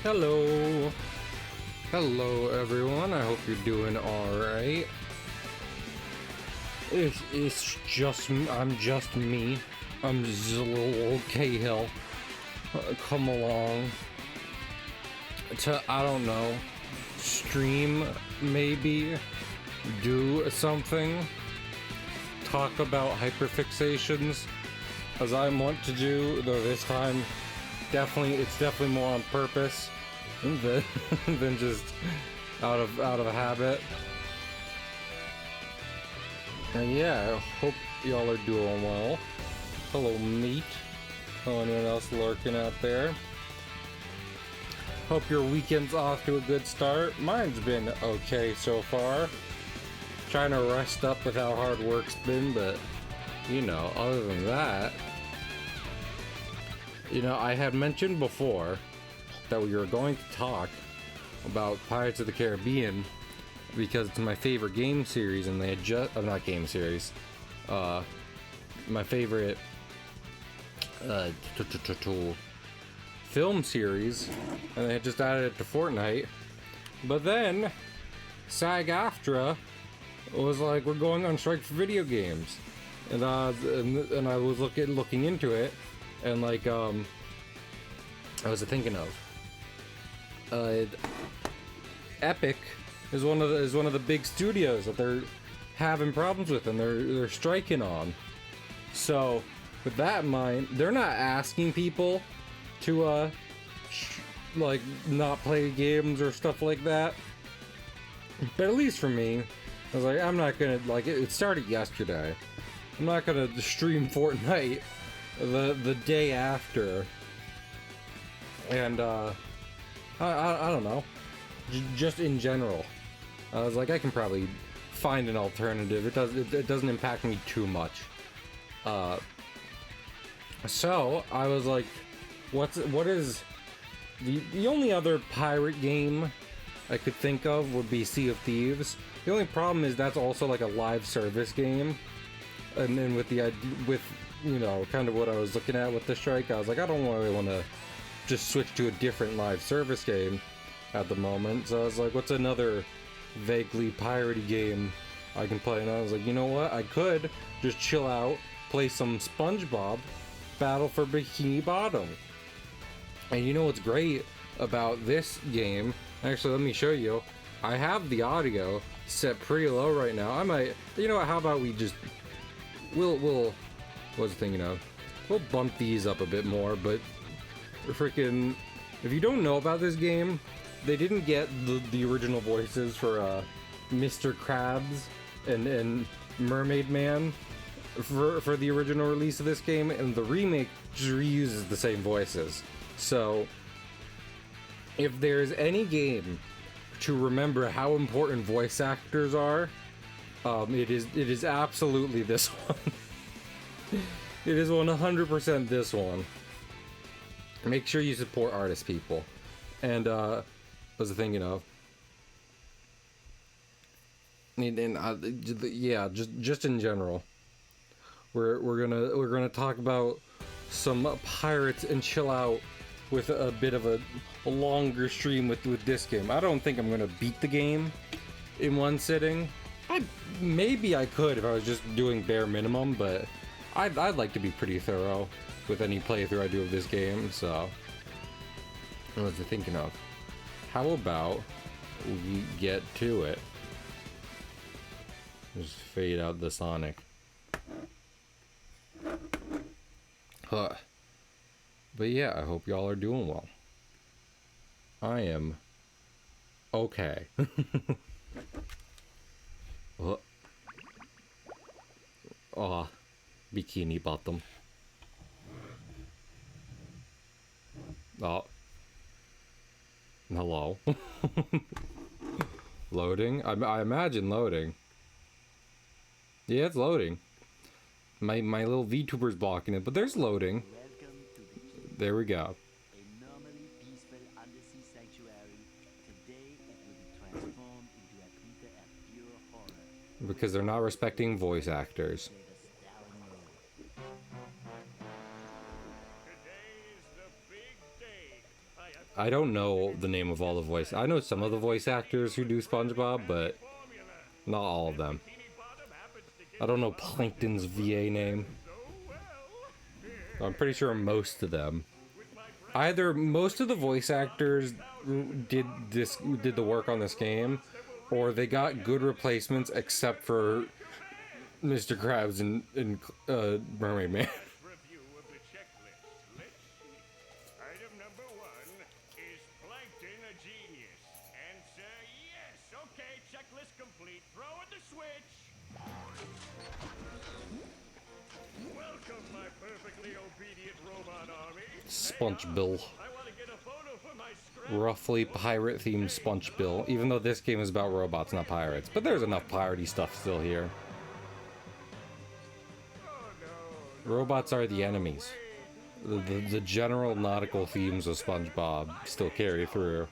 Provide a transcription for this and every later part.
Hello. Hello, everyone. I hope you're doing alright. It's just, I'm just me. I'm just a little old Cahill. Come along to, I don't know, stream, maybe, do something, talk about hyperfixations, as I want to do, though this time, it's definitely more on purpose than just out of habit. And yeah, I hope y'all are doing well. Hello, meat. Hello, anyone else lurking out there? Hope your weekend's off to a good start. Mine's been okay so far. Trying to rest up with how hard work's been, but you know, other than that, you know, I had mentioned before that we were going to talk about Pirates of the Caribbean because it's my favorite game series, and they had just not game series, my favorite film series, and they had just added it to Fortnite. But then SAG-AFTRA was like, we're going on strike for video games, and I was looking into it, and like I was thinking of Epic is one of the big studios that they're having problems with, and they're striking on. So with that in mind, they're not asking people to like not play games or stuff like that. But at least for me, I was like, I'm not gonna, like, it started yesterday. I'm not gonna stream Fortnite the day after. And I don't know, just in general, I was like, I can probably find an alternative. It doesn't impact me too much. So I was like, what is the only other pirate game I could think of would be Sea of Thieves. The only problem is that's also like a live service game, and then with you know, kind of what I was looking at with the strike, I was like, I don't really want to just switch to a different live service game at the moment. So I was like, what's another vaguely piratey game I can play? And I was like, you know what, I could just chill out, play some SpongeBob Battle for Bikini Bottom. And you know what's great about this game? Actually, let me show you. I have the audio set pretty low right now. I might, you know what, how about we just, we'll what was I thinking of? We'll bump these up a bit more, but freaking, if you don't know about this game, they didn't get the original voices for Mr. Krabs and Mermaid Man for the original release of this game, and the remake just reuses the same voices. So if there's any game to remember how important voice actors are, it is absolutely this one. It is 100% this one. Make sure you support artist, people. And what was I thinking of? Yeah, just in general, we're gonna talk about some pirates and chill out with a bit of a longer stream with this game. I don't think I'm gonna beat the game in one sitting. Maybe I could if I was just doing bare minimum, but I'd like to be pretty thorough with any playthrough I do of this game. So what was I thinking of? How about we get to it? Just fade out the Sonic. Huh. But yeah, I hope y'all are doing well. I am okay. Oh, Bikini Bottom. Oh. Hello. Loading? I imagine loading. Yeah, it's loading. My little VTuber's blocking it, but there's loading. There we go. A normally peaceful undersea sanctuary. Today it will be transformed into a theater of pure horror. Because they're not respecting voice actors. I don't know the name of all the voice. I know some of the voice actors who do SpongeBob, but not all of them. I don't know Plankton's VA name. I'm pretty sure most of them. Either most of the voice actors did the work on this game, or they got good replacements except for Mr. Krabs and Mermaid Man. Review of the checklist. Let's see. Item number 1 is Plankton a genius? Answer yes. Okay, checklist complete. Throw in the switch. Welcome, my perfectly obedient robot army. SpongeBill. I want to get a photo for my script. Roughly pirate-themed SpongeBill, even though this game is about robots, not pirates. But there's enough piratey stuff still here. Robots are the enemies. The general nautical themes of SpongeBob still carry through.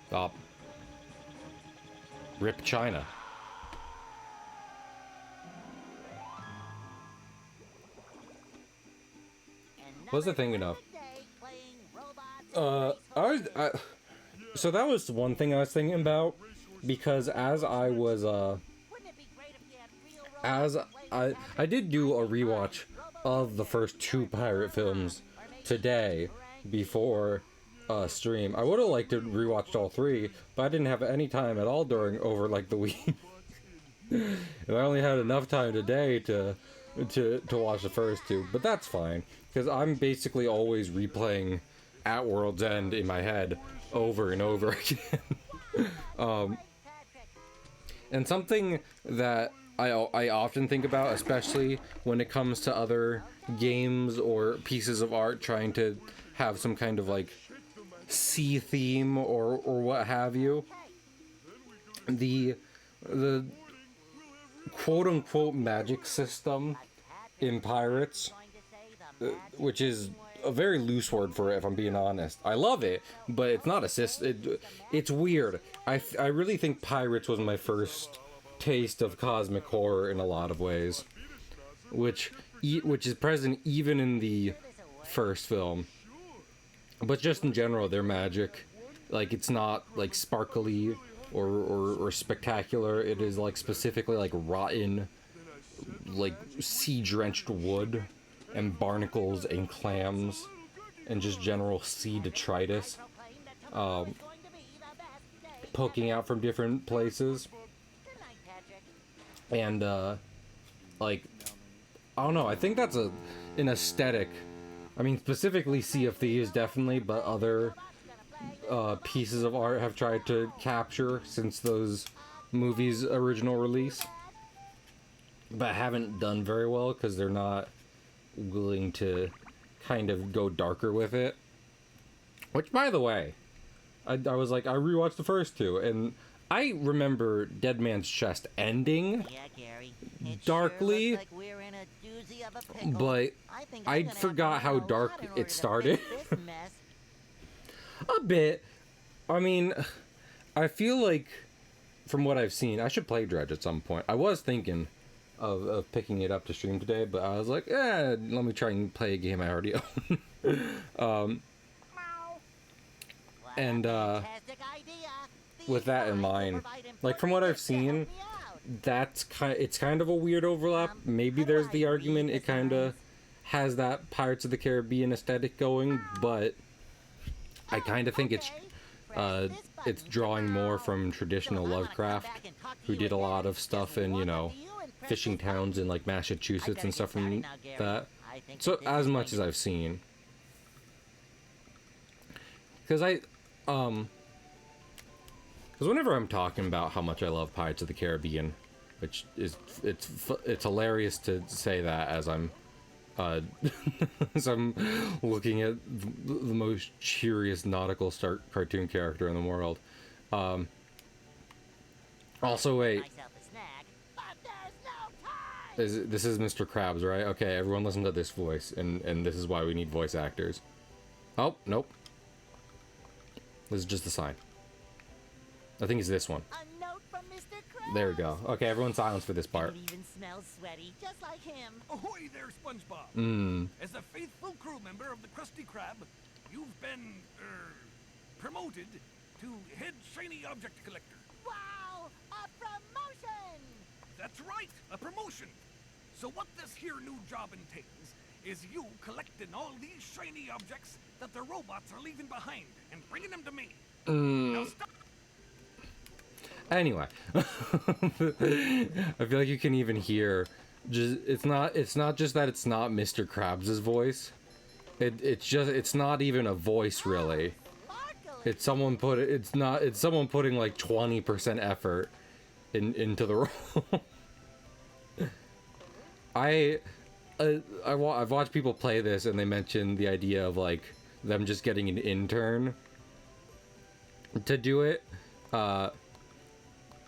Stop. Rip China. What's the thinking of? So that was one thing I was thinking about, because as I was, I did do a rewatch of the first 2 pirate films today before stream. I would have liked to rewatched all 3, but I didn't have any time at all over like the week. And I only had enough time today to watch the first 2, but that's fine, because I'm basically always replaying At World's End in my head over and over again. And something that I often think about, especially when it comes to other games or pieces of art trying to have some kind of like sea theme or what have you, the quote-unquote magic system in Pirates, which is a very loose word for it, if I'm being honest. I love it, but it's not a system. It's weird. I really think Pirates was my first taste of cosmic horror in a lot of ways, which is present even in the first film. But just in general, their magic, like, it's not like sparkly or spectacular. It is like specifically like rotten, like sea-drenched wood and barnacles and clams and just general sea detritus poking out from different places. And like, I don't know, I think that's an aesthetic. I mean, specifically Sea of Thieves definitely, but other pieces of art have tried to capture since those movies' original release, but haven't done very well because they're not willing to kind of go darker with it. Which, by the way, I was like, I rewatched the first 2, and I remember Dead Man's Chest ending darkly, but I forgot how dark it started. A bit. I mean, I feel like, from what I've seen, I should play Dredge at some point. I was thinking of picking it up to stream today, but I was like, let me try and play a game I already own. And with that in mind, like, from what I've seen, it's kind of a weird overlap. Maybe there's the argument it kind of has that Pirates of the Caribbean aesthetic going, but I kind of think it's drawing more from traditional Lovecraft, who did a lot of stuff in, you know, fishing towns in like Massachusetts and stuff from that. So as much as I've seen, because whenever I'm talking about how much I love Pirates of the Caribbean, which is it's hilarious to say that as I'm as I'm looking at the most cheeriest nautical cartoon character in the world. Also, wait. This is Mr. Krabs, right? Okay, everyone listen to this voice, and this is why we need voice actors. Oh, nope. This is just a sign. I think it's this one. A note from Mr. Krabs. There we go. Okay, everyone silence for this part. It even smells sweaty, just like him. Ahoy there, SpongeBob. As a faithful crew member of the Krusty Krab, you've been, promoted to head shiny object collector. Wow, a promotion! That's right, a promotion. So what this here new job entails is you collecting all these shiny objects that the robots are leaving behind and bringing them to me. Now stop. Anyway, I feel like you can even hear. It's not just that it's not Mr. Krabs' voice. It's not even a voice really. Sparkling. It's someone putting like 20% effort into the role. I've watched people play this and they mention the idea of like them just getting an intern to do it,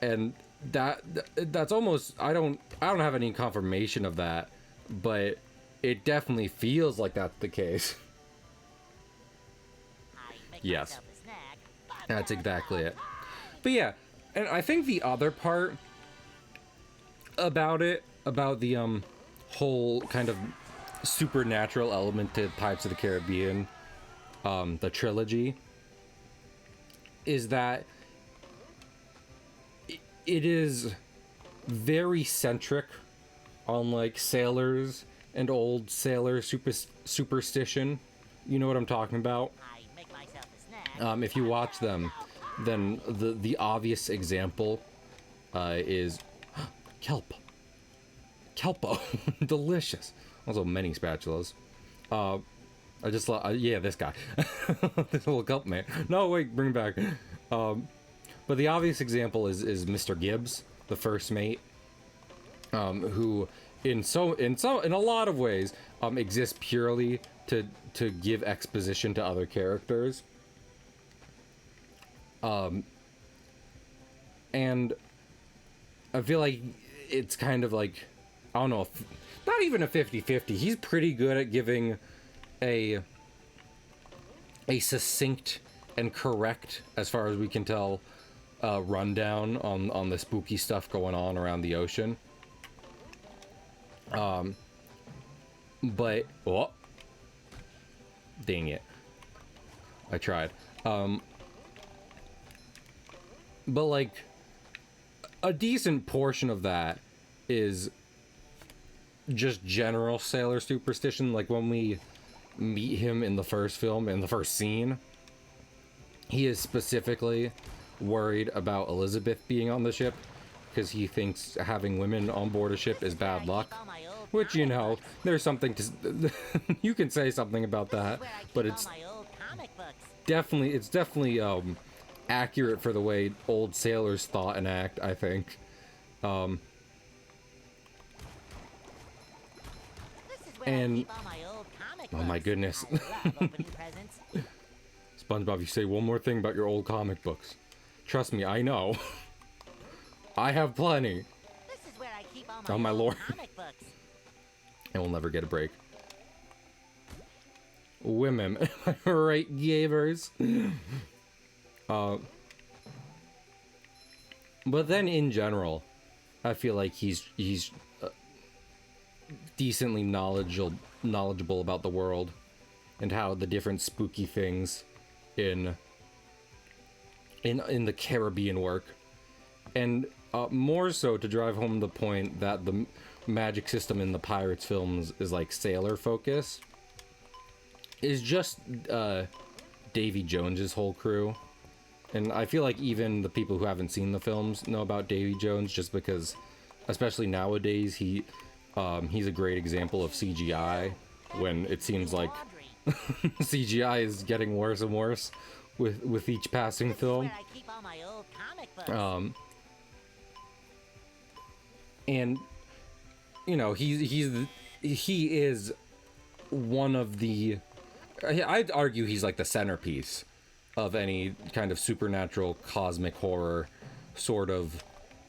and that's almost I don't have any confirmation of that, but it definitely feels like that's the case. I make Yes. myself a snack. That's exactly it. But yeah, and I think the other part about the whole kind of supernatural element to Pirates of the Caribbean, the trilogy, is that it is very centric on like sailors and old sailor superstition. You know what I'm talking about? I make myself a snack. If you watch them, then the obvious example is kelp. Kelpo, delicious. Also, many spatulas. I just yeah, this guy, this little kelp man. No, wait, bring it back. But the obvious example is Mr. Gibbs, the first mate, who in a lot of ways exists purely to give exposition to other characters. And I feel like it's kind of like, I don't know, not even a 50-50. He's pretty good at giving a succinct and correct, as far as we can tell, rundown on the spooky stuff going on around the ocean. But oh, dang it, I tried. But like a decent portion of that is just general sailor superstition. Like when we meet him in the first film, in the first scene, he is specifically worried about Elizabeth being on the ship because he thinks having women on board a ship is bad luck. Which, you know, there's something to you can say something about that, but it's definitely accurate for the way old sailors thought and act, I think. And oh my goodness. SpongeBob, you say one more thing about your old comic books. Trust me, I know. I have plenty. Oh my lord. And we'll never get a break. Women, am I right, gamers? But then in general, I feel like he's decently knowledgeable about the world and how the different spooky things in the Caribbean work, and more so to drive home the point that the magic system in the Pirates films is like sailor focus, is just Davy Jones's whole crew. And I feel like even the people who haven't seen the films know about Davy Jones, just because, especially nowadays, he's a great example of CGI, when it seems like CGI is getting worse and worse with each passing film. And you know, he is one of the, I'd argue he's like the centerpiece of any kind of supernatural cosmic horror sort of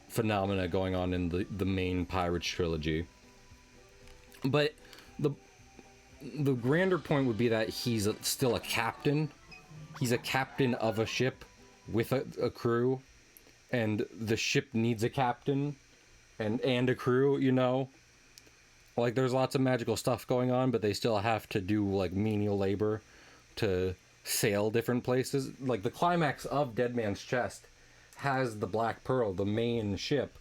phenomena going on in the main Pirates trilogy. But the grander point would be that he's still a captain. He's a captain of a ship with a crew, and the ship needs a captain and a crew, you know? Like, there's lots of magical stuff going on, but they still have to do, like, menial labor to sail different places. Like, the climax of Dead Man's Chest has the Black Pearl, the main ship,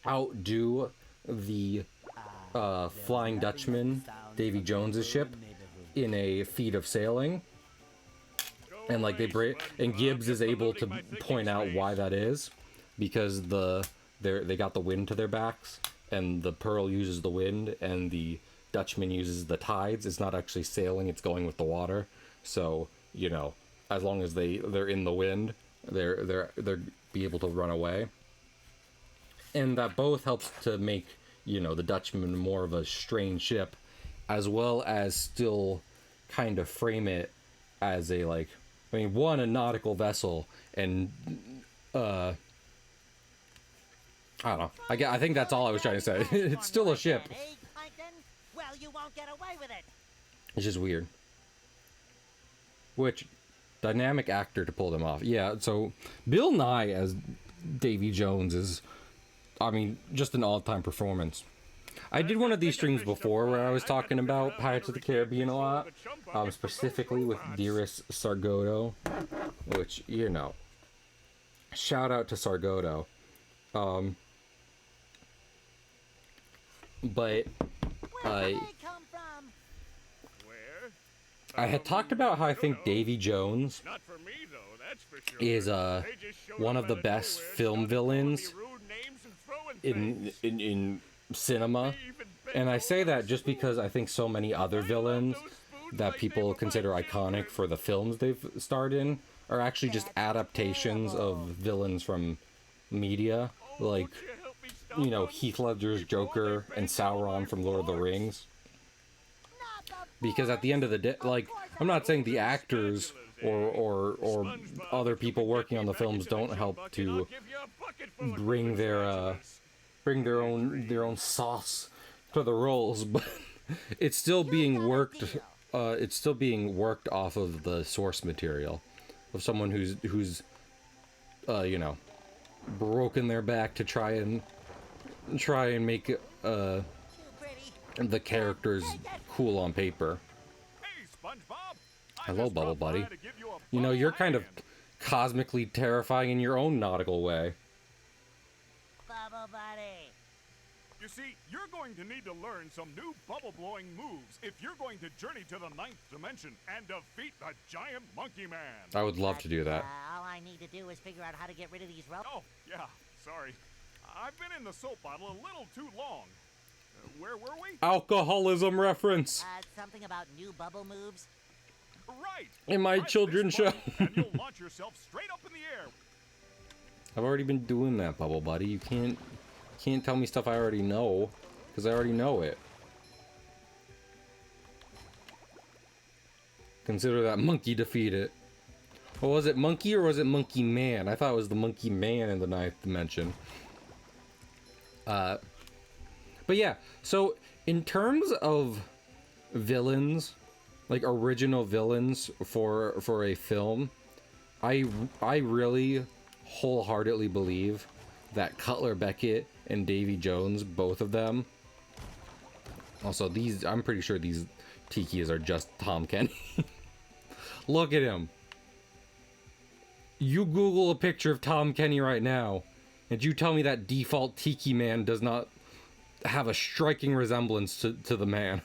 outdo the Flying Dutchman, Davy Jones's ship, in a feat of sailing. And, like, and Gibbs is able to point out why that is, because they got the wind to their backs, and the Pearl uses the wind, and the Dutchman uses the tides. It's not actually sailing, it's going with the water. So, you know, as long as they're in the wind, they're be able to run away. And that both helps to make, you know, the Dutchman more of a strange ship, as well as still kind of frame it as a, like, I mean, one, a nautical vessel, and I don't know. I think that's all I was trying to say. It's still a ship. Well, you won't get away with it. It's just weird. Which, dynamic actor to pull them off. Yeah, so Bill Nye as Davy Jones is, I mean, just an all-time performance. I did one of these streams before where I was talking about Pirates of the Caribbean a lot, specifically with Dearest Sargoto, which, you know, shout out to Sargoto. But I had talked about how I think Davy Jones is one of the best film villains in cinema, and I say that just because I think so many other villains that people consider iconic for the films they've starred in are actually just adaptations of villains from media, like, you know, Heath Ledger's Joker and Sauron from Lord of the Rings. Because at the end of the day, like, I'm not saying the actors or other people working on the films don't help to bring their own sauce to the roles, but it's still being worked. It's still being worked off of the source material of someone who's you know, broken their back to try and make the characters cool on paper. Hello, Bubble Buddy. You know, you're kind of cosmically terrifying in your own nautical way. Bubble Buddy. You see, you're going to need to learn some new bubble-blowing moves if you're going to journey to the 9th dimension and defeat the giant monkey man. I would love to do that. All I need to do is figure out how to get rid of these ropes. Oh, yeah, sorry. I've been in the soap bottle a little too long. Where were we? Alcoholism reference. Something about new bubble moves. Right. In my children's show. And you'll launch yourself straight up in the air. I've already been doing that, Bubble Buddy. You can't tell me stuff I already know, because I already know it. Consider that monkey defeated. Well, was it monkey or was it monkey man? I thought it was the monkey man in the 9th dimension. But yeah, so in terms of villains, like original villains for a film, I really wholeheartedly believe that Cutler Beckett and Davy Jones, both of them. Also, I'm pretty sure these Tikis are just Tom Kenny. Look at him. You Google a picture of Tom Kenny right now, and you tell me that default Tiki man does not have a striking resemblance to the man.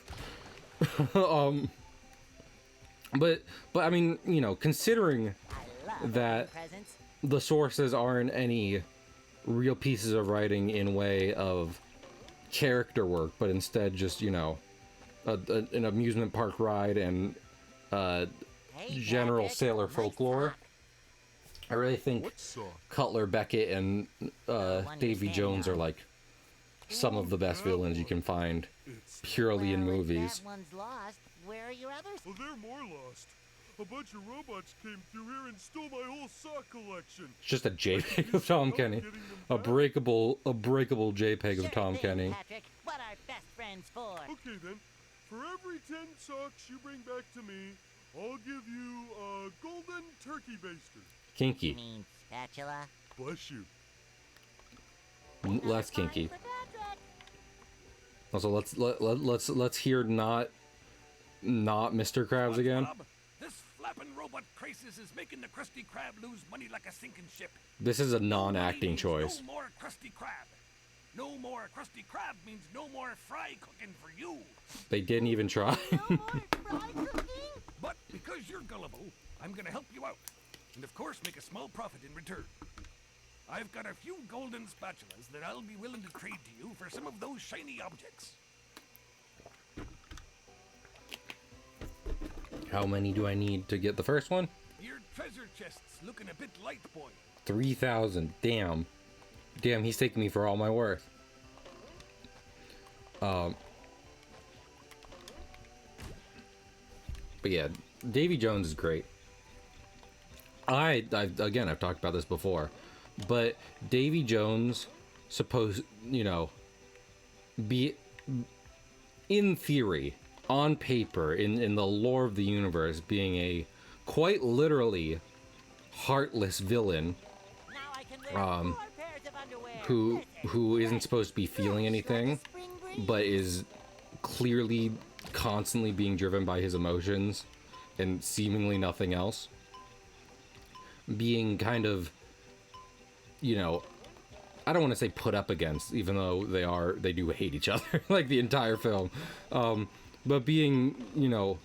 But I mean, you know, considering that the sources aren't any real pieces of writing in way of character work, but instead just, you know, an amusement park ride and general sailor folklore, I really think Cutler Beckett and Davy Jones are like some of the best villains you can find purely in movies. That one's lost. Where are your others? Oh, they're more lost. A bunch of robots came through here and stole my whole sock collection. It's just a JPEG of Tom Kenny. A breakable JPEG of Tom Kenny. Patrick, what are best friends for? Okay then, for every 10 socks you bring back to me, I'll give you a golden turkey baster. Kinky. You mean spatula? Bless you. Less kinky. Also, let's hear not Mr. Krabs again. Bob, this flapping robot crisis is making the Krusty Krab lose money like a sinking ship. This is a No money non-acting means choice. No more Krusty Krab. No more Krusty Krab means no more fry cooking for you. They didn't even try. No more fry cooking? But because you're gullible, I'm gonna help you out. And of course make a small profit in return. I've got a few golden spatulas that I'll be willing to trade to you for some of those shiny objects. How many do I need to get the first one? Your treasure chest's looking a bit light, boy. 3,000. Damn. Damn, he's taking me for all my worth. But yeah, Davy Jones is great. I've talked about this before, but Davy Jones supposed, be in theory, on paper, in the lore of the universe, being a quite literally heartless villain Now I can wear 4 pairs of underwear. who isn't supposed to be feeling anything, but is clearly constantly being driven by his emotions and seemingly nothing else. Being kind of, I don't want to say put up against, even though they do hate each other, like the entire film. But being,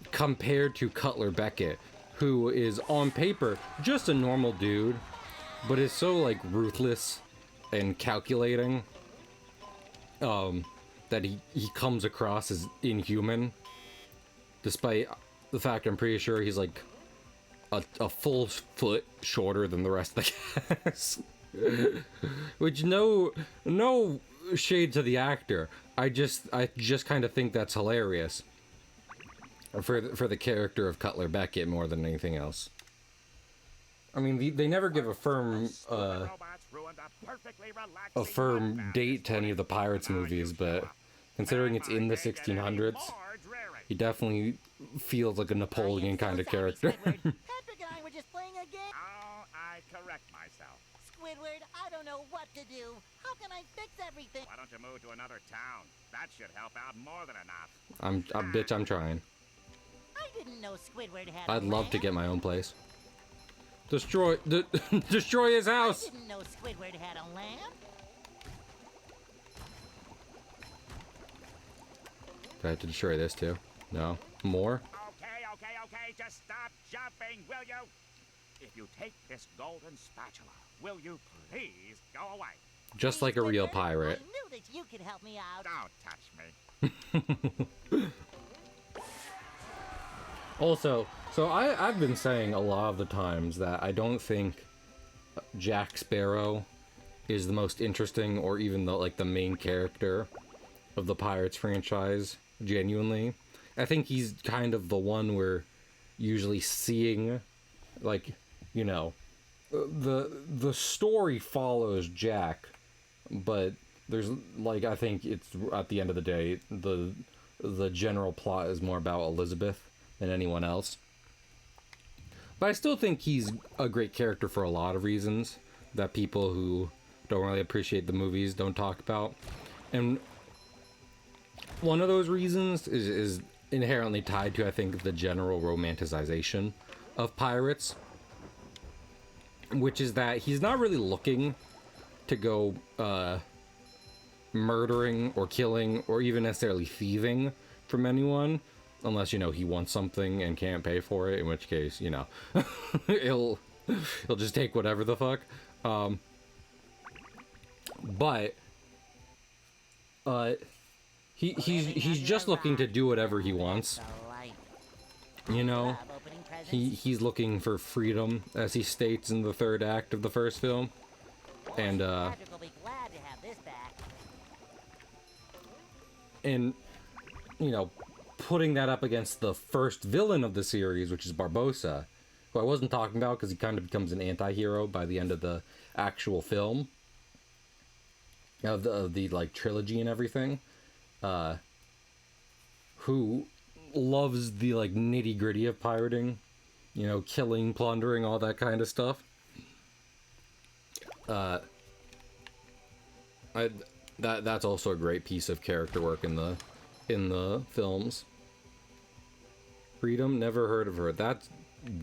compared to Cutler Beckett, who is on paper just a normal dude, but is so like ruthless and calculating, that he comes across as inhuman, despite the fact I'm pretty sure he's like a full foot shorter than the rest of the cast. Which no shade to the actor. I just kind of think that's hilarious for the character of Cutler Beckett more than anything else. I mean, they never give a firm date to any of the Pirates movies, but considering it's in the 1600s, he definitely feels like a Napoleon kind of character. Patrick and I were just playing a game. Oh, I correct myself. Squidward, I don't know what to do. How can I fix everything? Why don't you move to another town? That should help out more than enough. I'm trying. I didn't know Squidward had I'd a love to lamp. get my own place. Destroy his I house. didn't know Squidward had a lamp. Do I have to destroy this too? No. More? Okay, just stop jumping, will you? If you take this golden spatula, will you please go away? Just like a real Squidward, pirate. I knew that you could help me out. Don't touch me. Also, so I've been saying a lot of the times that I don't think Jack Sparrow is the most interesting or even the main character of the Pirates franchise, genuinely. I think he's kind of the one we're usually seeing, the story follows Jack, but there's I think it's at the end of the day the general plot is more about Elizabeth than anyone else. But I still think he's a great character for a lot of reasons that people who don't really appreciate the movies don't talk about. And one of those reasons is inherently tied to, I think, the general romanticization of pirates, which is that he's not really looking to go murdering or killing or even necessarily thieving from anyone, unless he wants something and can't pay for it, in which case he'll just take whatever the fuck. But he's just looking to do whatever he wants. He's looking for freedom, as he states in the third act of the first film. And Patrick will be glad to have this back. and putting that up against the first villain of the series, which is Barbossa, who I wasn't talking about because he kind of becomes an anti-hero by the end of the actual film, of the trilogy and everything, who loves the nitty-gritty of pirating, killing, plundering, all that kind of stuff. That's also a great piece of character work in the films. Freedom, never heard of her. That's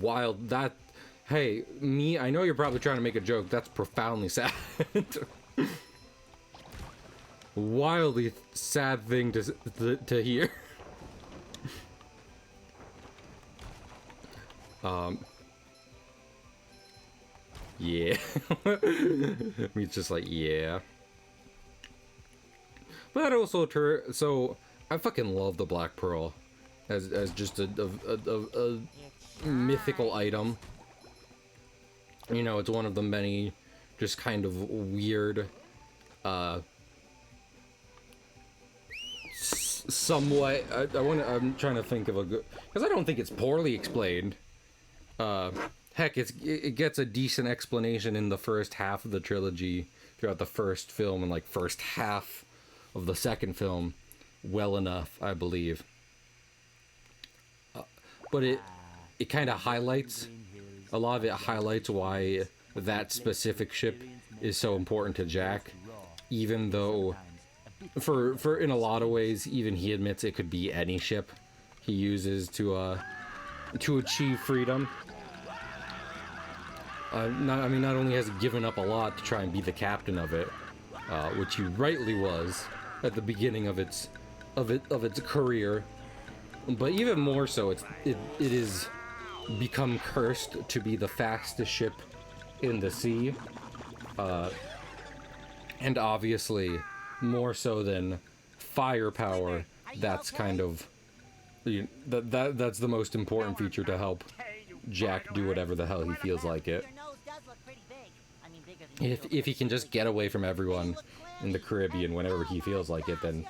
wild. Hey, me, I know you're probably trying to make a joke. That's profoundly sad. Wildly sad thing to hear. Yeah. It's just like, yeah. But also, so I fucking love the Black Pearl as just a mythical item. You know, it's one of the many just kind of weird, somewhat. I'm trying to think of a good, because I don't think it's poorly explained. Heck, it gets a decent explanation in the first half of the trilogy, throughout the first film and like first half of the second film, well enough, I believe. But it kind of highlights, a lot of it highlights why that specific ship is so important to Jack, even though for in a lot of ways, even he admits it could be any ship he uses to achieve freedom. Not only has he given up a lot to try and be the captain of it, which he rightly was at the beginning of its career, but even more so, it is become cursed to be the fastest ship in the sea, and obviously more so than firepower. That's kind of that's the most important feature to help Jack do whatever the hell he feels like it. If he can just get away from everyone in the Caribbean whenever he feels like it, then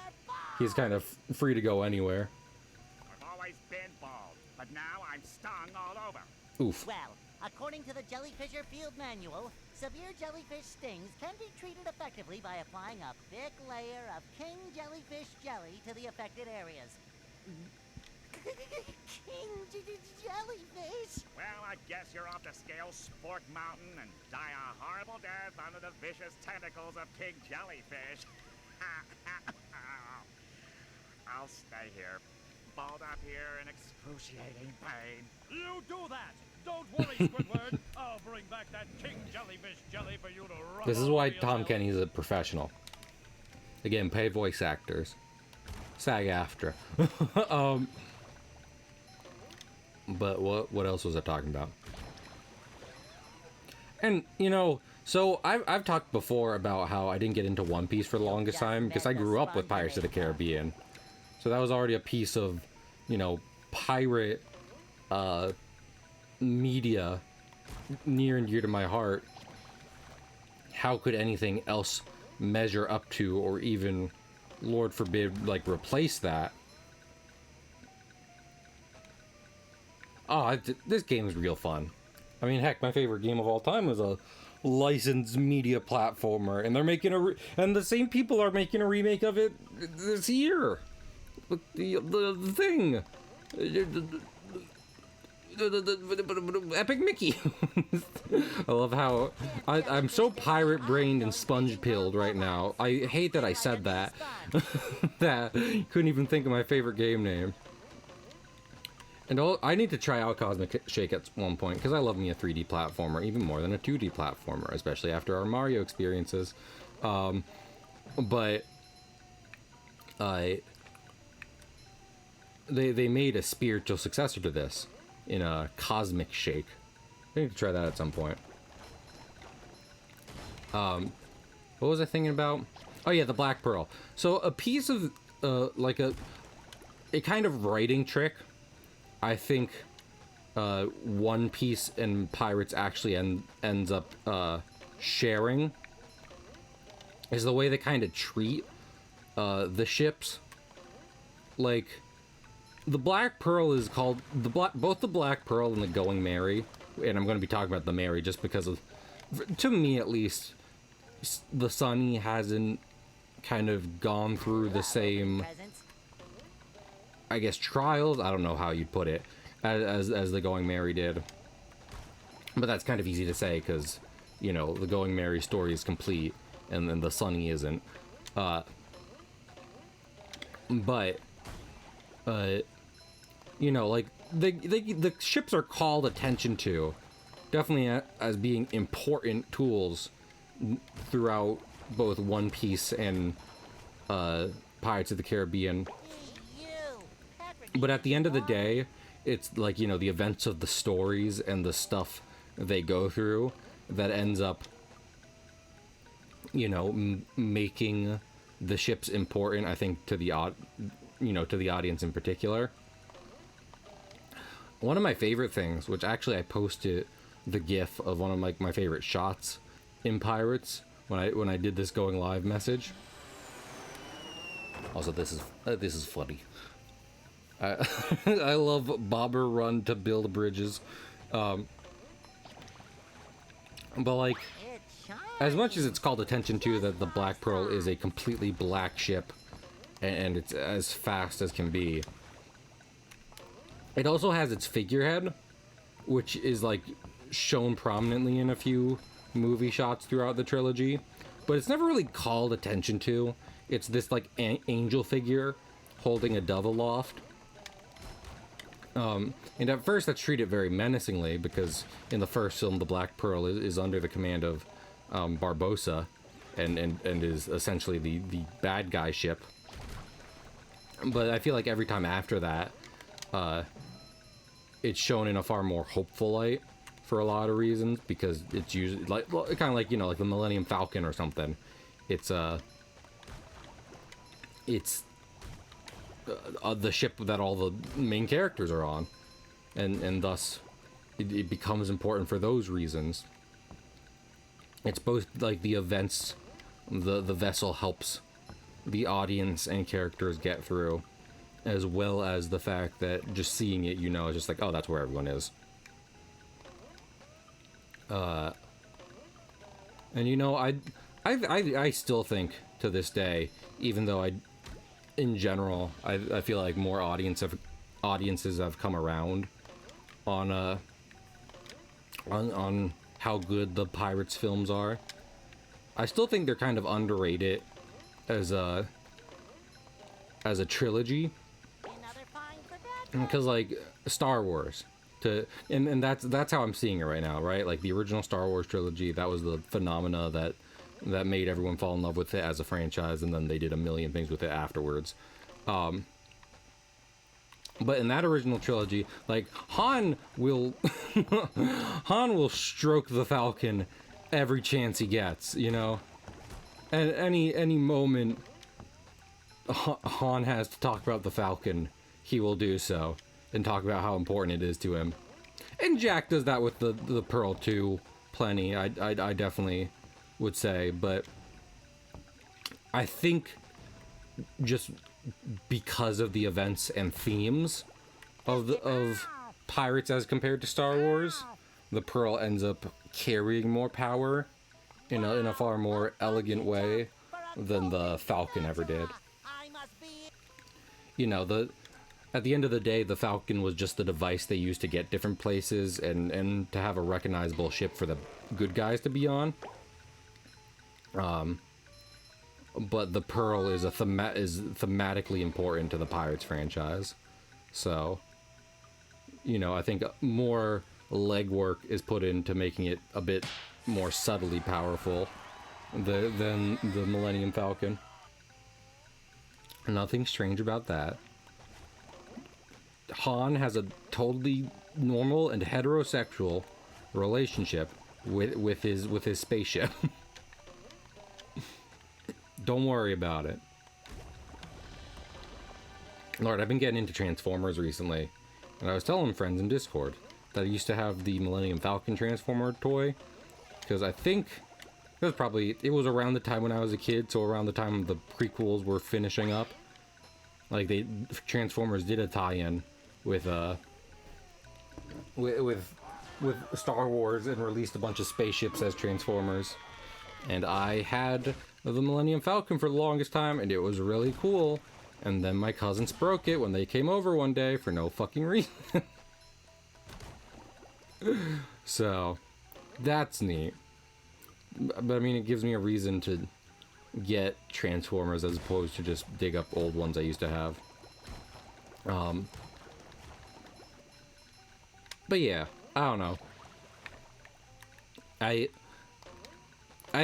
he's kind of free to go anywhere. I've always been bald, but now I'm stung all over. Oof. Well, according to the Jellyfisher Field Manual, severe jellyfish stings can be treated effectively by applying a thick layer of king jellyfish jelly to the affected areas. King jellyfish? Well, I guess you're off to scale Spork Mountain and die a horrible death under the vicious tentacles of King Jellyfish. I'll stay here, balled up here in excruciating pain. You do that! Don't worry, Squidward. I'll bring back that King Jellyfish jelly for you to rub. This is why Tom Kenny's a professional. Again, paid voice actors. SAG-AFTRA. But what else was I talking about? And, you know, so I've talked before about how I didn't get into One Piece for the longest time because I grew up with Pirates of the Caribbean. So that was already a piece of, you know, pirate media near and dear to my heart. How could anything else measure up to, or even, Lord forbid, like, replace that? Oh, this game is real fun. I mean, heck, my favorite game of all time was a licensed media platformer, and they're making and the same people are making a remake of it this year. The thing, the Epic Mickey. I love how I'm so pirate brained and sponge pilled right now. I hate that I said that. That couldn't even think of my favorite game name. And I need to try out Cosmic Shake at one point, because I love me a 3D platformer, even more than a 2D platformer, especially after our Mario experiences. But they made a spiritual successor to this in a Cosmic Shake. I need to try that at some point. What was I thinking about? Oh yeah, the Black Pearl. So a piece of like a kind of writing trick I think One Piece and Pirates actually ends up sharing is the way they kind of treat the ships. Like, the Black Pearl is called both the Black Pearl and the Going Merry, and I'm going to be talking about the Merry just because of, to me at least, the Sunny hasn't kind of gone through the same, I guess, trials, I don't know how you'd put it, as the Going Merry did. But that's kind of easy to say, because you know, the Going Merry story is complete, and then the Sunny isn't. But you know, like the ships are called attention to, definitely as being important tools throughout both One Piece and Pirates of the Caribbean. Hey, you! Patrick, But at the end of the day, it's like, you know, the events of the stories and the stuff they go through that ends up, you know, making the ships important, I think, to the to the audience in particular. One of my favorite things, which actually I posted the GIF of one of my favorite shots in Pirates when I did this going live message. Also, this is funny. I love bobber run to build bridges, but like, it's shiny. as much as it's called attention to that the Black Pearl is a completely black ship and it's as fast as can be, it also has its figurehead, which is like shown prominently in a few movie shots throughout the trilogy, but it's never really called attention to. It's this like angel figure holding a dove aloft. And at first that's treated very menacingly, because in the first film the Black Pearl is under the command of Barbossa and is essentially the bad guy ship. But I feel like every time after that, it's shown in a far more hopeful light for a lot of reasons, because it's usually like, well, kind of like, you know, like the Millennium Falcon or something. It's the ship that all the main characters are on, and thus it becomes important for those reasons. It's both like the events the vessel helps the audience and characters get through, as well as the fact that just seeing it, you know, it's just like, oh, that's where everyone is. And you know, I still think to this day, even though in general, I feel like more audiences have come around on how good the Pirates films are. I still think they're kind of underrated as a trilogy, Another fine for that. because like Star Wars, and that's how I'm seeing it right now, right? Like the original Star Wars trilogy, that was the phenomena that made everyone fall in love with it as a franchise, and then they did a million things with it afterwards. But in that original trilogy, like Han will stroke the Falcon every chance he gets, you know. And any moment Han has to talk about the Falcon, he will do so and talk about how important it is to him. And Jack does that with the Pearl too, plenty. I definitely would say, but I think just because of the events and themes of Pirates as compared to Star Wars, the Pearl ends up carrying more power in a far more elegant way than the Falcon ever did. I must be. You know, at the end of the day, the Falcon was just the device they used to get different places and to have a recognizable ship for the good guys to be on. But the Pearl is thematically important to the Pirates franchise. So, you know, I think more legwork is put into making it a bit more subtly powerful than the Millennium Falcon. Nothing strange about that. Han has a totally normal and heterosexual relationship with his spaceship. Don't worry about it. Lord, I've been getting into Transformers recently, and I was telling friends in Discord that I used to have the Millennium Falcon Transformer toy, because I think it was around the time when I was a kid, so around the time the prequels were finishing up. Like Transformers did a tie-in with Star Wars and released a bunch of spaceships as Transformers, and I had the Millennium Falcon for the longest time, and it was really cool. And then my cousins broke it when they came over one day for no fucking reason. So that's neat. but I mean, it gives me a reason to get Transformers as opposed to just dig up old ones I used to have. But yeah, I don't know. I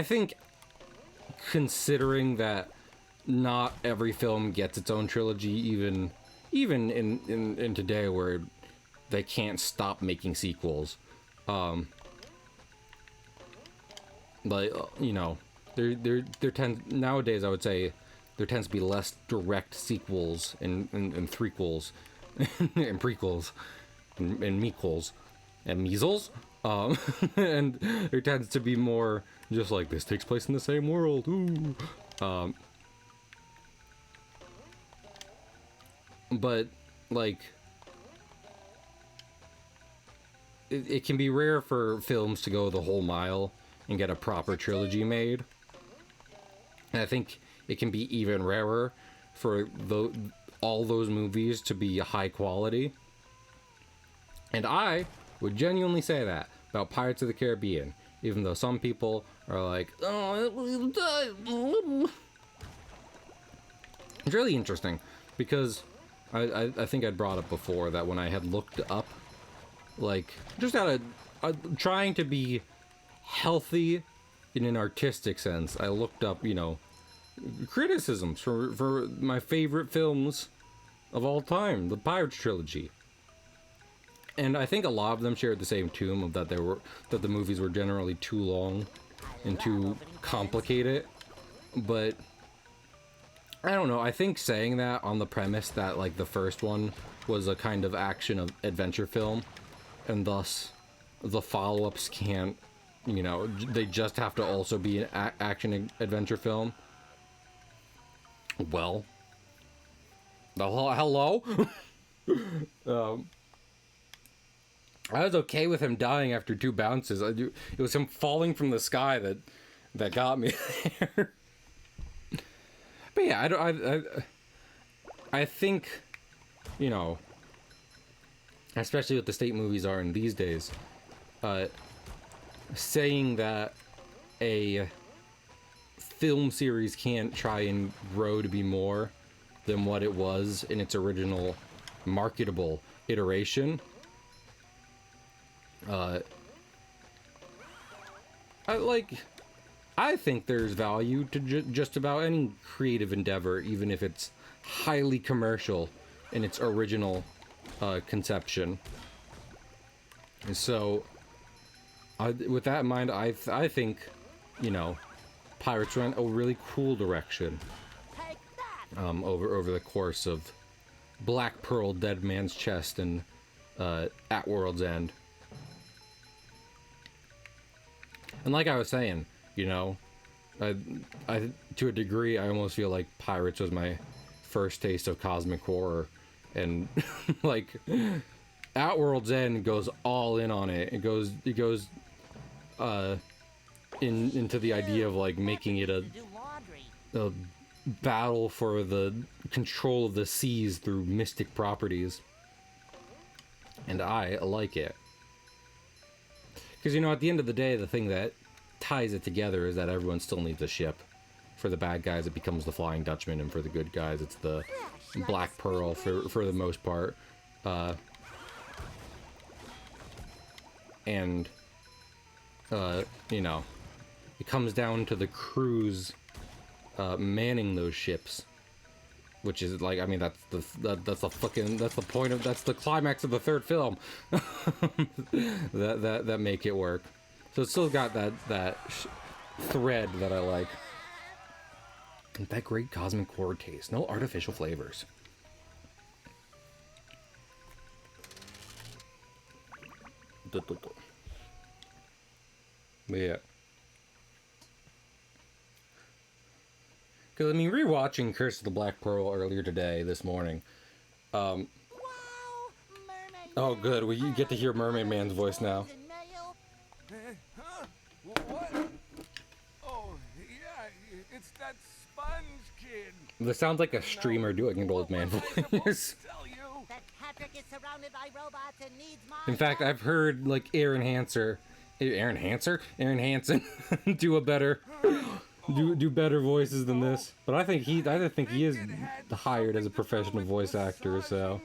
think, considering that not every film gets its own trilogy, even in today where they can't stop making sequels, like, you know, there tends, nowadays I would say there tends to be less direct sequels and threequels and prequels and mequels and measles, and there tends to be more just like, this takes place in the same world, ooh. But like, it can be rare for films to go the whole mile and get a proper trilogy made. And I think it can be even rarer for all those movies to be high quality. And I would genuinely say that about Pirates of the Caribbean, even though some people are like, oh, it's really interesting, because I think I'd brought up before that when I had looked up, like, just out of trying to be healthy in an artistic sense, I looked up, you know, criticisms for my favorite films of all time, the Pirates trilogy. And I think a lot of them shared the same tune of that the movies were generally too long and too complicated. But I don't know, I think saying that on the premise that, like, the first one was a kind of action-adventure film, and thus the follow-ups can't, you know, they just have to also be an action-adventure film. Well, hello? I was okay with him dying after 2 bounces. It was him falling from the sky that got me there. But yeah, I think, you know, especially what the state movies are in these days, saying that a film series can't try and grow to be more than what it was in its original marketable iteration, I think there's value to just about any creative endeavor, even if it's highly commercial in its original conception. And so, with that in mind, I think, you know, Pirates went a really cool direction over the course of Black Pearl, Dead Man's Chest, and At World's End. And like I was saying, you know, I to a degree, I almost feel like Pirates was my first taste of cosmic horror, and like, At World's End goes all in on it. It goes into the idea of, like, making it a battle for the control of the seas through mystic properties, and I like it. Because, you know, at the end of the day, the thing that ties it together is that everyone still needs a ship. For the bad guys, it becomes the Flying Dutchman, and for the good guys, it's the Black Pearl for the most part. And, you know, it comes down to the crews manning those ships, which is, like, I mean, that's the point of, that's the climax of the third film. that make it work. So it's still got that thread that I like. And that great cosmic horror taste, no artificial flavors. Yeah. Because, I mean, rewatching Curse of the Black Pearl earlier today, this morning. Wow, Oh, good. Well, you get to hear Mermaid Man's voice now. Huh? What? Oh, yeah, it's that sponge kid. This sounds like a streamer doing an old man voice. Tell you. that Patrick is surrounded by robots and needs my In fact, I've heard, like, Aaron Hanser Aaron Hansen do a better do better voices than this. But I think he is hired as a professional voice actor, so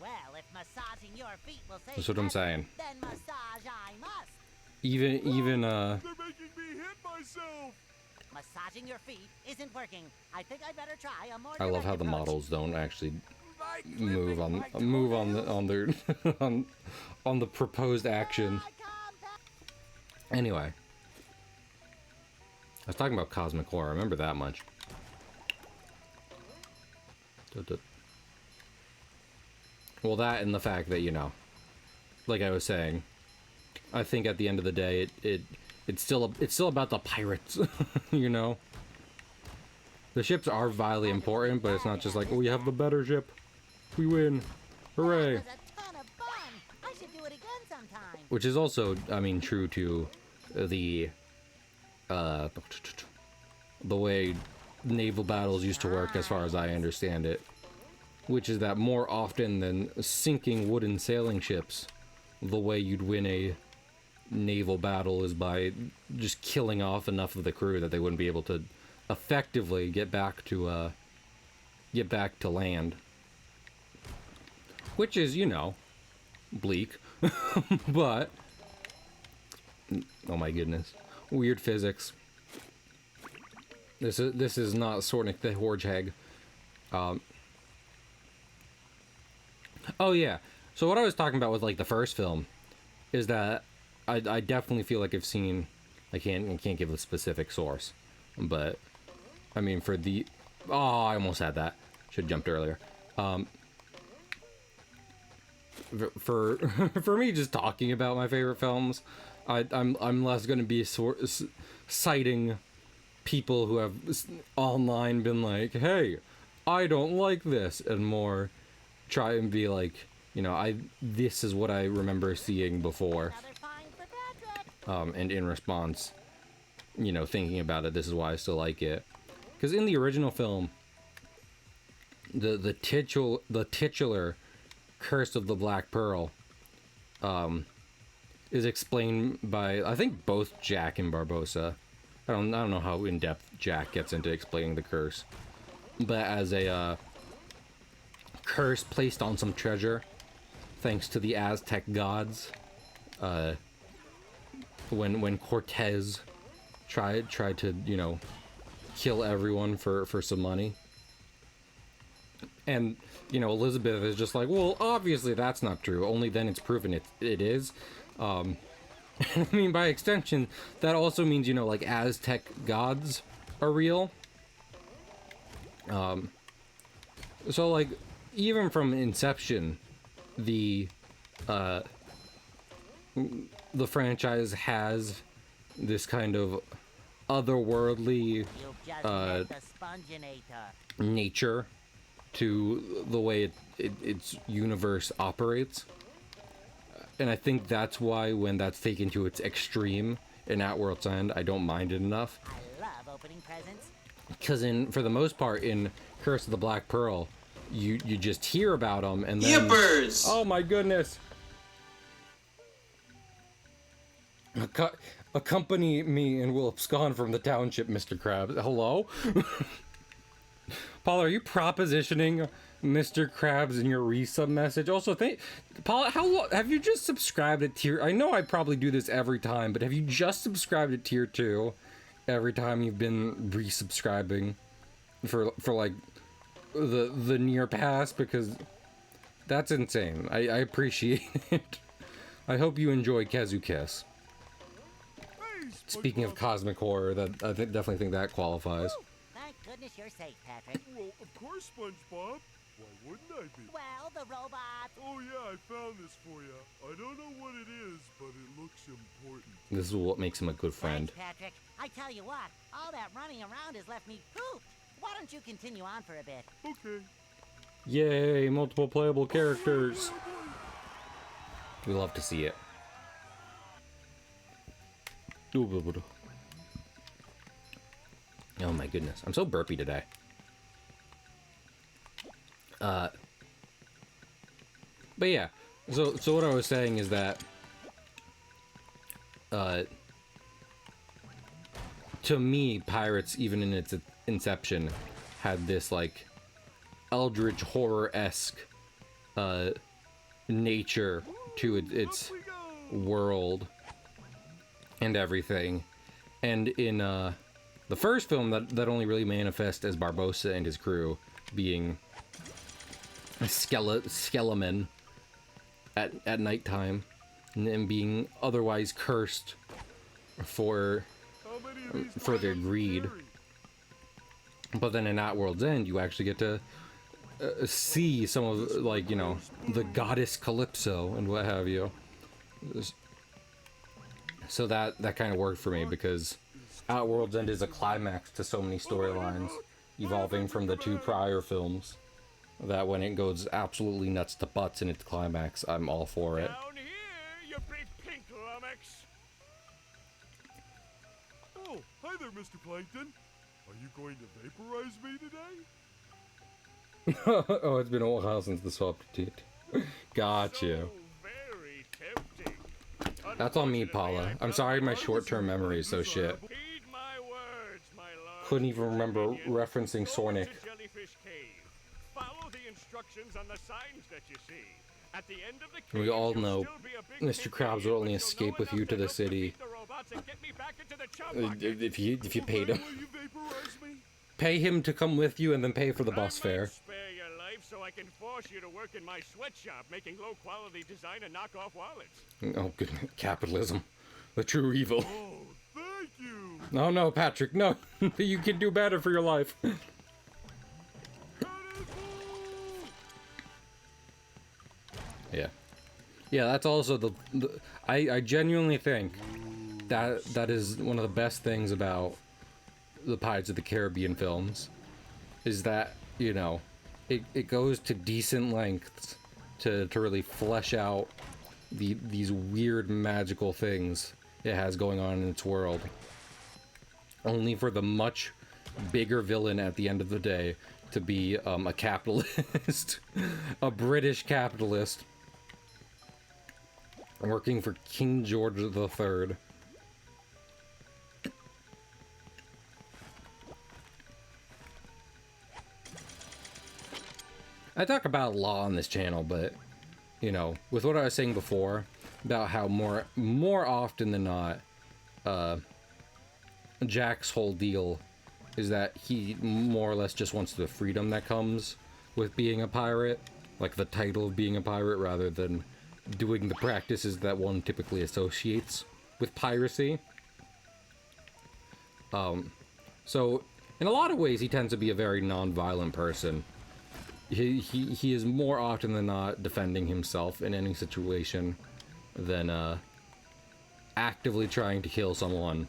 Well, if massaging your feet will save that's what I'm saying. then massage I must. Even They're making me hit myself. Massaging your feet isn't working. I think I'd better try a more I love how direct the approach. models don't actually By move clipping on my on their on the proposed action. Anyway, I was talking about Cosmic Horror. I remember that much. Well, that and the fact that, you know, like I was saying, I think at the end of the day, it's still about the pirates, you know. The ships are vitally important, but it's not just like, oh, we have the better ship, we win, hooray. That was a ton of fun. I should do it again sometime. Which is also, I mean, true to the way naval battles used to work, as far as I understand it. Which is that more often than sinking wooden sailing ships, the way you'd win a naval battle is by just killing off enough of the crew that they wouldn't be able to effectively get back to land. Which is, you know, bleak, but oh my goodness, weird physics. This is not Sonic the Hedgehog. Oh yeah. So what I was talking about with like the first film is that I definitely feel like I've seen, I can't give a specific source, but I mean for the I almost had that. Should have jumped earlier. For me just talking about my favorite films, I'm less going to be citing people who have online been like, "Hey, I don't like this," and more try and be like, you know, this is what I remember seeing before, Another fine for Patrick. and in response, you know, thinking about it, this is why I still like it. Because in the original film, the titular Curse of the Black Pearl is explained by, I think, both Jack and Barbossa. I don't know how in depth Jack gets into explaining the curse, but as a curse placed on some treasure, thanks to the Aztec gods. When Cortez tried to, you know, kill everyone for some money, and you know Elizabeth is just like, well, obviously that's not true. Only then it's proven it is. I mean, by extension, that also means, you know, like Aztec gods are real. So like, even from inception, the franchise has this kind of otherworldly You've just met the Sponginator. nature to the way its universe operates. And I think that's why when that's taken to its extreme in At World's End, I don't mind it enough. I love opening presents. Because for the most part, in Curse of the Black Pearl, you just hear about them and then... Yippers! Oh my goodness! Accompany me and we'll abscond from the township, Mr. Krabs. Hello? Paul, are you propositioning Mr. Krabs in your resub message? Also, Paul, how long have you just subscribed to tier? I know I probably do this every time, but have you just subscribed to tier 2 every time you've been resubscribing for like the near past? Because that's insane. I appreciate it. I hope you enjoy Kazu Kiss. Hey, Speaking of SpongeBob. cosmic horror, that I definitely think that qualifies. Thank goodness you're safe, Patrick. Well, of course, SpongeBob. Why wouldn't I be? Well, the robot. Oh yeah, I found this for you. I don't know what it is, but it looks important. This is what makes him a good friend. Thanks, Patrick. I tell you what, all that running around has left me pooped. Why don't you continue on for a bit? Okay. Yay, multiple playable characters. We love to see it. Oh my goodness, I'm so burpy today. But yeah, So what I was saying is that, to me, Pirates, even in its inception, had this, like, eldritch horror-esque, nature to its world and everything. And in, the first film, that only really manifests as Barbossa and his crew being skelemen at nighttime, and being otherwise cursed for their greed. But then in At World's End, you actually get to see some of, like, you know, the goddess Calypso and what have you. So that kind of worked for me, because At World's End is a climax to so many storylines evolving from the two prior films, that when it goes absolutely nuts to butts in its climax, I'm all for it. Down here, you big pink lummox. Oh, hi there, Mr. Plankton. Are you going to vaporize me today? Oh, it's been a while since the substitute. Got you. So very tempting. That's on me, Paula. I'm sorry my short-term memory is so shit. Heed my words, my love. Couldn't even remember referencing Go Sonic. to Jellyfish Cave. Follow the instructions on the signs that you see. At the end of the cave, We all you'll know still be a big Mr. Krabs will only but you'll escape know with you enough to the help city beat the robots and get me back into the chum bucket. if you paid him. Will you vaporize me? Pay him to come with you and then pay for the bus I fare. might spare your life so I can force you to work in my sweatshop making low-quality design and knockoff wallets. Oh, good. Capitalism. The true evil. Oh, thank you. No, no, Patrick, no. You can do better for your life. Yeah. Yeah, that's also I genuinely think that is one of the best things about the Pirates of the Caribbean films, is that, you know, it goes to decent lengths to really flesh out these weird magical things it has going on in its world, only for the much bigger villain at the end of the day to be a capitalist, a British capitalist working for King George III. I talk about law on this channel, but, you know, with what I was saying before about how more often than not, Jack's whole deal is that he more or less just wants the freedom that comes with being a pirate, like the title of being a pirate, rather than doing the practices that one typically associates with piracy. So in a lot of ways, he tends to be a very non-violent person. He is more often than not defending himself in any situation than actively trying to kill someone.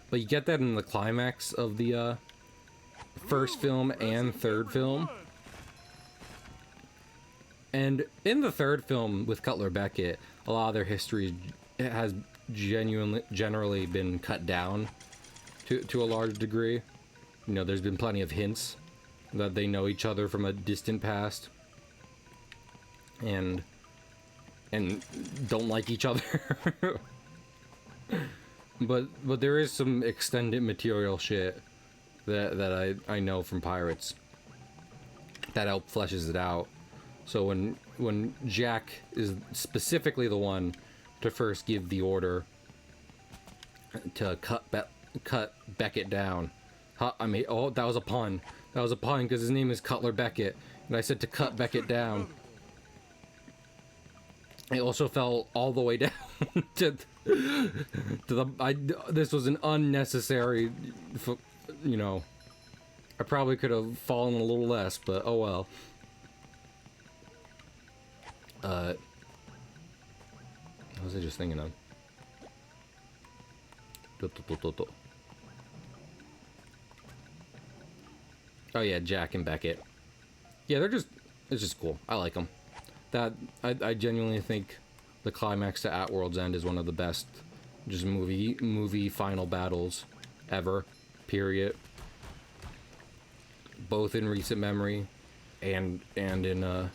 But you get that in the climax of the first film and third film. And in the third film with Cutler Beckett, a lot of their history has generally been cut down to a large degree. You know, there's been plenty of hints that they know each other from a distant past and don't like each other. but there is some extended material shit that I know from Pirates that help fleshes it out. So when Jack is specifically the one to first give the order to cut Beckett down. I mean, oh, that was a pun. That was a pun because his name is Cutler Beckett, and I said to cut Beckett down. It also fell all the way down to the. This was an unnecessary, you know. I probably could have fallen a little less, but oh well. What was I just thinking of? Oh yeah, Jack and Beckett. Yeah, it's just cool. I like them. I genuinely think the climax to At World's End is one of the best just movie final battles ever. Period. Both in recent memory and in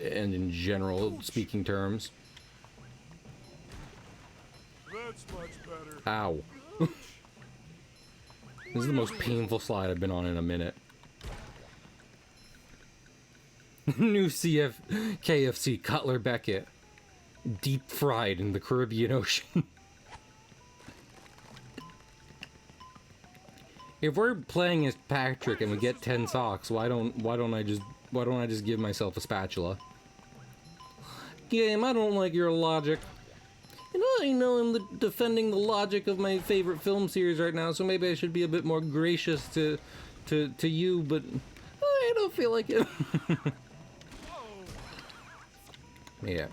and in general speaking terms. That's much better. Ow. This is the most painful slide I've been on in a minute. New KFC Cutler Beckett. Deep fried in the Caribbean Ocean. If we're playing as Patrick and we get 10 socks, why don't I just give myself a spatula? Game, I don't like your logic. And I know I'm defending the logic of my favorite film series right now, so maybe I should be a bit more gracious to you, but I don't feel like it. Yeah.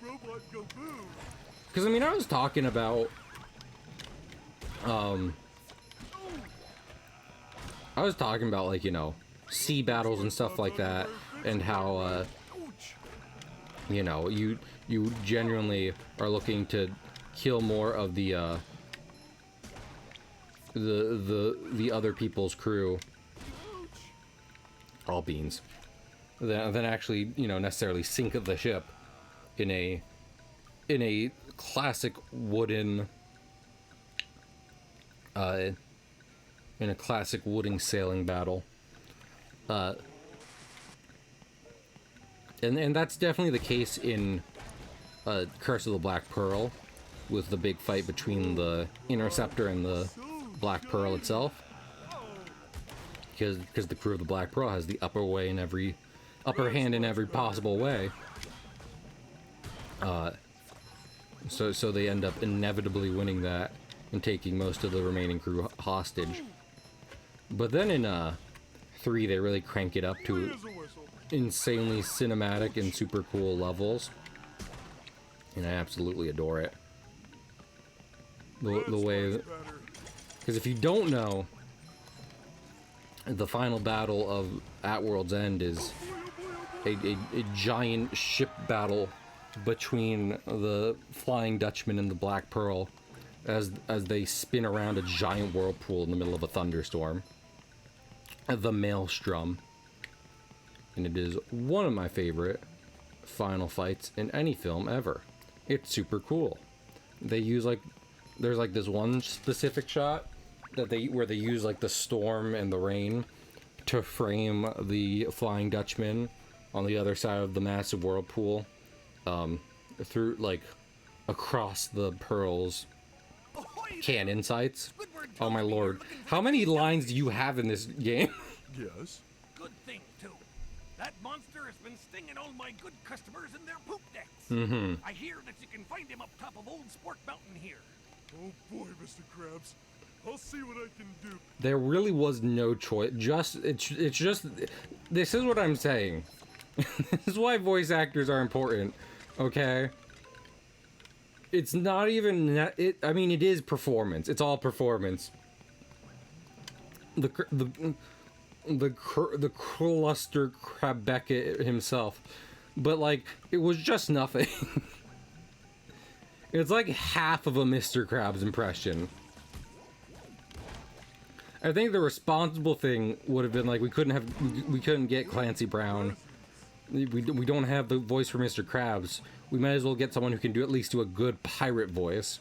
Robot go boom. Because, I mean, I was talking about, like, you know, sea battles and stuff like that, and how, you know, you genuinely are looking to kill more of the other people's crew, all beans, than actually, you know, necessarily sink the ship in a classic wooden sailing battle. And that's definitely the case in Curse of the Black Pearl, with the big fight between the Interceptor and the Black Pearl itself. Because the crew of the Black Pearl has the upper hand in every possible way. So they end up inevitably winning that and taking most of the remaining crew hostage. But then in 3, they really crank it up to insanely cinematic and super cool levels, and I absolutely adore it. The way, because if you don't know, the final battle of At World's End is a giant ship battle between the Flying Dutchman and the Black Pearl as they spin around a giant whirlpool in the middle of a thunderstorm. The Maelstrom. And it is one of my favorite final fights in any film ever. It's super cool. They use, like, there's like this one specific shot that where they use like the storm and the rain to frame the Flying Dutchman on the other side of the massive whirlpool, through, like, across the Pearl's cannon sights. Oh my lord. How many lines do you have in this game? Yes. Good thing, too. That monster has been stinging all my good customers in their poop decks. Mm-hmm. I hear that you can find him up top of Old Sport Mountain here. Oh boy, Mr. Krabs. I'll see what I can do. There really was no choice. It's just, this is what I'm saying. This is why voice actors are important, okay? It's not even, I mean, it is performance. It's all performance. The cluster Crab Beckett himself. But, like, it was just nothing. It's like half of a Mr. Krabs impression. I think the responsible thing would have been, like, we couldn't get Clancy Brown. We don't have the voice for Mr. Krabs. We might as well get someone who can at least do a good pirate voice.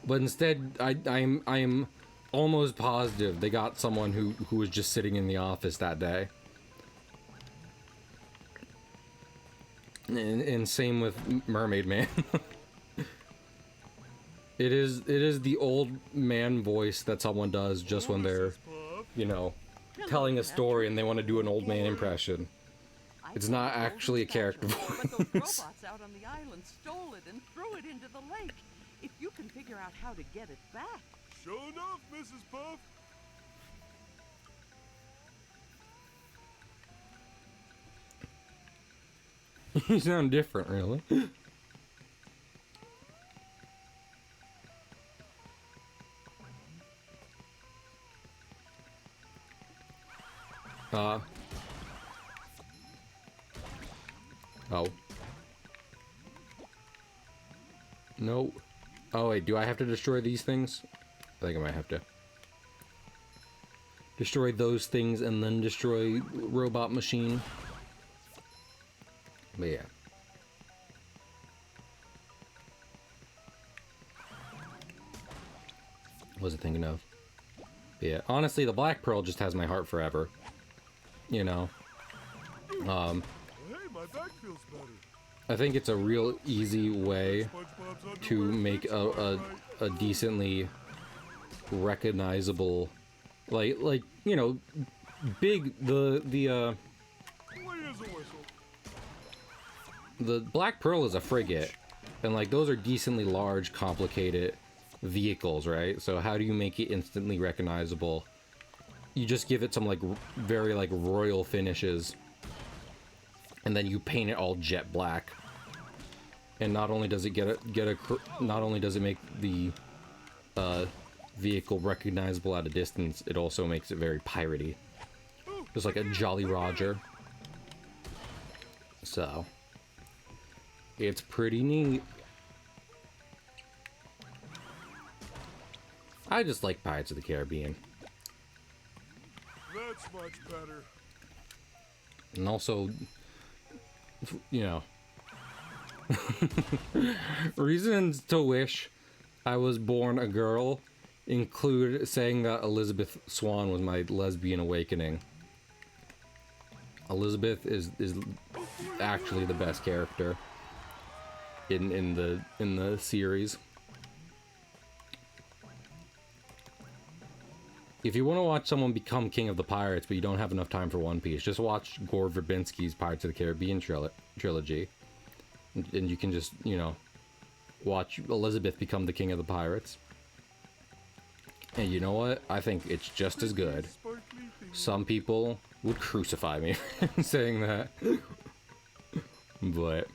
But instead, I am almost positive they got someone who was just sitting in the office that day. And same with Mermaid Man. It is the old man voice that someone does just when they're, you know, telling a story and they want to do an old man impression. It's not actually a character voice. But those robots out on the island stole it and threw it into the lake. If you can figure out how to get it back. Sure enough, Mrs. Puff. You sound different, really. Oh. No. Oh, wait, do I have to destroy these things? I think I might have to. Destroy those things and then destroy Robot Machine. But yeah. What was I thinking of? But yeah, honestly, the Black Pearl just has my heart forever. You know? Hey, my back feels better. I think it's a real easy way to make a decently recognizable, like you know, big the Black Pearl is a frigate, and like those are decently large, complicated vehicles, right? So how do you make it instantly recognizable? You just give it some like very like royal finishes, and then you paint it all jet black. And not only does it not only does it make the vehicle recognizable at a distance, it also makes it very piratey, just like a Jolly Roger. So it's pretty neat. I just like Pirates of the Caribbean. That's much better. And also, you know, reasons to wish I was born a girl include saying that Elizabeth Swann was my lesbian awakening. Elizabeth is actually the best character in the series. If you want to watch someone become king of the pirates, but you don't have enough time for One Piece, just watch Gore Verbinski's Pirates of the Caribbean trilogy. And you can just, you know, watch Elizabeth become the king of the pirates. And you know what? I think it's just as good. Some people would crucify me for saying that. But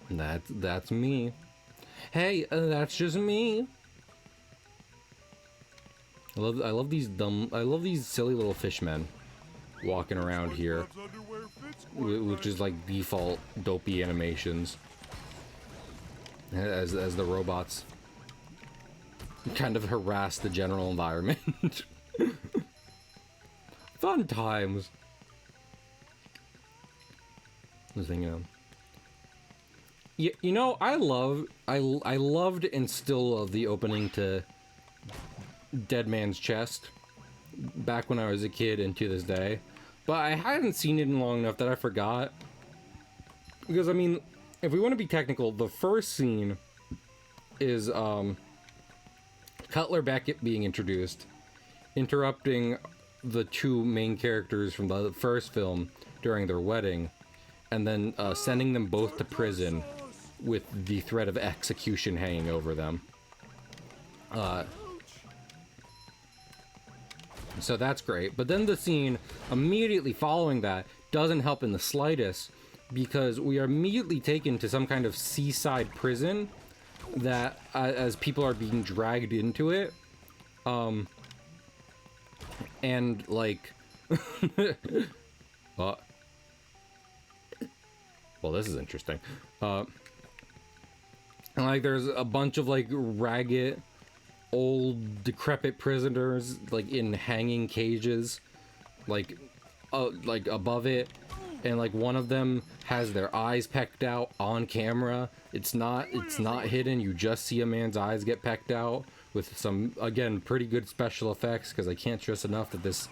that's me. Hey, that's just me. I love these silly little fishmen walking around here, which is like default dopey animations as the robots kind of harass the general environment. Fun times. I was thinking of. You know, I loved and still love the opening to Dead Man's Chest back when I was a kid and to this day, but I hadn't seen it in long enough that I forgot. Because I mean, if we want to be technical, the first scene is Cutler Beckett being introduced, interrupting the two main characters from the first film during their wedding, and then sending them both to prison with the threat of execution hanging over them. So that's great. But then the scene immediately following that doesn't help in the slightest, because we are immediately taken to some kind of seaside prison that, as people are being dragged into it, and like, well, this is interesting. And like, there's a bunch of like ragged, old, decrepit prisoners like in hanging cages, like above it, and like one of them has their eyes pecked out on camera. It's not hidden. You just see a man's eyes get pecked out with some, again, pretty good special effects, because I can't stress enough that this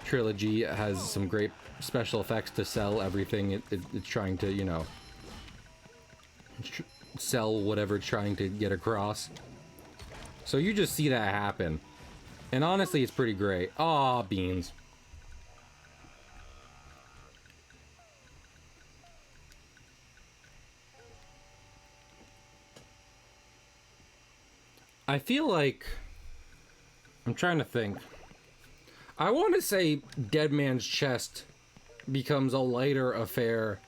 trilogy has some great special effects to sell everything it's trying to, you know, sell whatever it's trying to get across. So you just see that happen. And honestly, it's pretty great. Aw, beans. I feel like... I'm trying to think. I want to say Dead Man's Chest becomes a lighter affair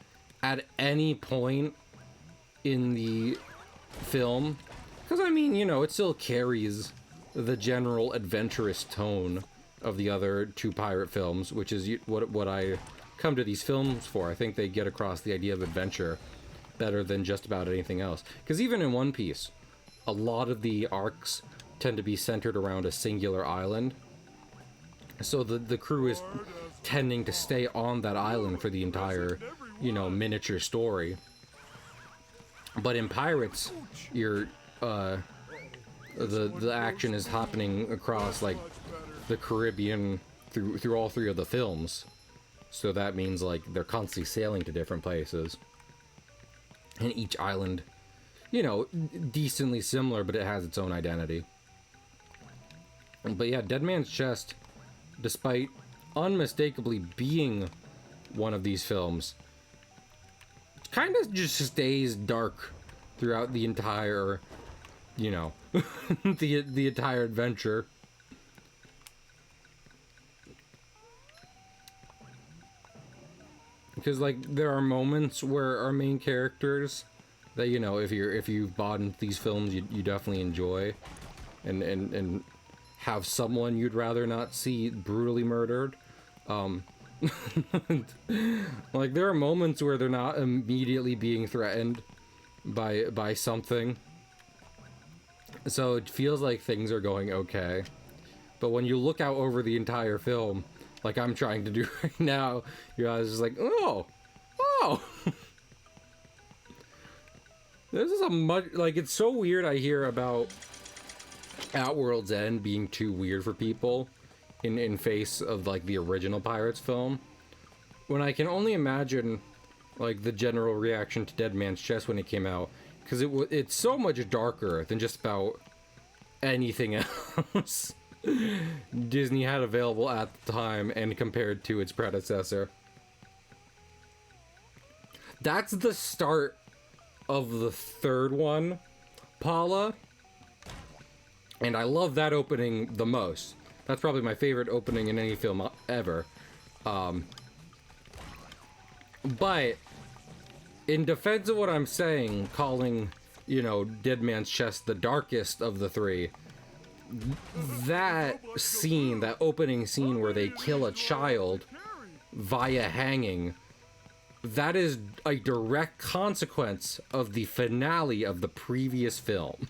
at any point in the film. Because, I mean, you know, it still carries the general adventurous tone of the other two pirate films, which is what I come to these films for. I think they get across the idea of adventure better than just about anything else. Because even in One Piece, a lot of the arcs tend to be centered around a singular island. So the crew is tending to stay on that island for the entire, you know, miniature story. But in Pirates, you're the action is happening across like the Caribbean through all three of the films. So that means like they're constantly sailing to different places. And each island, you know, decently similar, but it has its own identity. But yeah, Dead Man's Chest, despite unmistakably being one of these films, kind of just stays dark throughout the entire, you know, the entire adventure. Because like there are moments where our main characters that, you know, if you've bought into these films, you definitely enjoy, and have someone you'd rather not see brutally murdered. Like there are moments where they're not immediately being threatened by something, so it feels like things are going okay. But when you look out over the entire film, like I'm trying to do right now, your eyes just like, oh. This is a much, like, it's so weird. I hear about At World's End being too weird for people in face of like the original Pirates film, when I can only imagine like the general reaction to Dead Man's Chest when it came out, because it's so much darker than just about anything else Disney had available at the time and compared to its predecessor. That's the start of the third one, Paula, and I love that opening the most. That's probably my favorite opening in any film ever. But in defense of what I'm saying, calling, you know, Dead Man's Chest the darkest of the three, that scene, that opening scene where they kill a child via hanging, that is a direct consequence of the finale of the previous film.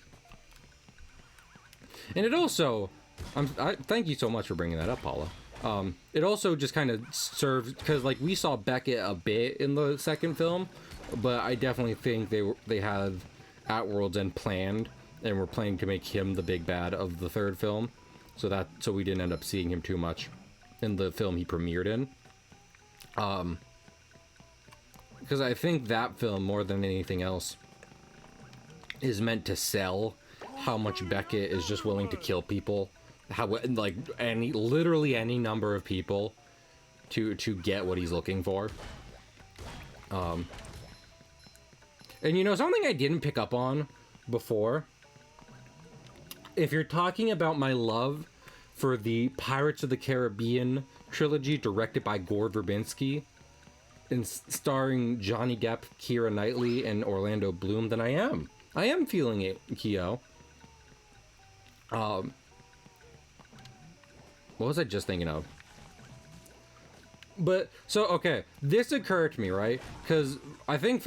And it also, thank you so much for bringing that up, Paula. It also just kind of serves, because like we saw Beckett a bit in the second film, but I definitely think they had At World's End planned, and were planning to make him the big bad of the third film, so we didn't end up seeing him too much in the film he premiered in. Because I think that film, more than anything else, is meant to sell how much Beckett is just willing to kill people, how like literally any number of people to get what he's looking for. And you know, something I didn't pick up on before, if you're talking about my love for the Pirates of the Caribbean trilogy directed by Gord Verbinski and starring Johnny Depp, Keira Knightley, and Orlando Bloom, then I am feeling it, Keo. What was I just thinking of? But, so, okay, this occurred to me, right? Because I think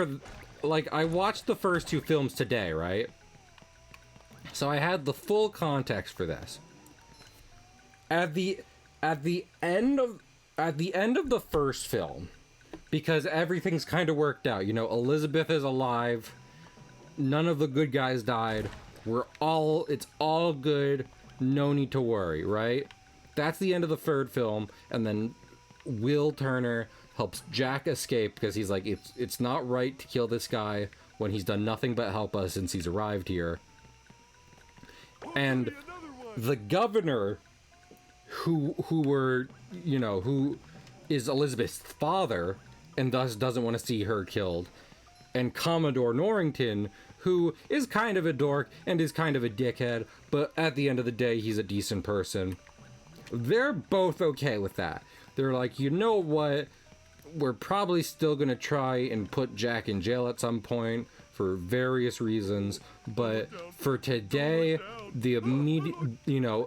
I watched the first two films today, right? So I had the full context for this. At the end of the first film, because everything's kind of worked out, you know, Elizabeth is alive, none of the good guys died, it's all good, no need to worry, right? That's the end of the third film, and then Will Turner helps Jack escape because he's like, it's not right to kill this guy when he's done nothing but help us since he's arrived here. And the governor, who is Elizabeth's father, and thus doesn't want to see her killed, and Commodore Norrington, who is kind of a dork and is kind of a dickhead, but at the end of the day, he's a decent person. They're both okay with that. They're like, you know what? We're probably still gonna try and put Jack in jail at some point for various reasons, but for today,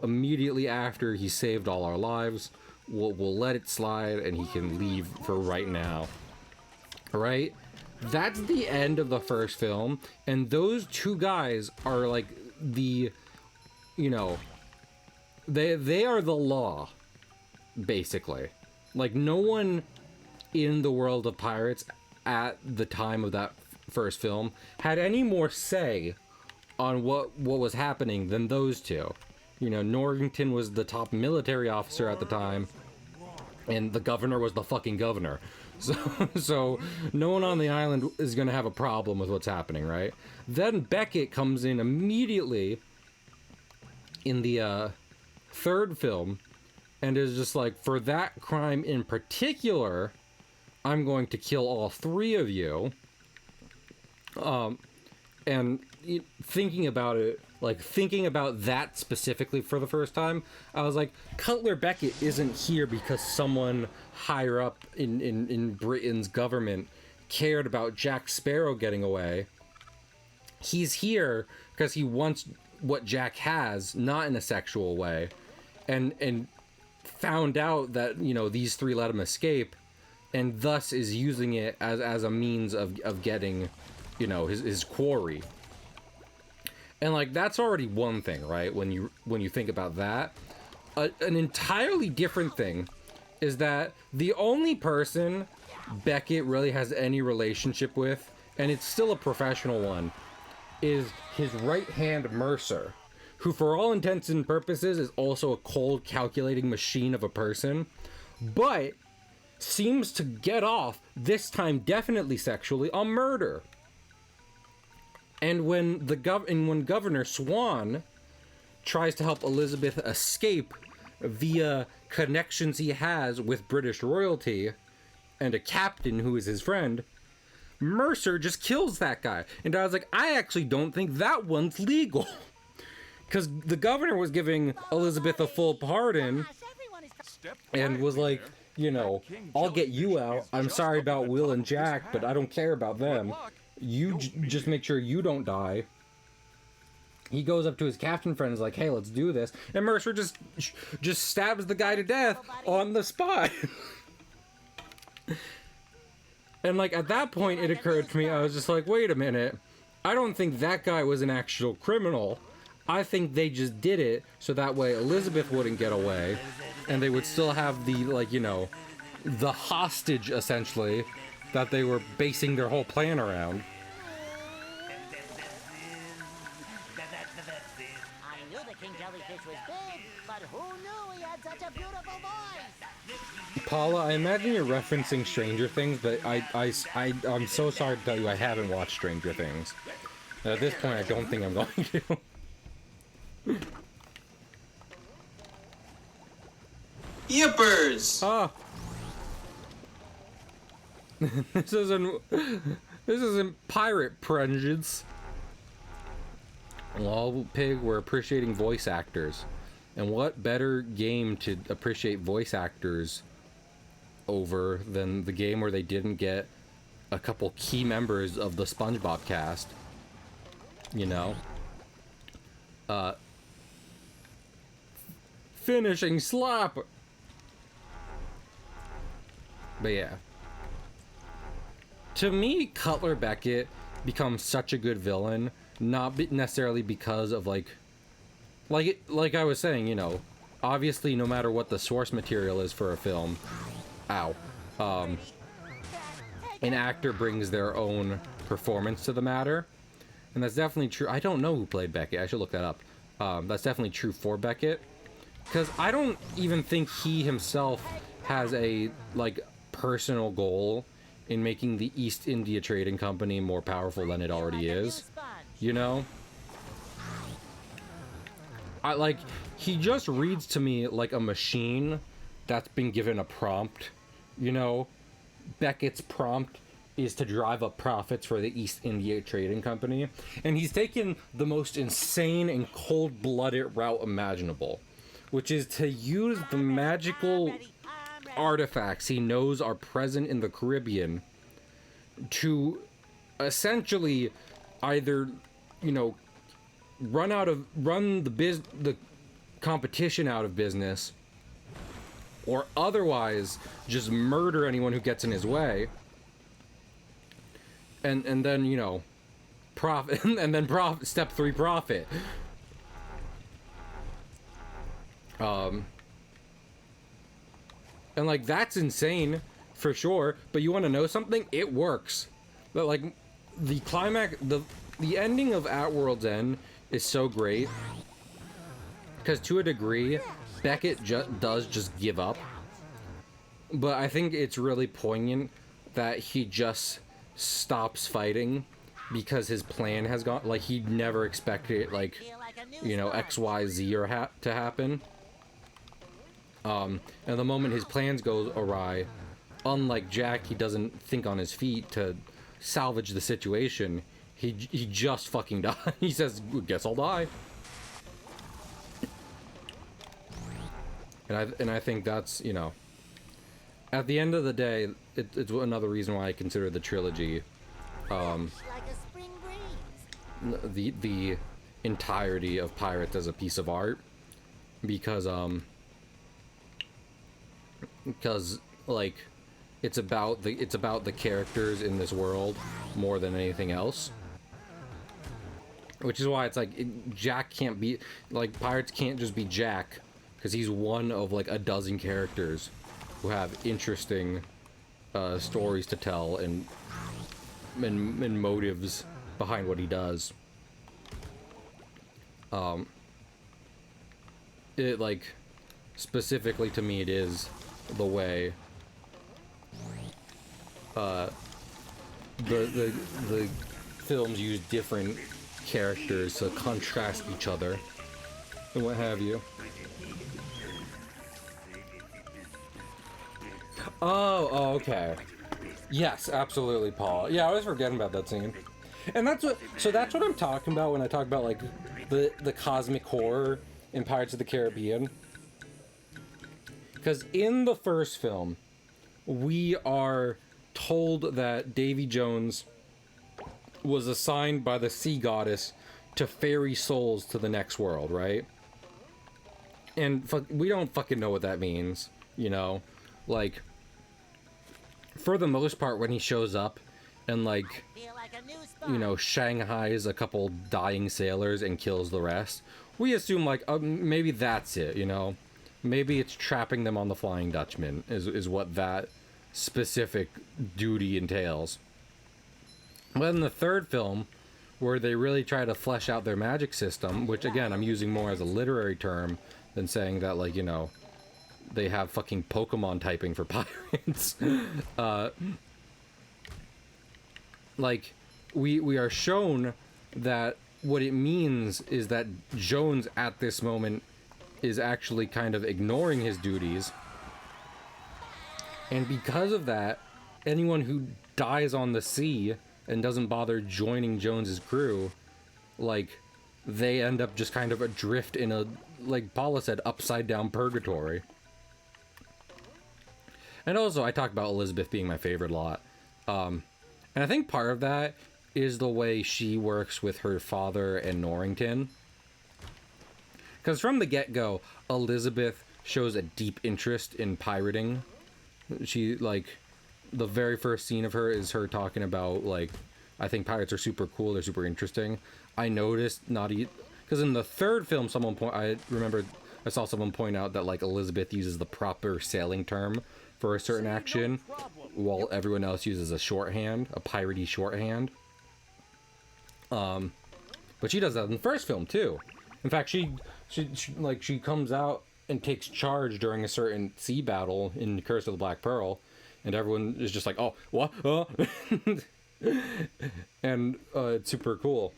immediately after he saved all our lives, we'll let it slide and he can leave for right now. Right? That's the end of the first film, and those two guys are like they are the law basically. Like, no one in the world of pirates at the time of that first film had any more say on what was happening than those two. You know, Norrington was the top military officer at the time, and the governor was the fucking governor. So no one on the island is going to have a problem with what's happening, right? Then Beckett comes in immediately in the third film and is just like, for that crime in particular, I'm going to kill all three of you. And thinking about it, like thinking about that specifically for the first time, I was like, Cutler Beckett isn't here because someone higher up in Britain's government cared about Jack Sparrow getting away. He's here because he wants what Jack has, not in a sexual way, and found out that, you know, these three let him escape, and thus is using it as a means of getting, you know, his quarry. And like, that's already one thing, right? When you think about that, an entirely different thing is that the only person Beckett really has any relationship with, and it's still a professional one, is his right hand Mercer, who for all intents and purposes is also a cold calculating machine of a person, but seems to get off, this time definitely sexually, on murder. And when when Governor Swan tries to help Elizabeth escape via connections he has with British royalty and a captain who is his friend, Mercer just kills that guy. And I was like, I actually don't think that one's legal. Because the governor was giving Elizabeth a full pardon and was like, you know, I'll get you out. I'm sorry about Will and Jack, but I don't care about them. You just make sure you don't die. He goes up to his captain friend and is like, hey, let's do this. And Mercer just stabs the guy to death on the spot. And like, at that point, it occurred to me, I was just like, wait a minute. I don't think that guy was an actual criminal. I think they just did it so that way Elizabeth wouldn't get away. And they would still have the, like, you know, the hostage, essentially, that they were basing their whole plan around. I knew the king jellyfish was big, but who knew he had such a beautiful voice? Paula, I imagine you're referencing Stranger Things, but I'm so sorry to tell you I haven't watched Stranger Things. At this point, I don't think I'm going to. Yippers! Ah. This isn't pirate prejudice. Well, Pig, we're appreciating voice actors. And what better game to appreciate voice actors over than the game where they didn't get a couple key members of the SpongeBob cast? You know? Finishing slap! But yeah. To me, Cutler Beckett becomes such a good villain, not necessarily because of like I was saying, you know, obviously no matter what the source material is for a film, an actor brings their own performance to the matter, and that's definitely true. I don't know who played Beckett. I should look that up. That's definitely true for Beckett, because I don't even think he himself has a like personal goal in making the East India Trading Company more powerful than it already is. You know? He just reads to me like a machine that's been given a prompt, you know? Beckett's prompt is to drive up profits for the East India Trading Company, and he's taken the most insane and cold-blooded route imaginable, which is to use the magical artifacts he knows are present in the Caribbean to essentially either, you know, run the competition out of business, or otherwise just murder anyone who gets in his way, and then, you know, profit, and then step 3, profit. And like that's insane for sure, but you want to know something? It works. But like the climax, the ending of At World's End is so great because to a degree Beckett does just give up, but I think it's really poignant that he just stops fighting because his plan has gone, like he never expected like, you know, XYZ or to happen. And the moment his plans go awry, unlike Jack, he doesn't think on his feet to salvage the situation. He just fucking dies. He says, "Guess I'll die." And I think that's, you know, at the end of the day, it's another reason why I consider the trilogy, the entirety of Pirates as a piece of art, because like it's about the characters in this world more than anything else, which is why it's like Jack can't be like Pirates can't just be Jack, because he's one of like a dozen characters who have interesting stories to tell and motives behind what he does. It like specifically to me, it is the way the films use different characters to contrast each other and what have you. Oh, okay. Yes, absolutely, Paul. Yeah, I was forgetting about that scene. And that's what I'm talking about when I talk about like the cosmic horror in Pirates of the Caribbean. Because in the first film, we are told that Davy Jones was assigned by the sea goddess to ferry souls to the next world, right? And we don't fucking know what that means, you know? Like, for the most part, when he shows up and, like, you know, shanghais a couple dying sailors and kills the rest, we assume, like, maybe that's it, you know? Maybe it's trapping them on the Flying Dutchman is what that specific duty entails. But in the third film, where they really try to flesh out their magic system, which, again, I'm using more as a literary term than saying that, like, you know, they have fucking Pokemon typing for pirates. Like, we are shown that what it means is that Jones at this moment is actually kind of ignoring his duties. And because of that, anyone who dies on the sea and doesn't bother joining Jones's crew, like, they end up just kind of adrift in a, like Paula said, upside down purgatory. And also, I talked about Elizabeth being my favorite lot. And I think part of that is the way she works with her father and Norrington. Because from the get-go, Elizabeth shows a deep interest in pirating. She, like, the very first scene of her is her talking about, like, I think pirates are super cool, they're super interesting. I noticed because in the third film, I saw someone point out that, like, Elizabeth uses the proper sailing term for a certain action, while everyone else uses a shorthand, a piratey shorthand. But she does that in the first film too. In fact, she comes out and takes charge during a certain sea battle in Curse of the Black Pearl, and everyone is just like, "Oh, what?" And it's super cool.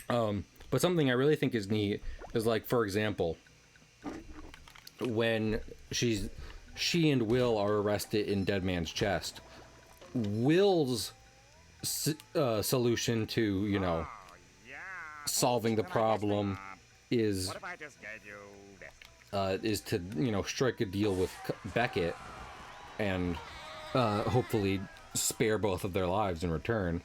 But something I really think is neat is, like, for example, when she and Will are arrested in Dead Man's Chest, Will's solution to, you know, solving the problem is to, you know, strike a deal with Beckett and hopefully spare both of their lives in return.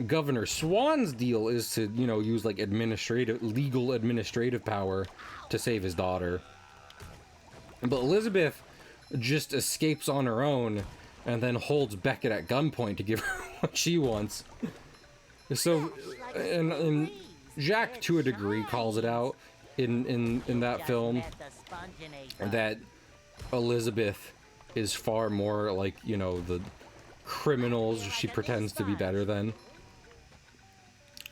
Governor Swan's deal is to, you know, use, like, legal administrative power to save his daughter. But Elizabeth just escapes on her own and then holds Beckett at gunpoint to give her what she wants. So, and Jack, to a degree, calls it out in that film, that Elizabeth is far more like, you know, the criminals she pretends to be better than.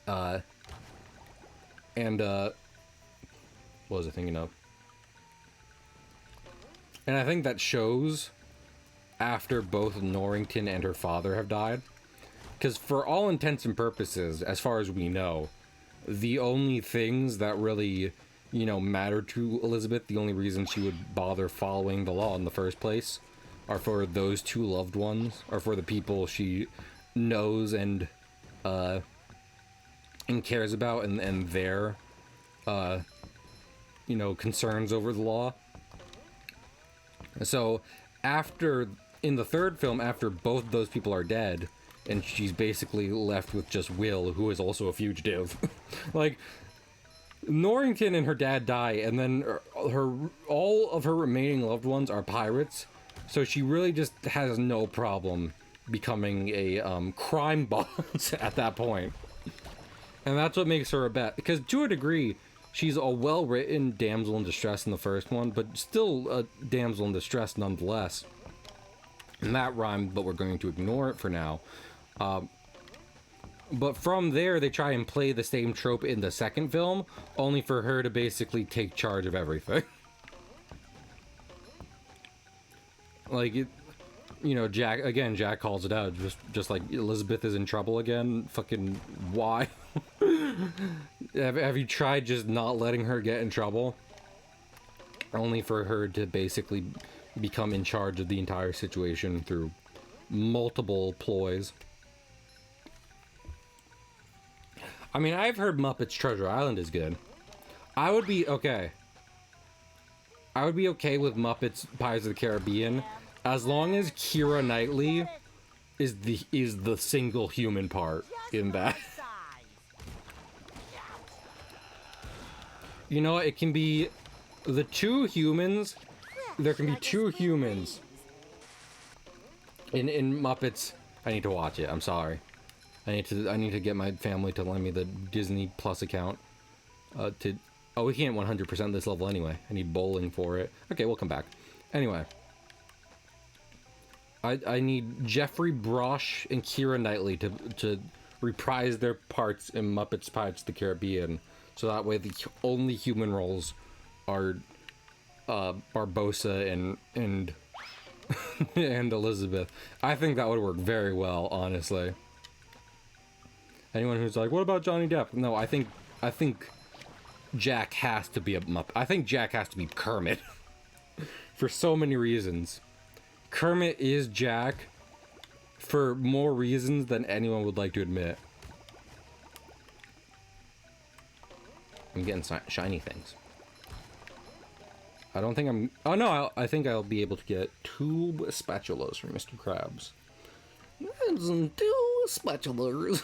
What was I thinking of? And I think that shows after both Norrington and her father have died. Because for all intents and purposes, as far as we know, the only things that really, you know, matter to Elizabeth, the only reason she would bother following the law in the first place, are for those two loved ones, or for the people she knows and cares about, and their, you know, concerns over the law. So, in the third film, after both those people are dead, and she's basically left with just Will, who is also a fugitive. Like, Norrington and her dad die, and then all of her remaining loved ones are pirates, so she really just has no problem becoming a crime boss at that point. And that's what makes her a bet, because to a degree, she's a well-written damsel in distress in the first one, but still a damsel in distress nonetheless. And that rhymed, but we're going to ignore it for now. But from there, they try and play the same trope in the second film, only for her to basically take charge of everything. Like, you know, Jack calls it out, just like, Elizabeth is in trouble again. Fucking, why? Have you tried just not letting her get in trouble? Only for her to basically become in charge of the entire situation through multiple ploys. I mean, I've heard Muppets Treasure Island is good. I would be okay with Muppets Pirates of the Caribbean as long as Keira Knightley is the single human part in that. You know, it can be the two humans. There can be two humans in Muppets. I need to watch it. I'm sorry. I need to get my family to lend me the Disney Plus account. Oh, we can't 100% this level anyway. I need bowling for it. Okay, we'll come back. Anyway. I need Jeffrey Brosh and Keira Knightley to reprise their parts in Muppets Pirates of the Caribbean. So that way the only human roles are Barbossa and and Elizabeth. I think that would work very well, honestly. Anyone who's like, what about Johnny Depp? No, I think Jack has to be a Muppet. I think Jack has to be Kermit. For so many reasons. Kermit is Jack for more reasons than anyone would like to admit. I'm getting shiny things. I don't think I'm... Oh no, I think I'll be able to get 2 spatulas from Mr. Krabs. 2 spatulas.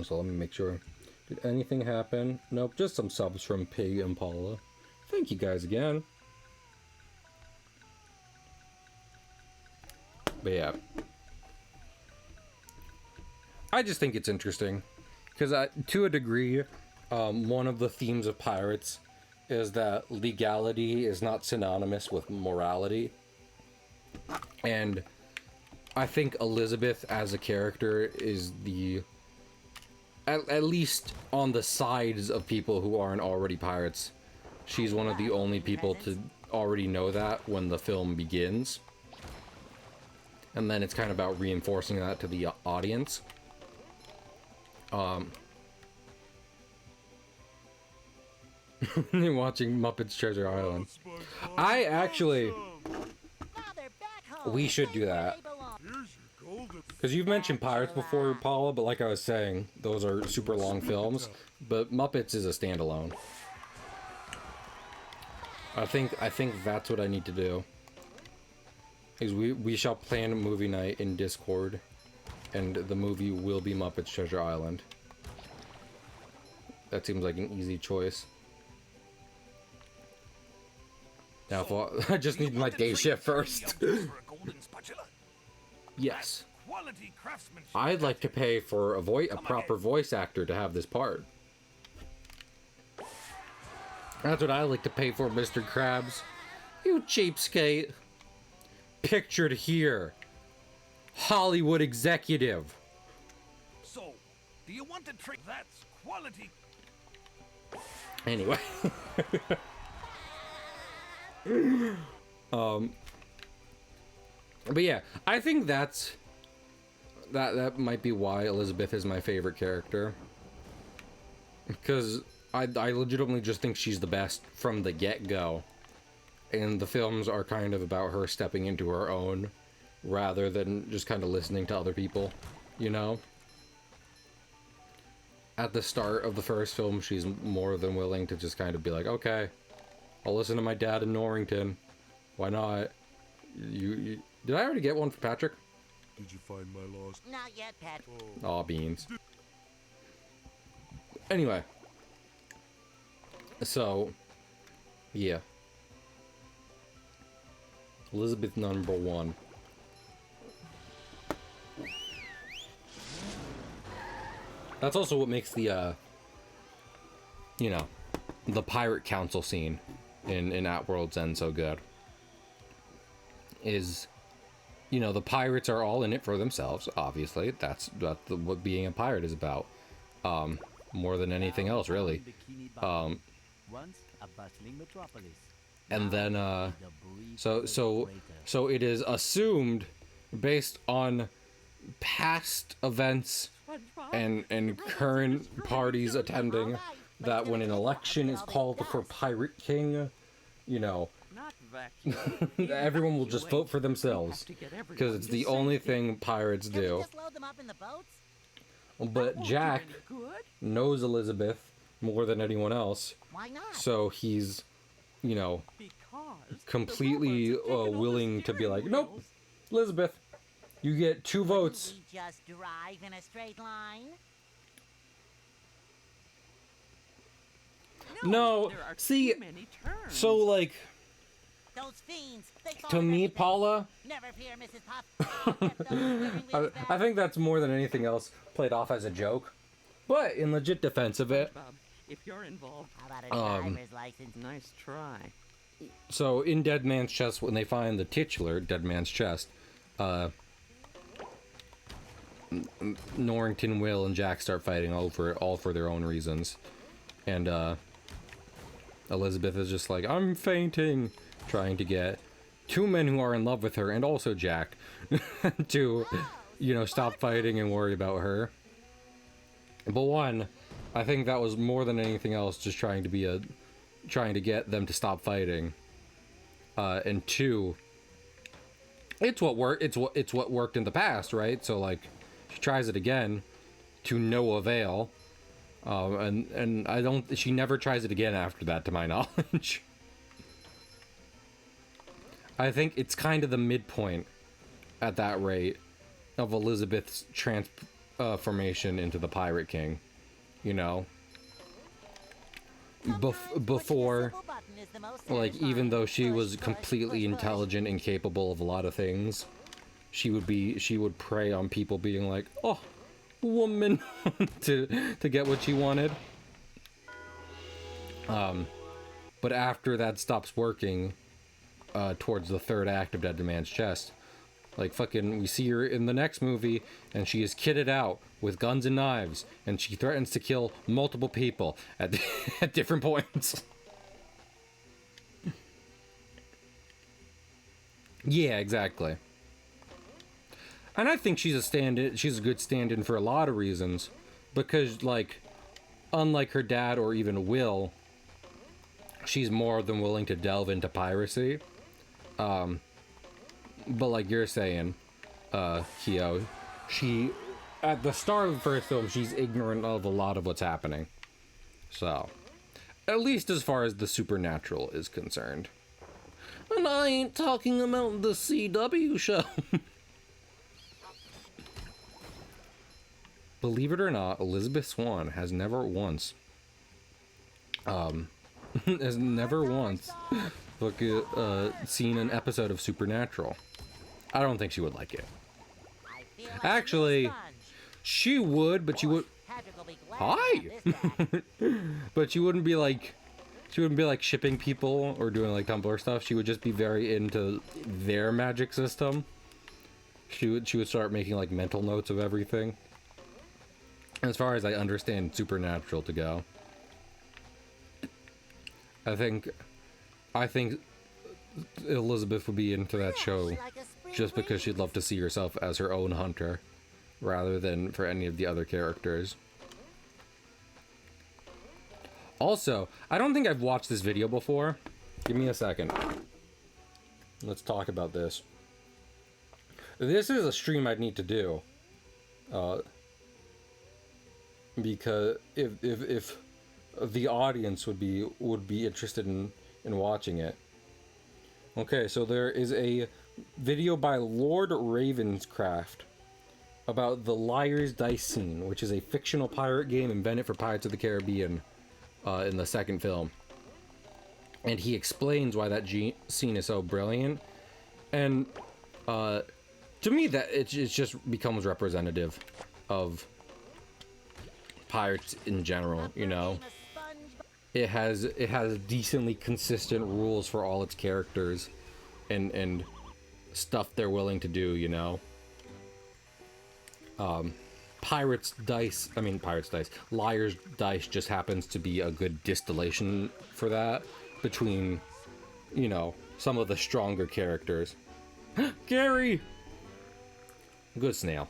So let me make sure. Did anything happen? Nope, just some subs from Pig and Paula. Thank you guys again. But yeah. I just think it's interesting. Because to a degree, one of the themes of pirates is that legality is not synonymous with morality. And I think Elizabeth as a character is the... At least on the sides of people who aren't already pirates, she's one of the only people to already know that when the film begins. And then it's kind of about reinforcing that to the audience. Watching Muppets Treasure Island. I actually... We should do that. Because you've mentioned Pirates before, Paula, but like I was saying, those are super long films. But Muppets is a standalone. I think that's what I need to do. Is we shall plan a movie night in Discord, and the movie will be Muppets Treasure Island. That seems like an easy choice. Now, I just need my day shift first. Yes. quality craftsmanship. I'd like to pay for a proper voice actor to have this part. That's what I like to pay for, Mr. Krabs. You cheapskate. Pictured here. Hollywood executive. So, do you want to trade? That's quality. Anyway. But yeah, I think that might be why Elizabeth is my favorite character. Because I legitimately just think she's the best from the get-go. And the films are kind of about her stepping into her own, rather than just kind of listening to other people, you know? At the start of the first film, she's more than willing to just kind of be like, okay, I'll listen to my dad in Norrington. Why not? You did I already get one for Patrick? Did you find my lost? Not yet, Pat. Aw, beans. Anyway. So, yeah. Elizabeth number 1. That's also what makes the, you know, the Pirate Council scene in At World's End so good. Is, you know, the pirates are all in it for themselves, obviously. That's what being a pirate is about. More than anything else, really. Bikini, once a bustling metropolis. And then, The brief so it is assumed, based on past events and current parties attending, that when an election is called for Pirate King, you know, Not vacuum. everyone will just vote for themselves. Because it's the only thing pirates Can we do. just load them up in the boats? But Jack Good. knows Elizabeth more than anyone else, Why not? so he's, you know, Because completely the robots have taken over willing to be steering like, nope, wheels. Elizabeth, you get 2 votes. We just drive in a straight line? No, there are see, too many turns. so like, Those fiends, they thought to of me, everything. Paula, Never fear, Mrs. Puff. Get those steering wheels I back. think that's more than anything else played off as a joke. But in legit defense of it, Bob, if you're involved, How about a driver's license? nice try. so in Dead Man's Chest, when they find the titular Dead Man's Chest, Norrington, Will, and Jack start fighting over it, all for their own reasons. And Elizabeth is just like, I'm fainting, trying to get 2 men who are in love with her, and also Jack, to, you know, stop fighting and worry about her. But one, I think that was more than anything else just trying to get them to stop fighting. And 2, it's what worked. It's what worked in the past, right? So like, she tries it again, to no avail. And I don't. She never tries it again after that, to my knowledge. I think it's kind of the midpoint, at that rate, of Elizabeth's transformation into the Pirate King. You know, before, Simple button is the most like, satisfying. even though she Push, was push, completely push, push. intelligent and capable of a lot of things, she would prey on people being like, oh, woman, to get what she wanted. But after that stops working, towards the 3rd act of Dead Man's Chest, like, fucking, we see her in the next movie, and she is kitted out with guns and knives, and she threatens to kill multiple people at at different points. Yeah, exactly. And I think she's a good stand-in for a lot of reasons, because, like, unlike her dad or even Will, she's more than willing to delve into piracy. But like you're saying, Kyo, she, at the start of the first film, she's ignorant of a lot of what's happening. So, at least as far as the supernatural is concerned. And I ain't talking about the CW show. Believe it or not, Elizabeth Swann has never once seen an episode of Supernatural. I don't think she would like it. I feel like a Actually, new sponge. she would, but she would. Patrick will be glad Hi. to have this back. But she wouldn't be like shipping people or doing like Tumblr stuff. She would just be very into their magic system. She would start making like mental notes of everything. As far as I understand Supernatural to go. I think Elizabeth would be into that show Like a spring just because she'd love to see herself as her own hunter rather than for any of the other characters. Also, I don't think I've watched this video before. Give me a second. Let's talk about this. This is a stream I'd need to do. Because if the audience would be interested in watching it. Okay, so there is a video by Lord Ravenscraft about the Liar's Dice scene, which is a fictional pirate game invented for Pirates of the Caribbean in the second film. And he explains why that scene is so brilliant. And to me, that it just becomes representative of pirates in general, you know. It has decently consistent rules for all its characters and stuff they're willing to do, you know. Liar's Dice just happens to be a good distillation for that between, you know, some of the stronger characters. Gary! Good snail.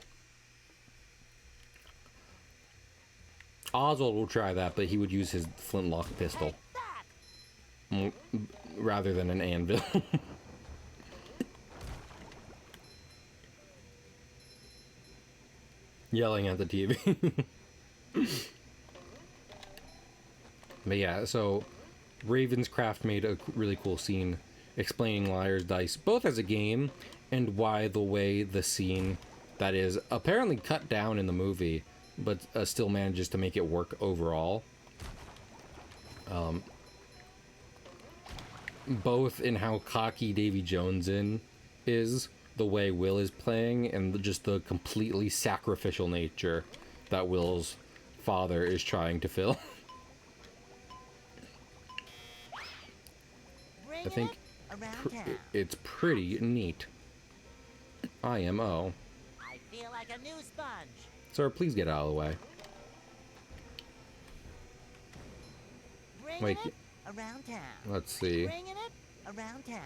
Oswald will try that, but he would use his flintlock pistol rather than an anvil. Yelling at the TV. But yeah, so Ravenscraft made a really cool scene explaining Liar's Dice, both as a game and why the way the scene that is apparently cut down in the movie but still manages to make it work overall. Both in how cocky Davy Jones is, the way Will is playing, and just the completely sacrificial nature that Will's father is trying to fill. I think it's pretty neat. IMO. I feel like a new sponge. Sir, please get out of the way. Bringing Wait. it around town. Let's see. Bringing it around town.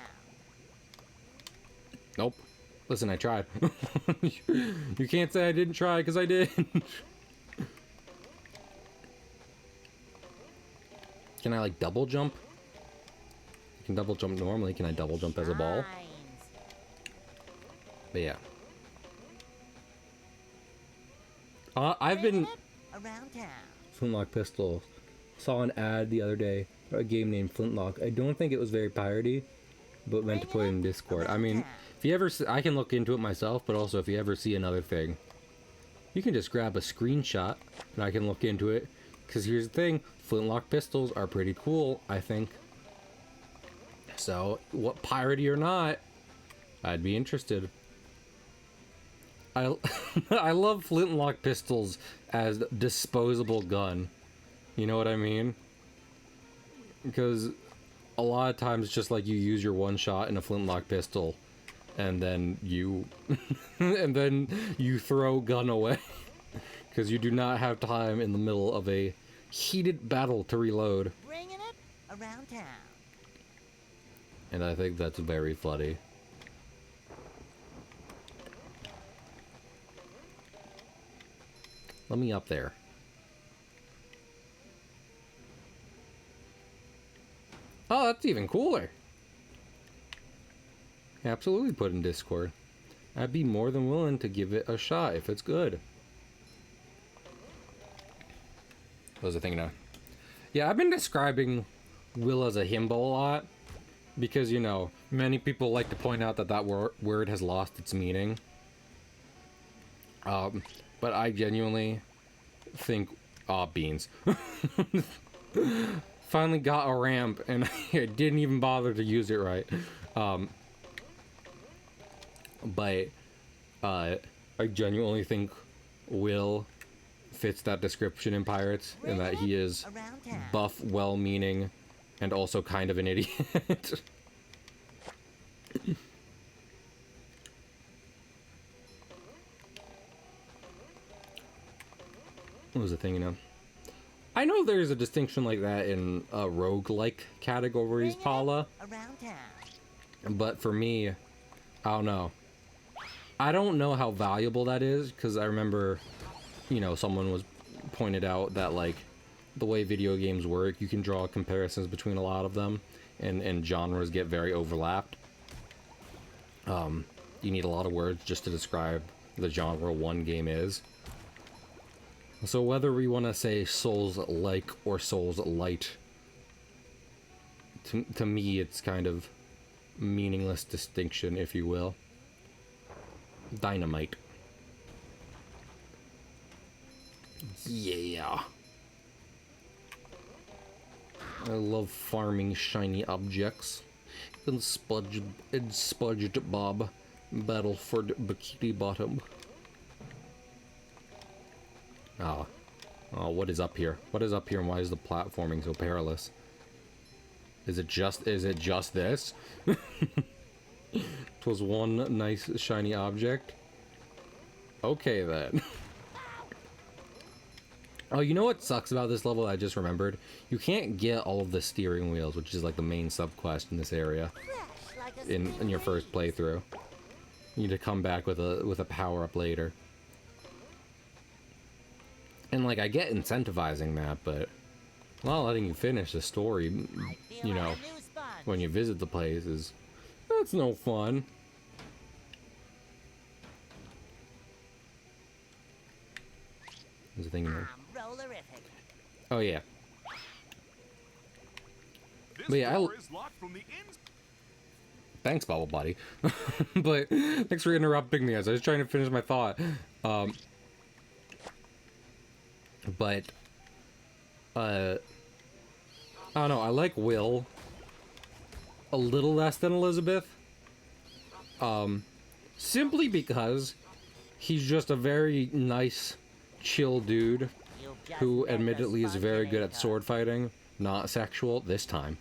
Nope. Listen, I tried. You can't say I didn't try, because I did. Can I, like, double jump? I can double jump normally. Can I double jump as a ball? Shines. But yeah. I've been... Bringing it around town. Flintlock pistols. Saw an ad the other day for a game named Flintlock. I don't think it was very piratey, but meant to put it in Discord. I mean, if you ever... I can look into it myself, but also if you ever see another thing, you can just grab a screenshot and I can look into it. Because here's the thing, Flintlock pistols are pretty cool, I think. So, what piratey or not, I'd be interested. I love Flintlock pistols as disposable gun. You know what I mean? Because a lot of times, just like you use your one shot in a Flintlock pistol, and then you throw gun away because you do not have time in the middle of a heated battle to reload. Bringing it around town. And I think that's very funny. Let me up there. Oh, that's even cooler. Absolutely put in Discord. I'd be more than willing to give it a shot if it's good. What was I thinking of? Yeah, I've been describing Will as a himbo a lot. Because, you know, many people like to point out that word has lost its meaning. But I genuinely think... Aw, beans. Finally got a ramp, and I didn't even bother to use it right. But I genuinely think Will fits that description in Pirates, in that he is Around town. buff, well-meaning, and also kind of an idiot. What was the thing, you know? I know there's a distinction like that in roguelike categories, Paula. Around town. But for me, I don't know. I don't know how valuable that is, because I remember, you know, someone was pointed out that, like, the way video games work, you can draw comparisons between a lot of them, and genres get very overlapped. You need a lot of words just to describe the genre one game is. So whether we want to say Souls-like or Souls-light, to me it's kind of meaningless distinction, if you will. Dynamite. Yeah. I love farming shiny objects. And Spudged Bob. Battleford Bikini Bottom. Oh, what is up here? What is up here, and why is the platforming so perilous? Is it just this? It was one nice shiny object. Okay then. Oh, you know what sucks about this level? I just remembered. You can't get all of the steering wheels, which is like the main subquest in this area. In your first playthrough. You need to come back with a power up later. And like I get incentivizing that, but not letting you finish the story, you know, when you visit the places, that's no fun. There's a thing in there. Oh yeah. But yeah, thanks, Bubble Buddy. But thanks for interrupting me as I was trying to finish my thought. But I don't know, I like Will a little less than Elizabeth. Simply because he's just a very nice, chill dude who admittedly is very good at sword fighting. Not sexual this time.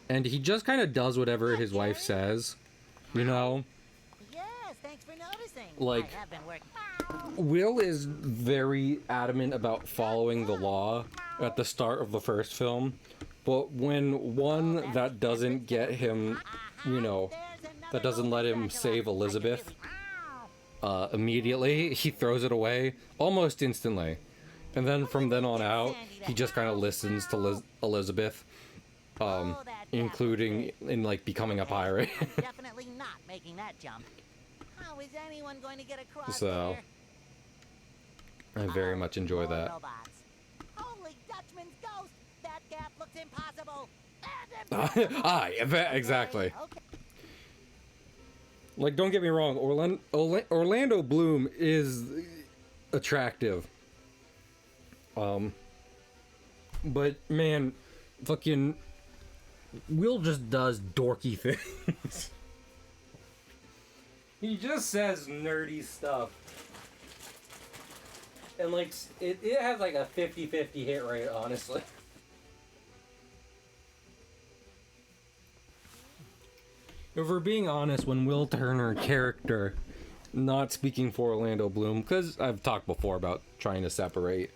And he just kind of does whatever his wife says, you know? Yes, thanks for noticing. Like, I have been working. Will is very adamant about following the law at the start of the first film, but when one that doesn't get him, you know, that doesn't let him save Elizabeth, immediately, he throws it away almost instantly. And then from then on out, he just kind of listens to Elizabeth, including in like becoming a pirate. Definitely not making that jump. How is anyone going to get across So, there? I very much enjoy More that. robots. Holy Dutchman's ghost! That gap looks impossible. Exactly. Okay. Like, don't get me wrong, Orlando Bloom is attractive. But man, fucking Will just does dorky things. He just says nerdy stuff. And like, it has like a 50-50 hit rate, honestly. If we're being honest, when Will Turner character, not speaking for Orlando Bloom, because I've talked before about trying to separate,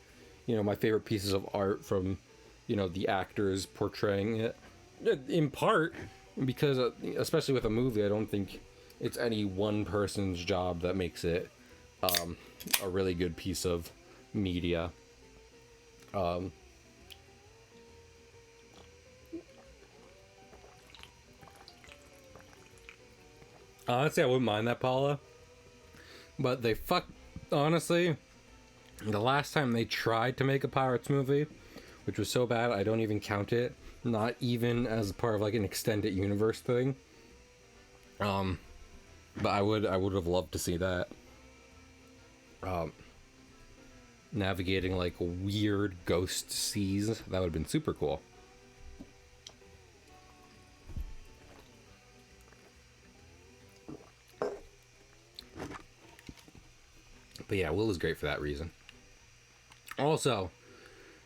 you know, my favorite pieces of art from, you know, the actors portraying it. In part, because, especially with a movie, I don't think it's any one person's job that makes it a really good piece of media. Honestly, I wouldn't mind that, Paula. But honestly, the last time they tried to make a Pirates movie, which was so bad I don't even count it, not even as part of like an extended universe thing. But I would have loved to see that. Navigating like weird ghost seas, that would have been super cool. But yeah, Will is great for that reason. Also,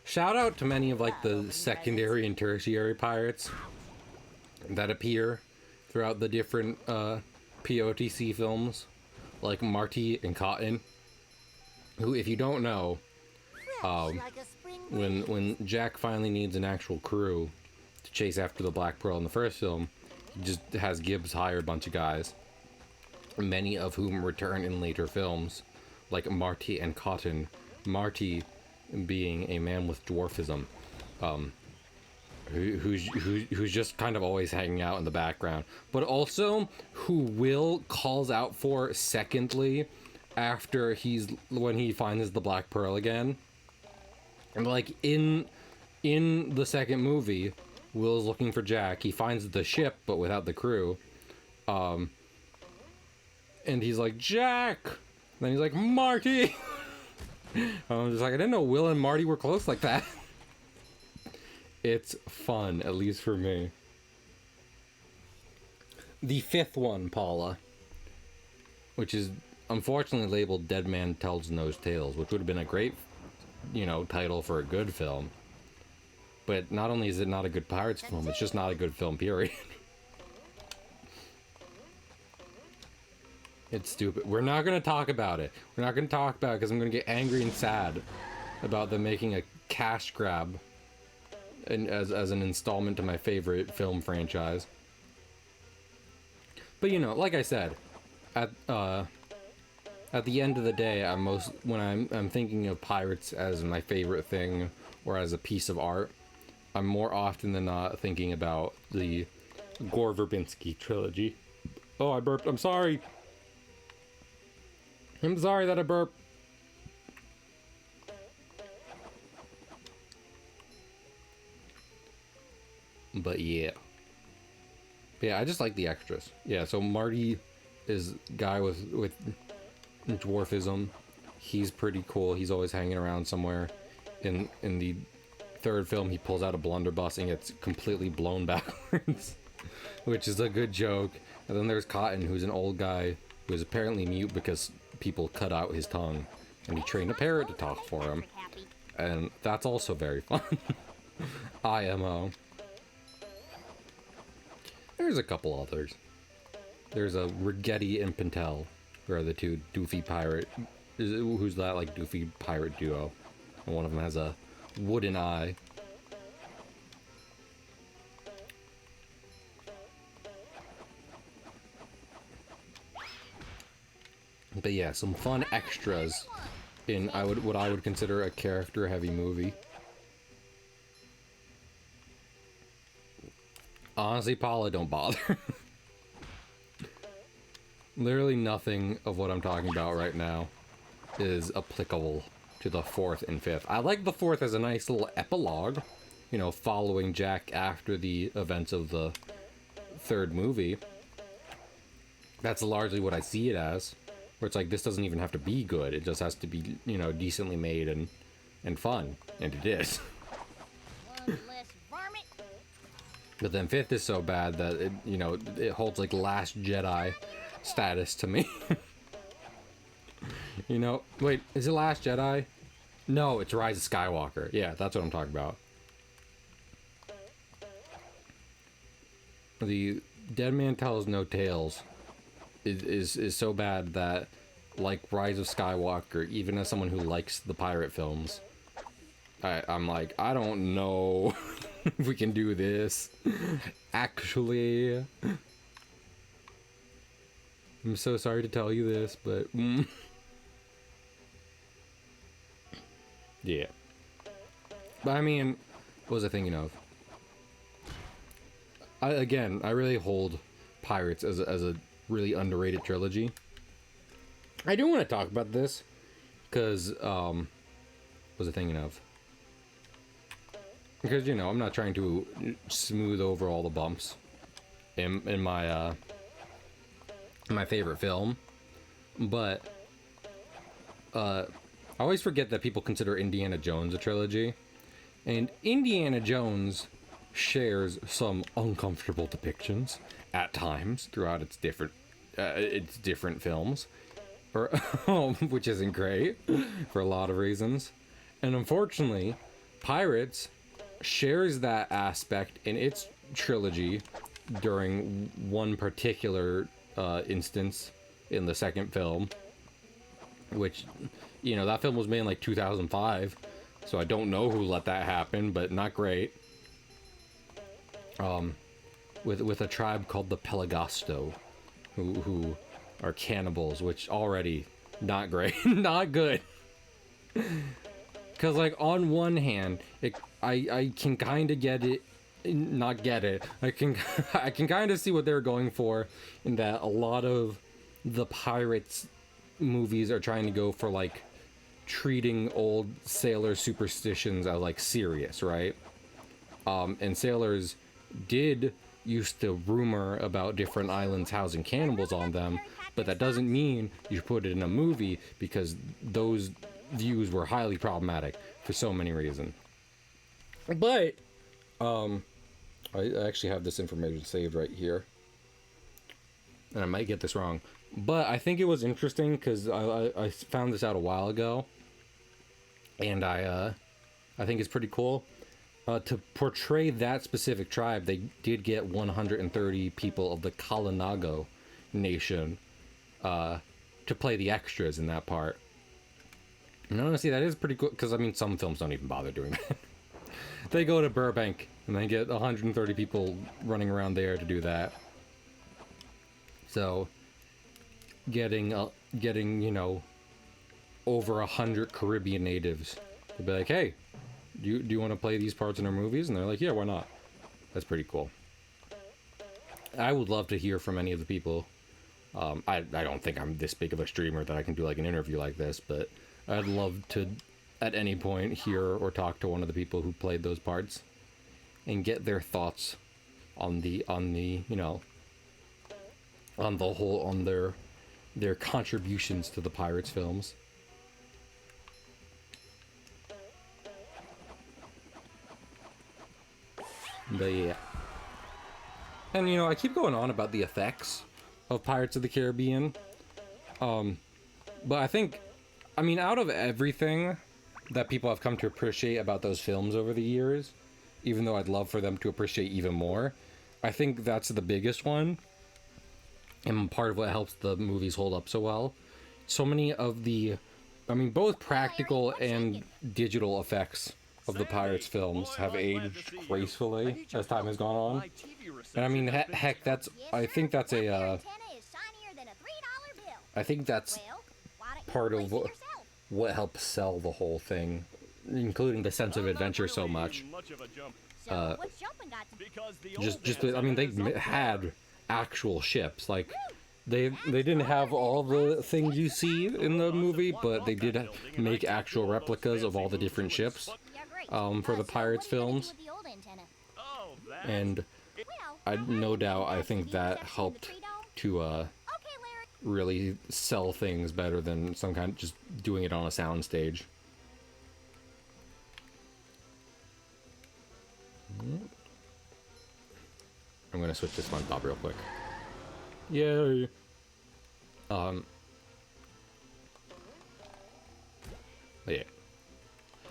shout out to many of like the secondary and tertiary pirates that appear throughout the different POTC films, like Marty and Cotton, who, if you don't know, when Jack finally needs an actual crew to chase after the Black Pearl in the first film, he just has Gibbs hire a bunch of guys, many of whom return in later films, like Marty and Cotton. Marty being a man with dwarfism, who's just kind of always hanging out in the background, but also who Will calls out for secondly after when he finds the Black Pearl again. And like in the second movie, Will's looking for Jack. He finds the ship but without the crew, and he's like, Jack. Then he's like, Marty. I'm just like, I didn't know Will and Marty were close like that. It's fun, at least for me. The fifth one, Paula, which is unfortunately labeled Dead Man Tells No Tales, which would have been a great, title for a good film. But not only is it not a good Pirates film, it's just not a good film, period. It's stupid. We're not going to talk about it. We're not going to talk about it because I'm going to get angry and sad about them making a cash grab as an installment to my favorite film franchise. But like I said, at the end of the day, when I'm thinking of Pirates as my favorite thing or as a piece of art, I'm more often than not thinking about the Gore Verbinski trilogy. Oh, I burped. I'm sorry. I'm sorry that I burped. But yeah. I just like the extras. Yeah, so Marty is guy with dwarfism. He's pretty cool. He's always hanging around somewhere. In the third film, he pulls out a blunderbuss and gets completely blown backwards, which is a good joke. And then there's Cotton, who's an old guy who is apparently mute because people cut out his tongue, and he trained a parrot to talk for him, and that's also very fun. IMO. There's a couple others. There's a Rigetti and Pintel, who are the two doofy pirate. Who's that like doofy pirate duo? And one of them has a wooden eye. But yeah, some fun extras in what I would consider a character-heavy movie. Honestly, Paula, don't bother. Literally nothing of what I'm talking about right now is applicable to the fourth and fifth. I like the fourth as a nice little epilogue, following Jack after the events of the third movie. That's largely what I see it as. Where it's like, this doesn't even have to be good. It just has to be, decently made and fun. And it is. But then fifth is so bad that it, it holds like Last Jedi status to me. Wait, is it Last Jedi? No, it's Rise of Skywalker. Yeah, that's what I'm talking about. The Dead Man Tells No Tales is so bad that, like Rise of Skywalker, even as someone who likes the pirate films, I'm like, I don't know if we can do this. Actually, I'm so sorry to tell you this, but yeah. But I mean, what was I thinking of? I really hold Pirates as a really underrated trilogy. I do want to talk about this because what was I thinking of? Because I'm not trying to smooth over all the bumps in my my favorite film, but I always forget that people consider Indiana Jones a trilogy, and Indiana Jones shares some uncomfortable depictions at times throughout its different films. or which isn't great for a lot of reasons. And unfortunately, Pirates shares that aspect in its trilogy during one particular instance in the second film, which, you know, that film was made in like 2005, so I don't know who let that happen, but not great. With a tribe called the Pelagasto, who are cannibals, which already not great, not good. Because, like, on one hand, I can kind of get it, not get it. I can kind of see what they're going for, in that a lot of the Pirates movies are trying to go for, like, treating old sailor superstitions as, like, serious, right? And sailors did used to rumor about different islands housing cannibals on them, but that doesn't mean you should put it in a movie, because those views were highly problematic for so many reasons. But I actually have this information saved right here, and I might get this wrong, but I think it was interesting because I found this out a while ago, and I think it's pretty cool. To portray that specific tribe, they did get 130 people of the Kalinago nation to play the extras in that part. And honestly, that is pretty cool, because, I mean, some films don't even bother doing that. They go to Burbank, and they get 130 people running around there to do that. So, getting you know, over 100 Caribbean natives to be like, hey, do you want to play these parts in our movies? And they're like, yeah, why not? That's pretty cool. I would love to hear from any of the people. I don't think I'm this big of a streamer that I can do like an interview like this, but I'd love to at any point hear or talk to one of the people who played those parts and get their thoughts on the you know, on the whole, on their contributions to the Pirates films. But yeah. And, you know, I keep going on about the effects of Pirates of the Caribbean. But I think, I mean, out of everything that people have come to appreciate about those films over the years, even though I'd love for them to appreciate even more, I think that's the biggest one. And part of what helps the movies hold up so well. So many of the, I mean, both practical and digital effects of the Pirates films have aged gracefully as time has gone on. And I mean, heck, that's, I think that's a, I think that's part of what helps sell the whole thing, including the sense of adventure so much. Just, I mean, they had actual ships, like, they didn't have all the things you see in the movie, but they did make actual replicas of all the different ships. For the Pirates films, and no doubt I think that helped to really sell things better than some kind of just doing it on a soundstage. I'm gonna switch to SpongeBob real quick. Yay! Yeah.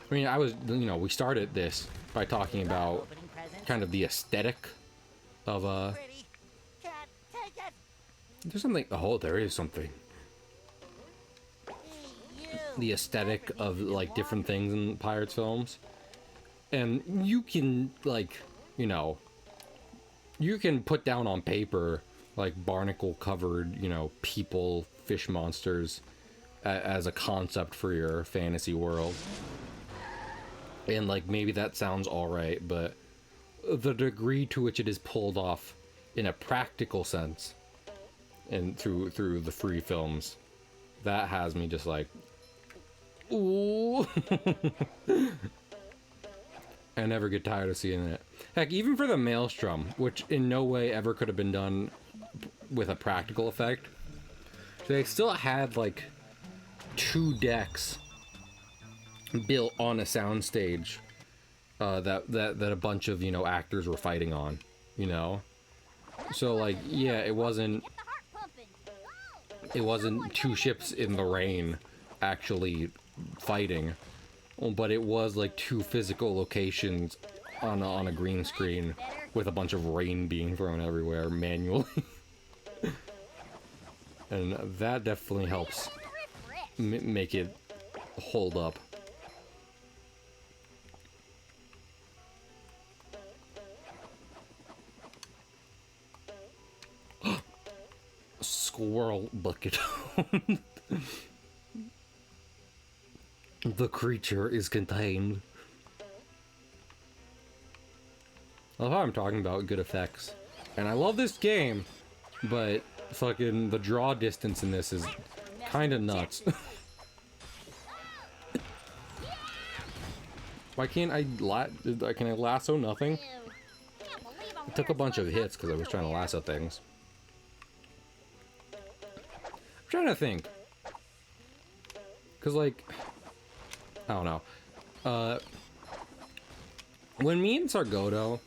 I mean, you know, we started this by talking about kind of the aesthetic of, there's something, oh, there is something. The aesthetic of, like, different things in Pirates films. And you can, like, you know, you can put down on paper, like, barnacle-covered, you know, people, fish monsters, as a concept for your fantasy world. And, like, maybe that sounds alright, but the degree to which it is pulled off in a practical sense and through the free films, that has me just like, ooh. I never get tired of seeing it. Heck, even for the Maelstrom, which in no way ever could have been done with a practical effect, they still had, like, 2 decks built on a soundstage that a bunch of, you know, actors were fighting on, you know? So, like, yeah, it wasn't it wasn't two ships in the rain actually fighting, but it was like two physical locations on a green screen with a bunch of rain being thrown everywhere manually. And that definitely helps make it hold up. Squirrel bucket. The creature is contained. I love how I'm talking about good effects. And I love this game, but fucking the draw distance in this is kind of nuts. Why can't I can I lasso nothing? I took a bunch of hits because I was trying to lasso things. I'm trying to think. Because, like, I don't know. When me and Sargoto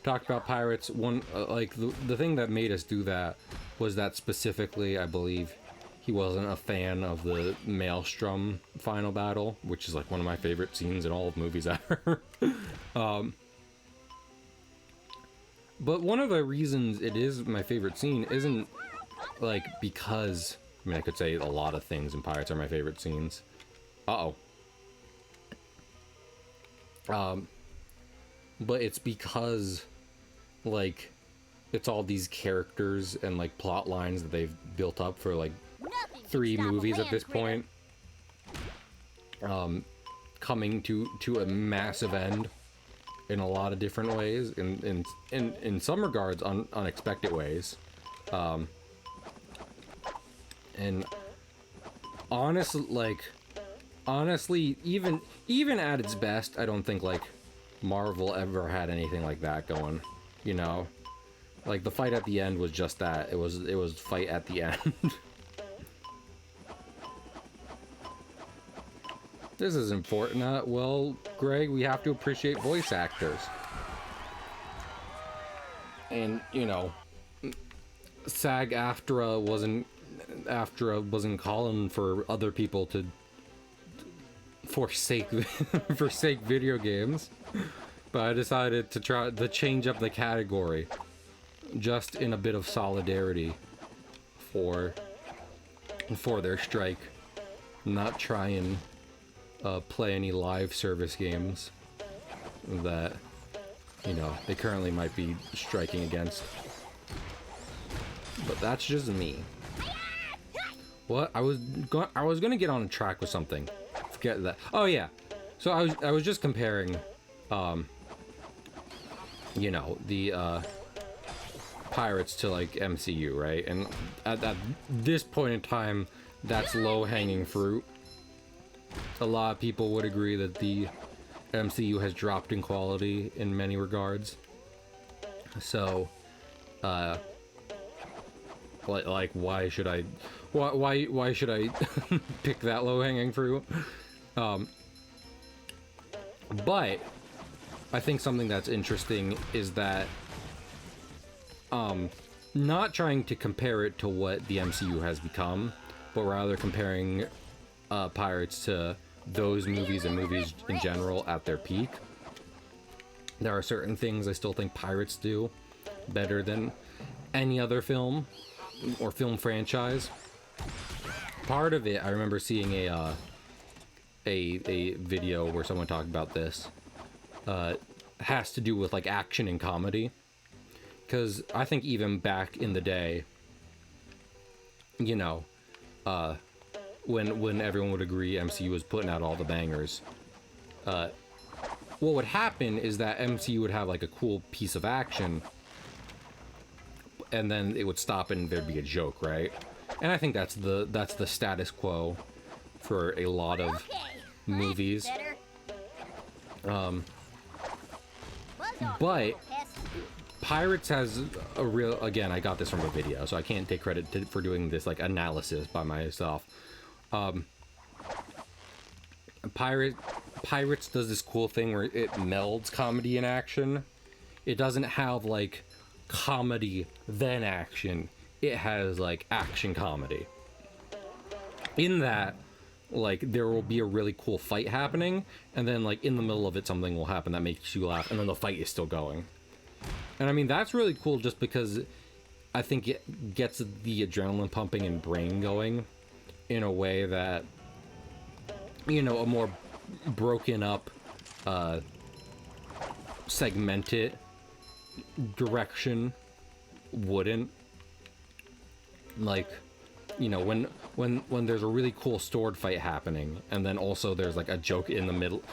talked about pirates, like, the thing that made us do that was that specifically, I believe, he wasn't a fan of the Maelstrom final battle, which is, like, one of my favorite scenes in all of movies ever. But one of the reasons it is my favorite scene isn't, like, because... I mean, I could say a lot of things in Pirates are my favorite scenes. Uh-oh. But it's because, like, it's all these characters and, like, plot lines that they've built up for, like, 3 movies at this point. Coming to a massive end in a lot of different ways, in some regards, unexpected ways. And honestly, even at its best, I don't think, like, Marvel ever had anything like that going, you know? Like, the fight at the end was just that. It was fight at the end. This is important. Well, Greg, we have to appreciate voice actors. And, you know, SAG-AFTRA wasn't calling for other people to forsake video games, but I decided to try to change up the category, just in a bit of solidarity for their strike. Not try and play any live service games that, you know, they currently might be striking against. But that's just me. What? I was gonna get on a track with something. Forget that. Oh yeah. So I was just comparing, you know, the Pirates to, like, MCU, right? And at this point in time, that's low-hanging fruit. A lot of people would agree that the MCU has dropped in quality in many regards. So, like, why should I pick that low-hanging fruit? But I think something that's interesting is that not trying to compare it to what the MCU has become, but rather comparing Pirates to those movies and movies in general at their peak. There are certain things I still think Pirates do better than any other film or film franchise. Part of it, I remember seeing a video where someone talked about this, has to do with, like, action and comedy. Because I think even back in the day, you know, when everyone would agree MCU was putting out all the bangers, what would happen is that MCU would have, like, a cool piece of action, and then it would stop and there'd be a joke, right? And I think that's the status quo for a lot of movies. But Pirates has a real, again, I got this from a video, so I can't take credit for doing this, like, analysis by myself. Pirates does this cool thing where it melds comedy and action. It doesn't have, like, comedy then action. It has, like, action comedy. in that, like, there will be a really cool fight happening, and then, like, in the middle of it, something will happen that makes you laugh, and then the fight is still going. And I mean, that's really cool just because I think it gets the adrenaline pumping and brain going in a way that, you know, a more broken up, segmented direction wouldn't. Like, you know, when there's a really cool sword fight happening, and then also there's like a joke in the middle,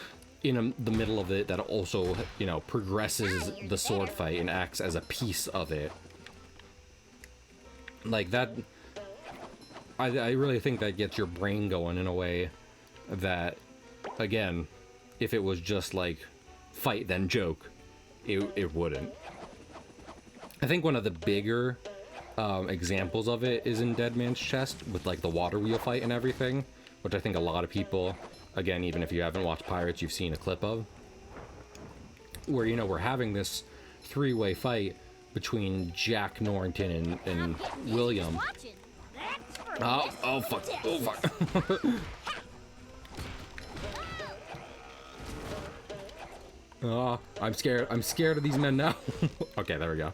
the middle of it that also, you know, progresses the sword fight and acts as a piece of it. Like that, I really think that gets your brain going in a way that, again, if it was just like fight then joke, it wouldn't. I think one of the bigger examples of it is in Dead Man's Chest with like the water wheel fight and everything, which I think a lot of people, again, even if you haven't watched Pirates, you've seen a clip of, where, you know, we're having this three-way fight between Jack, Norrington, and William. Oh fuck. Oh fuck. I'm scared. I'm scared of these men now. Okay, there we go.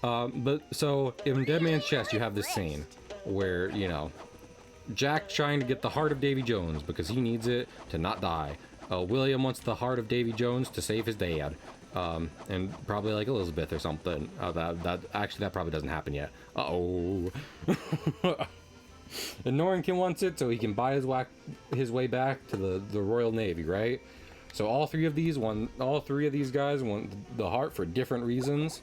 But so in Dead Man's Chest, you have this scene where, you know, Jack trying to get the heart of Davy Jones because he needs it to not die. William wants the heart of Davy Jones to save his dad. And probably like Elizabeth or something. That probably doesn't happen yet. Uh-oh. And Norrington wants it so he can buy his way back to the Royal Navy, right? So all three of these guys want the heart for different reasons.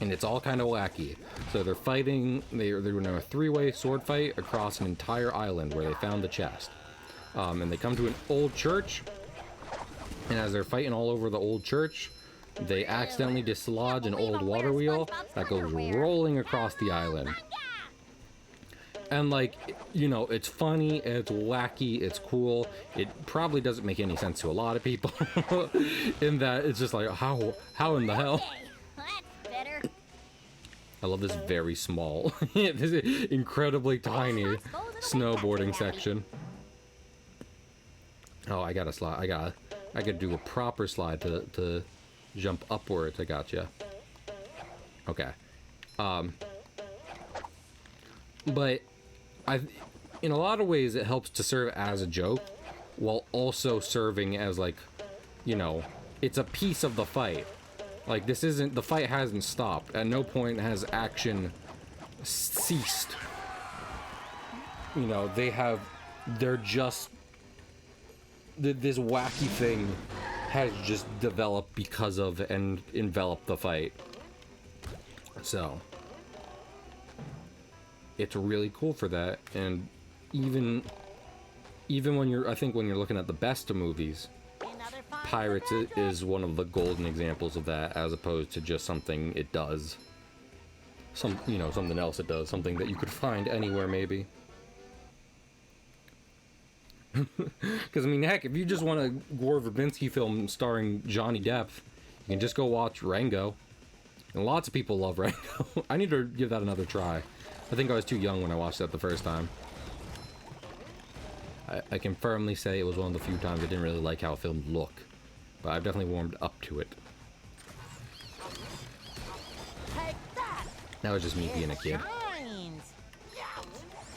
And it's all kind of wacky. So they're fighting, they're in a three-way sword fight across an entire island where they found the chest. And they come to an old church, and as they're fighting all over the old church, they accidentally dislodge an old water wheel that goes rolling across the island. And like, you know, it's funny, it's wacky, it's cool. It probably doesn't make any sense to a lot of people in that it's just like, how in the hell? I love this very small, this incredibly tiny snowboarding section. Oh, I gotta slide. I gotta do a proper slide to jump upwards. I gotcha. Okay. But in a lot of ways, it helps to serve as a joke, while also serving as, like, you know, it's a piece of the fight. Like, the fight hasn't stopped. At no point has action ceased. You know, they're just, this wacky thing has just developed because of and enveloped the fight. So, it's really cool for that. And even when you're looking at the best of movies, Pirates is one of the golden examples of that, as opposed to just something it does. Something else it does, something that you could find anywhere, maybe. Because, I mean, heck, if you just want a Gore Verbinski film starring Johnny Depp, you can just go watch Rango. And lots of people love Rango. I need to give that another try. I think I was too young when I watched that the first time. I can firmly say it was one of the few times I didn't really like how a film looked. But I've definitely warmed up to it. That was just me being a kid.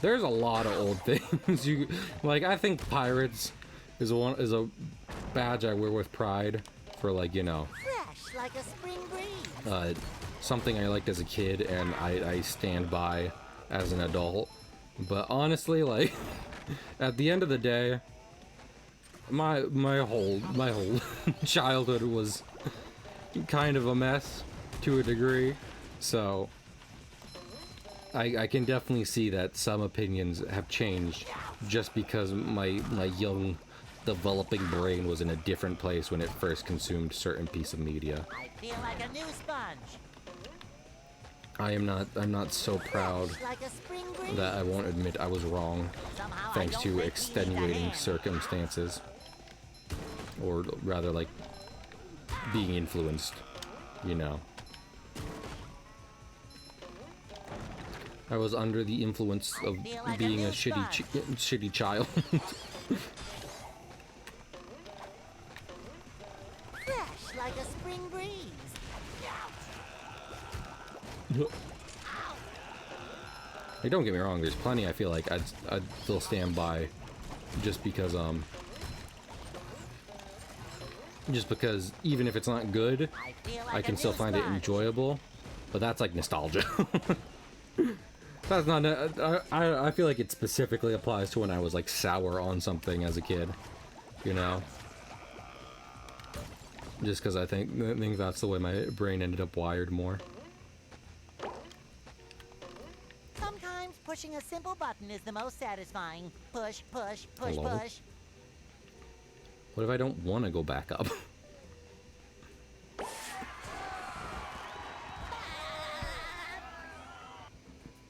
There's a lot of old things. I think Pirates is a badge I wear with pride for, like, you know, Fresh like a spring breeze. Something I liked as a kid and I stand by as an adult. But honestly, like, at the end of the day, my whole childhood was kind of a mess to a degree. So I can definitely see that some opinions have changed just because my young developing brain was in a different place when it first consumed certain piece of media. I feel like a new sponge. I'm not so proud Like a spring breeze. that I won't admit I was wrong, Somehow I thanks don't to think we need a extenuating hand. circumstances. Or rather, like, being influenced, you know. I was under the influence of feel like a being a new shitty child. Fresh like a spring breeze. Hey, don't get me wrong, there's plenty I feel like I'd still stand by just because even if it's not good, I feel like I can a still new find it sponge. enjoyable, but that's like nostalgia. That's not. I feel like it specifically applies to when I was like sour on something as a kid, you know. Just because I think that's the way my brain ended up wired more. Sometimes pushing a simple button is the most satisfying. Push, push, push, Hello? push. What if I don't want to go back up?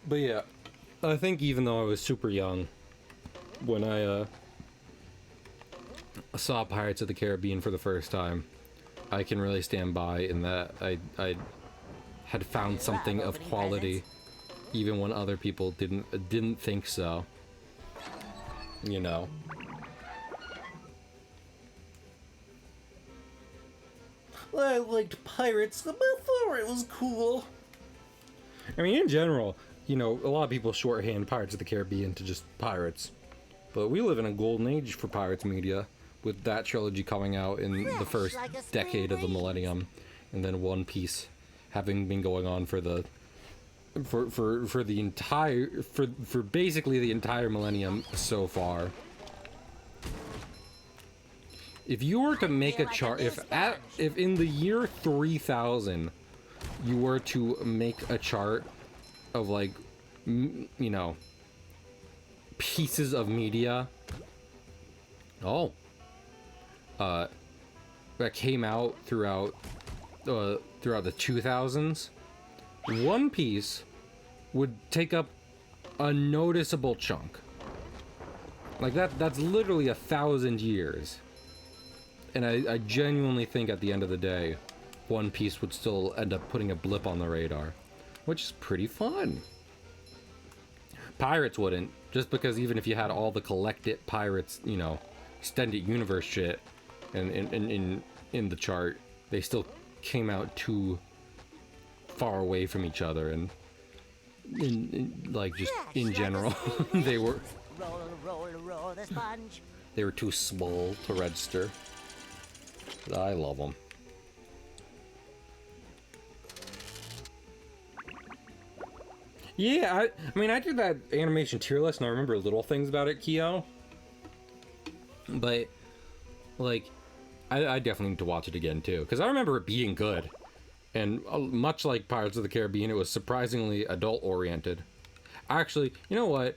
But yeah, I think even though I was super young when I saw Pirates of the Caribbean for the first time, I can really stand by in that I had found something of opening quality even when other people didn't think so. You know. I liked Pirates before it was cool. I mean, in general, you know, a lot of people shorthand Pirates of the Caribbean to just pirates. But we live in a golden age for Pirates media, with that trilogy coming out in the first like a spring decade of the breeze. millennium, and then One Piece having been going on for the for basically the entire millennium so far. If you were to make a like a chart, new if in the year 3000 you were to make a chart of like, you know, pieces of media, that came out throughout the 2000s, One Piece would take up a noticeable chunk. Like that's literally 1,000 years. And I genuinely think at the end of the day, One Piece would still end up putting a blip on the radar, which is pretty fun. Pirates wouldn't, just because even if you had all the collected Pirates, you know, extended universe shit in the chart, they still came out too far away from each other, and like just Fresh in like a general, spring they were breeze. Roll, roll, roll the sponge. too small to register. But I love them. Yeah, I mean, I did that animation tier list, and I remember little things about it, Kyo. But, like, I definitely need to watch it again, too. Because I remember it being good. And much like Pirates of the Caribbean, it was surprisingly adult-oriented. Actually, you know what?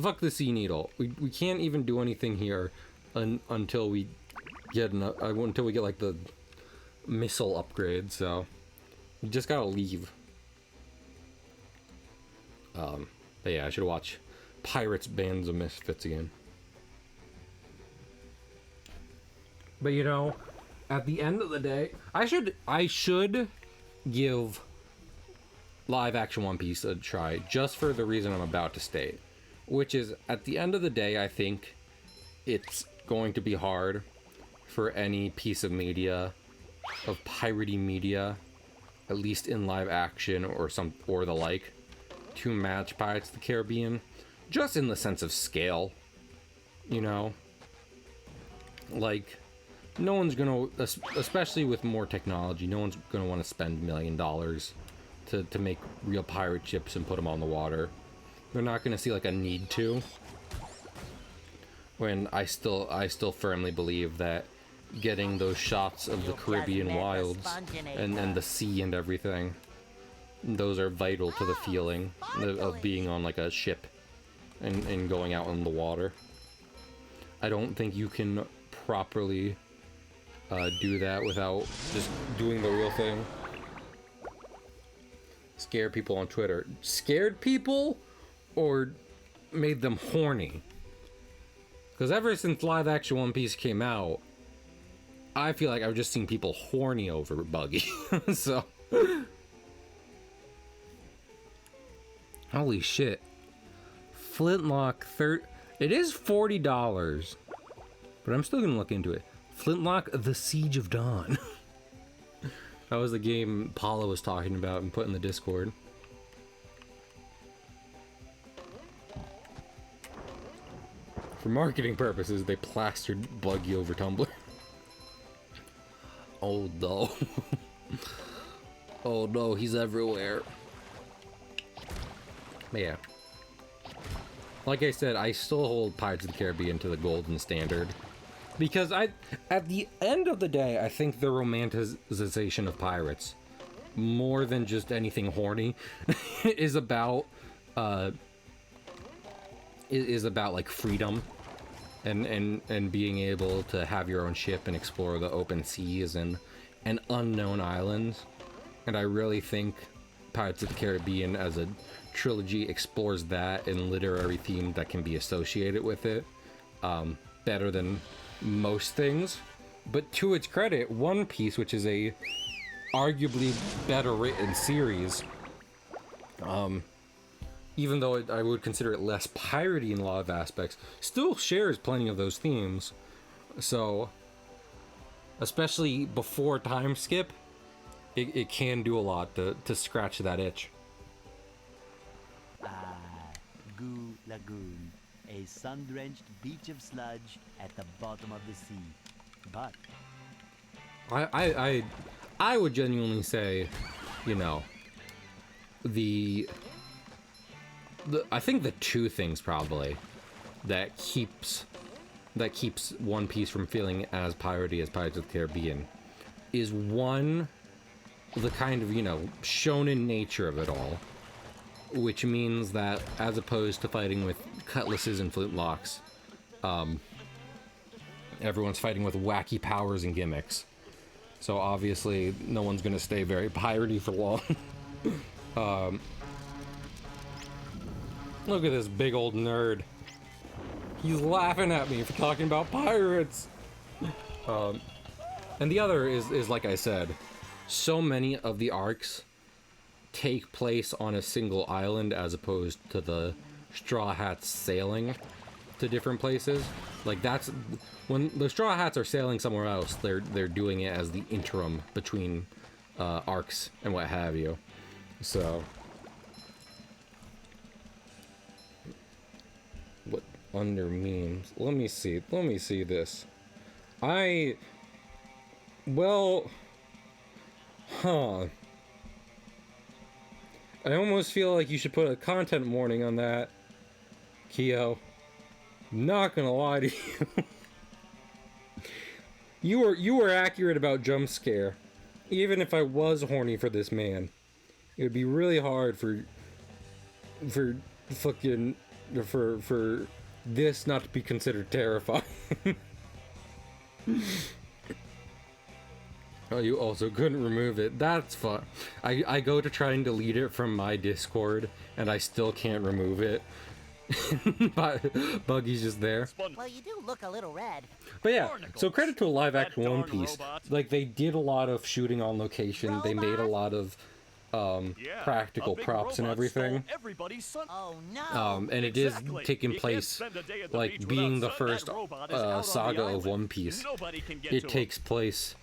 Fuck the Sea Needle. We can't even do anything here until we get like the missile upgrade, so we just gotta leave. But yeah, I should watch Pirates Bands of Misfits again. But you know, at the end of the day, I should give live action One Piece a try, just for the reason I'm about to state, which is at the end of the day, I think it's going to be hard for any piece of media, of piratey media, at least in live action or the like, to match Pirates of the Caribbean, just in the sense of scale, you know? Like, no one's gonna, especially with more technology, no one's gonna want to spend $1 million to make real pirate ships and put them on the water. They're not gonna see like a need to. When I still firmly believe that getting those shots of the Caribbean wilds and the sea and everything, those are vital to the feeling of being on like a ship and going out in the water. I don't think you can properly do that without just doing the real thing. Scared people on Twitter. Scared people or made them horny? Because ever since live action One Piece came out, I feel like I've just seen people horny over Buggy. So Holy shit. Flintlock it is $40, but I'm still gonna look into it. Flintlock: The Siege of Dawn. That was the game Paula was talking about and put in the Discord. For marketing purposes, they plastered Buggy over Tumblr. Oh no. Oh no, he's everywhere. But yeah. Like I said, I still hold Pirates of the Caribbean to the golden standard. Because at the end of the day, I think the romanticization of pirates, more than just anything horny, is about like freedom and being able to have your own ship and explore the open seas and unknown islands. And I really think Pirates of the Caribbean as a trilogy explores that and literary theme that can be associated with it better than most things. But to its credit, One Piece, which is a arguably better written series, even though I would consider it less piratey in a lot of aspects, still shares plenty of those themes. So, especially before time skip, it can do a lot to scratch that itch. Goo Lagoon, a sun-drenched beach of sludge at the bottom of the sea. But I would genuinely say, you know, I think the two things probably that keeps One Piece from feeling as piratey as Pirates of the Caribbean is, one, the kind of, you know, shonen nature of it all, which means that as opposed to fighting with cutlasses and flintlocks, everyone's fighting with wacky powers and gimmicks. So obviously no one's gonna stay very piratey for long. Look at this big old nerd. He's laughing at me for talking about pirates. And the other is like I said, so many of the arcs take place on a single island as opposed to the Straw Hats sailing to different places. Like, that's when the Straw Hats are sailing somewhere else, they're doing it as the interim between arcs and what have you. So what under memes? Let me see this. I almost feel like you should put a content warning on that, Keo. Not gonna lie to you. You were accurate about jump scare. Even if I was horny for this man, it would be really hard for this not to be considered terrifying. Oh, you also couldn't remove it. That's fun. I go to try and delete it from my Discord, and I still can't remove it. But Buggy's just there. Well, you do look a little red. But yeah, so credit to a live-action One Piece. Like, they did a lot of shooting on location. They made a lot of practical props and everything. Oh no! And it is taking place, like, being the first saga of One Piece. It takes place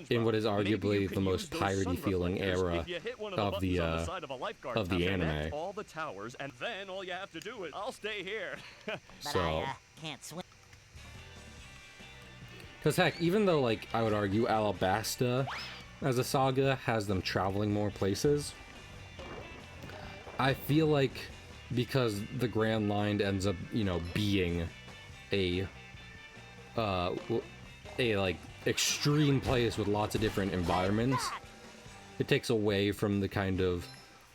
in what is arguably the most piratey feeling era of the anime. All the towers, and then all you have to do is I'll stay here. But So, I can't swim. because heck, even though, like, I would argue Alabasta as a saga has them traveling more places, I feel like because the Grand Line ends up, you know, being a like extreme place with lots of different environments, it takes away from the kind of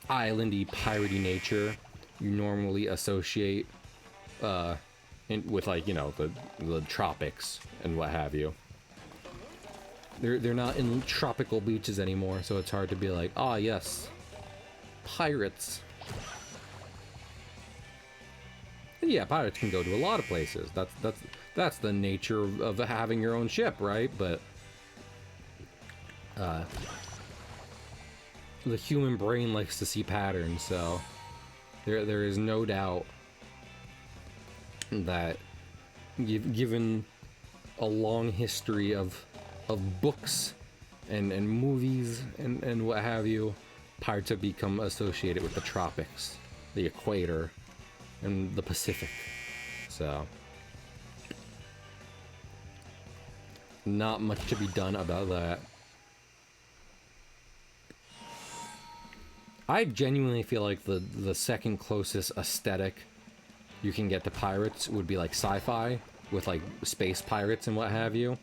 islandy, piratey nature you normally associate with, like, you know, the tropics and what have you. They're not in tropical beaches anymore, so it's hard to be like, ah, yes, pirates. And yeah, pirates can go to a lot of places. That's the nature of having your own ship, right? But the human brain likes to see patterns, so There is no doubt that given a long history of books and movies and what have you, pirates have become associated with the tropics, the equator, and the Pacific. So, not much to be done about that. I genuinely feel like the second closest aesthetic you can get to pirates would be like sci-fi, with like space pirates and what have you.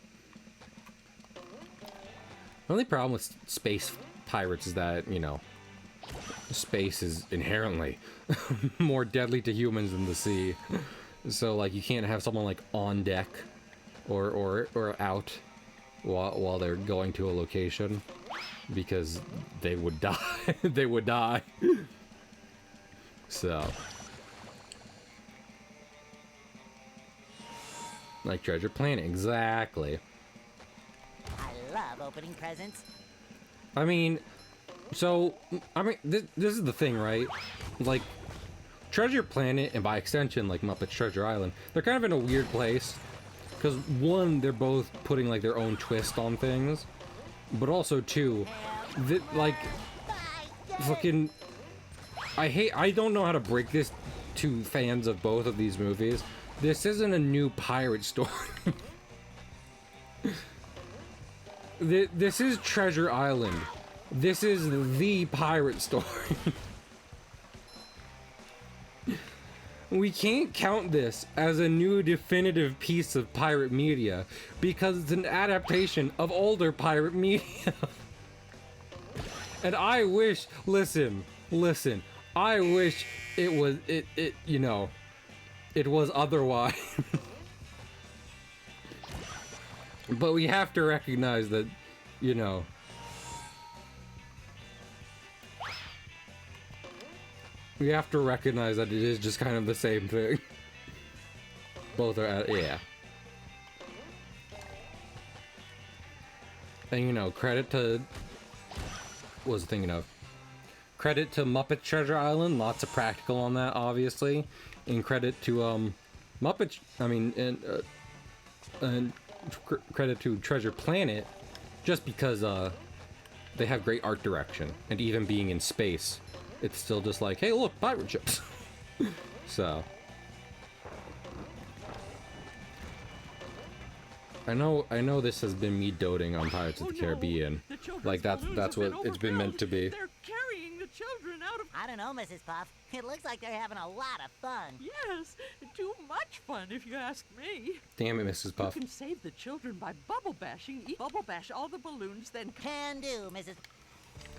The only problem with space pirates is that, you know, space is inherently more deadly to humans than the sea. So like you can't have someone like on deck or out while they're going to a location, because they would die. They would die. So, like Treasure Planet, exactly. I love opening presents. I mean, this is the thing, right? Like, Treasure Planet, and by extension, like Muppet's Treasure Island, they're kind of in a weird place. Because, one, they're both putting, like, their own twist on things. But also, two, like, fucking... I don't know how to break this to fans of both of these movies. This isn't a new pirate story. This is Treasure Island. This is the pirate story. We can't count this as a new definitive piece of pirate media because it's an adaptation of older pirate media. And I wish, listen, I wish it was, you know, it was otherwise. But we have to recognize that, you know, we have to recognize that it is just kind of the same thing. Both are, yeah. And you know, credit to, what was I thinking of? Credit to Muppet Treasure Island, lots of practical on that, obviously. And credit to, Muppet, and credit to Treasure Planet, just because, they have great art direction. And even being in space, it's still just like, hey, look, pirate ships. So, I know this has been me doting on Pirates of the Caribbean. Like that's what it's been meant to be. They're carrying the children out of... I don't know, Mrs. Puff. It looks like they're having a lot of fun. Yes, too much fun if you ask me. Damn it, Mrs. Puff. You can save the children by bubble bashing. Bubble bash all the balloons, then... Can do, Mrs.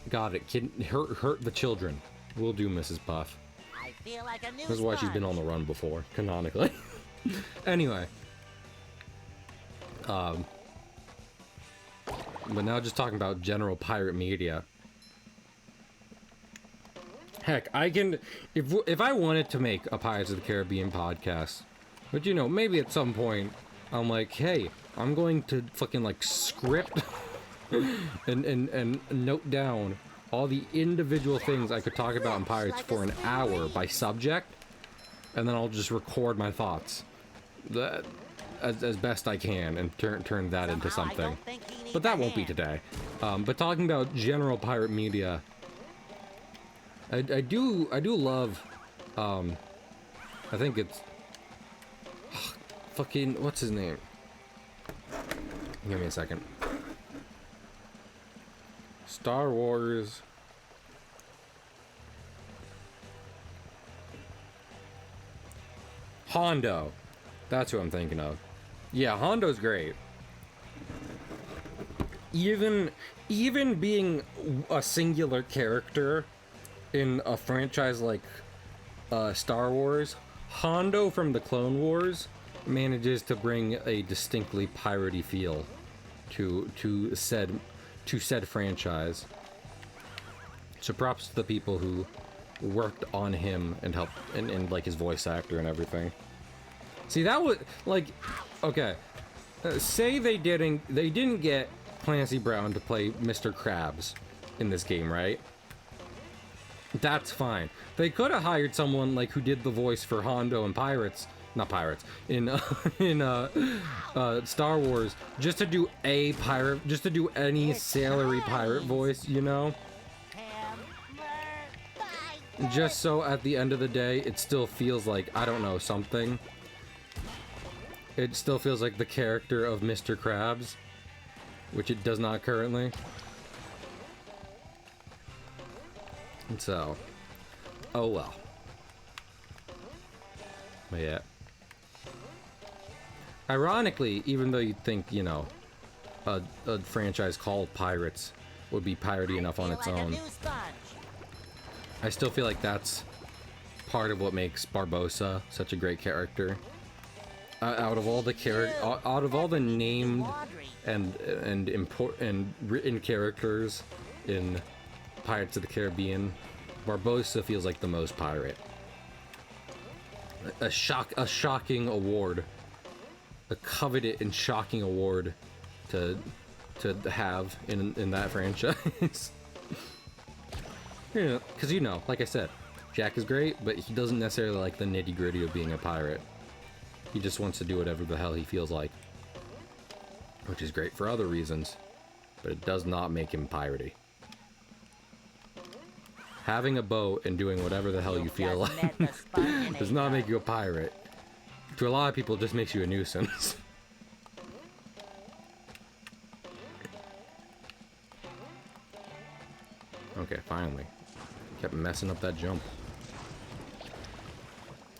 Got it. Kid, hurt the children. Will do, Mrs. Puff. I feel like a new This is why she's been on the run before, canonically. Anyway. But now just talking about general pirate media. Heck, I can... If I wanted to make a Pirates of the Caribbean podcast, but you know, maybe at some point, I'm like, hey, I'm going to fucking, like, script and note down all the individual things I could talk about in Pirates for an hour by subject, and then I'll just record my thoughts as best I can and turn that into something. But that won't be today. But talking about general pirate media, I do love, I think it's fucking, what's his name? Give me a second. Star Wars. Hondo. That's who I'm thinking of. Yeah, Hondo's great. Even being a singular character in a franchise like Star Wars, Hondo from the Clone Wars manages to bring a distinctly piratey feel to said franchise. So props to the people who worked on him and helped and like his voice actor and everything. See, that was like, okay, say they didn't get Clancy Brown to play Mr. Krabs in this game, right? That's fine. They could have hired someone like who did the voice for Hondo in Pirates, not Pirates, in Star Wars, just to do a pirate, just to do any sailory pirate voice, you know? Just so at the end of the day, it still feels like, I don't know, something. It still feels like the character of Mr. Krabs, which it does not currently. And so, oh well. But yeah. Ironically, even though you'd think, you know, a franchise called Pirates would be piratey enough on its own, I still feel like that's part of what makes Barbossa such a great character. Out of all the named and written characters in Pirates of the Caribbean, Barbossa feels like the most pirate. A shocking award, a coveted and shocking award to have in that franchise. You know, because you know, like I said, Jack is great, but he doesn't necessarily like the nitty-gritty of being a pirate. He just wants to do whatever the hell he feels like, which is great for other reasons, but it does not make him piratey. Having a boat and doing whatever the hell you feel like does not make you a pirate. To a lot of people, it just makes you a nuisance. Okay, finally. Kept messing up that jump.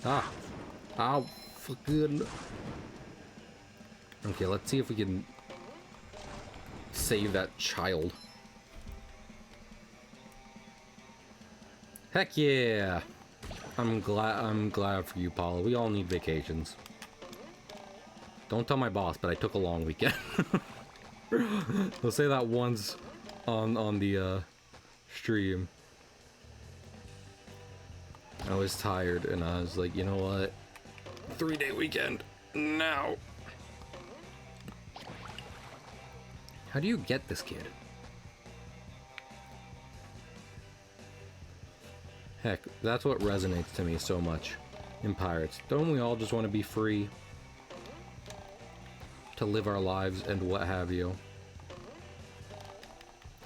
Ah! Ow! Fucking... Okay, let's see if we can save that child. Heck yeah! I'm glad for you, Paula. We all need vacations. Don't tell my boss, but I took a long weekend. I'll say that once on the stream. I was tired and I was like, you know what? 3-day weekend now. How do you get this kid? Heck, that's what resonates to me so much in Pirates. Don't we all just want to be free to live our lives and what have you?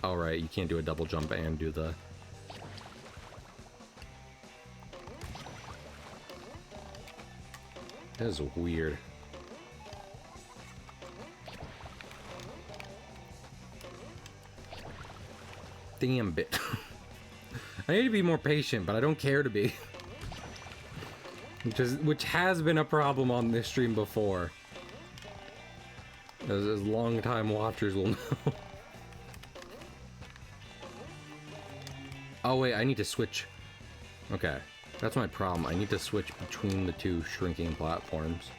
Alright, you can't do a double jump and do the... That is weird. Damn bit. I need to be more patient, but I don't care to be. Which has been a problem on this stream before. As long-time watchers will know. Oh wait, I need to switch. Okay, that's my problem. I need to switch between the two shrinking platforms.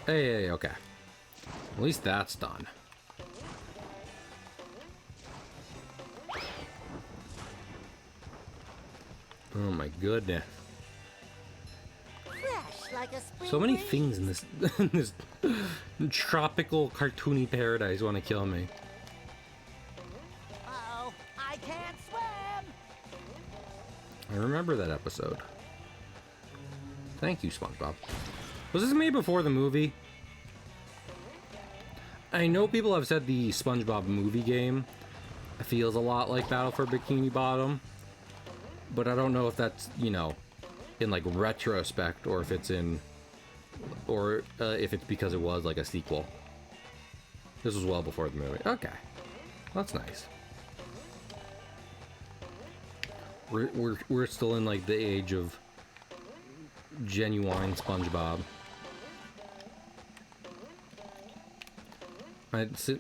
Hey, okay. At least that's done. Oh my goodness. So many things in this this tropical cartoony paradise want to kill me. Uh-oh, I can't swim! I remember that episode. Thank you, SpongeBob. Was this made before the movie? I know people have said the SpongeBob movie game feels a lot like Battle for Bikini Bottom, but I don't know if that's, you know, in like retrospect or if it's in, or if it's because it was like a sequel. This was well before the movie. Okay, that's nice. We're still in like the age of genuine SpongeBob.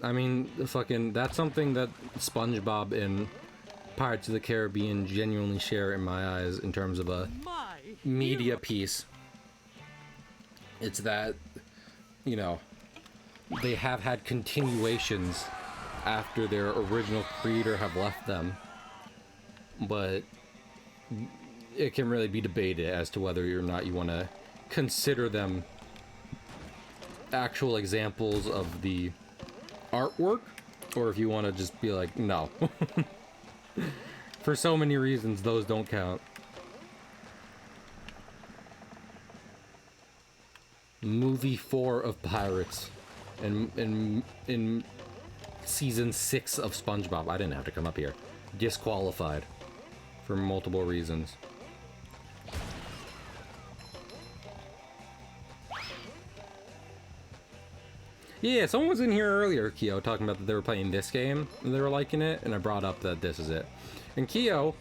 I mean, fucking, that's something that SpongeBob and Pirates of the Caribbean genuinely share in my eyes in terms of a media piece. It's that, you know, they have had continuations after their original creator have left them, but it can really be debated as to whether or not you want to consider them actual examples of the artwork, or if you want to just be like, no. For so many reasons, those don't count. Movie 4 of Pirates, in season 6 of SpongeBob. I didn't have to come up here. Disqualified for multiple reasons. Yeah, someone was in here earlier, Keo, talking about that they were playing this game and they were liking it, and I brought up that this is it. And Keo,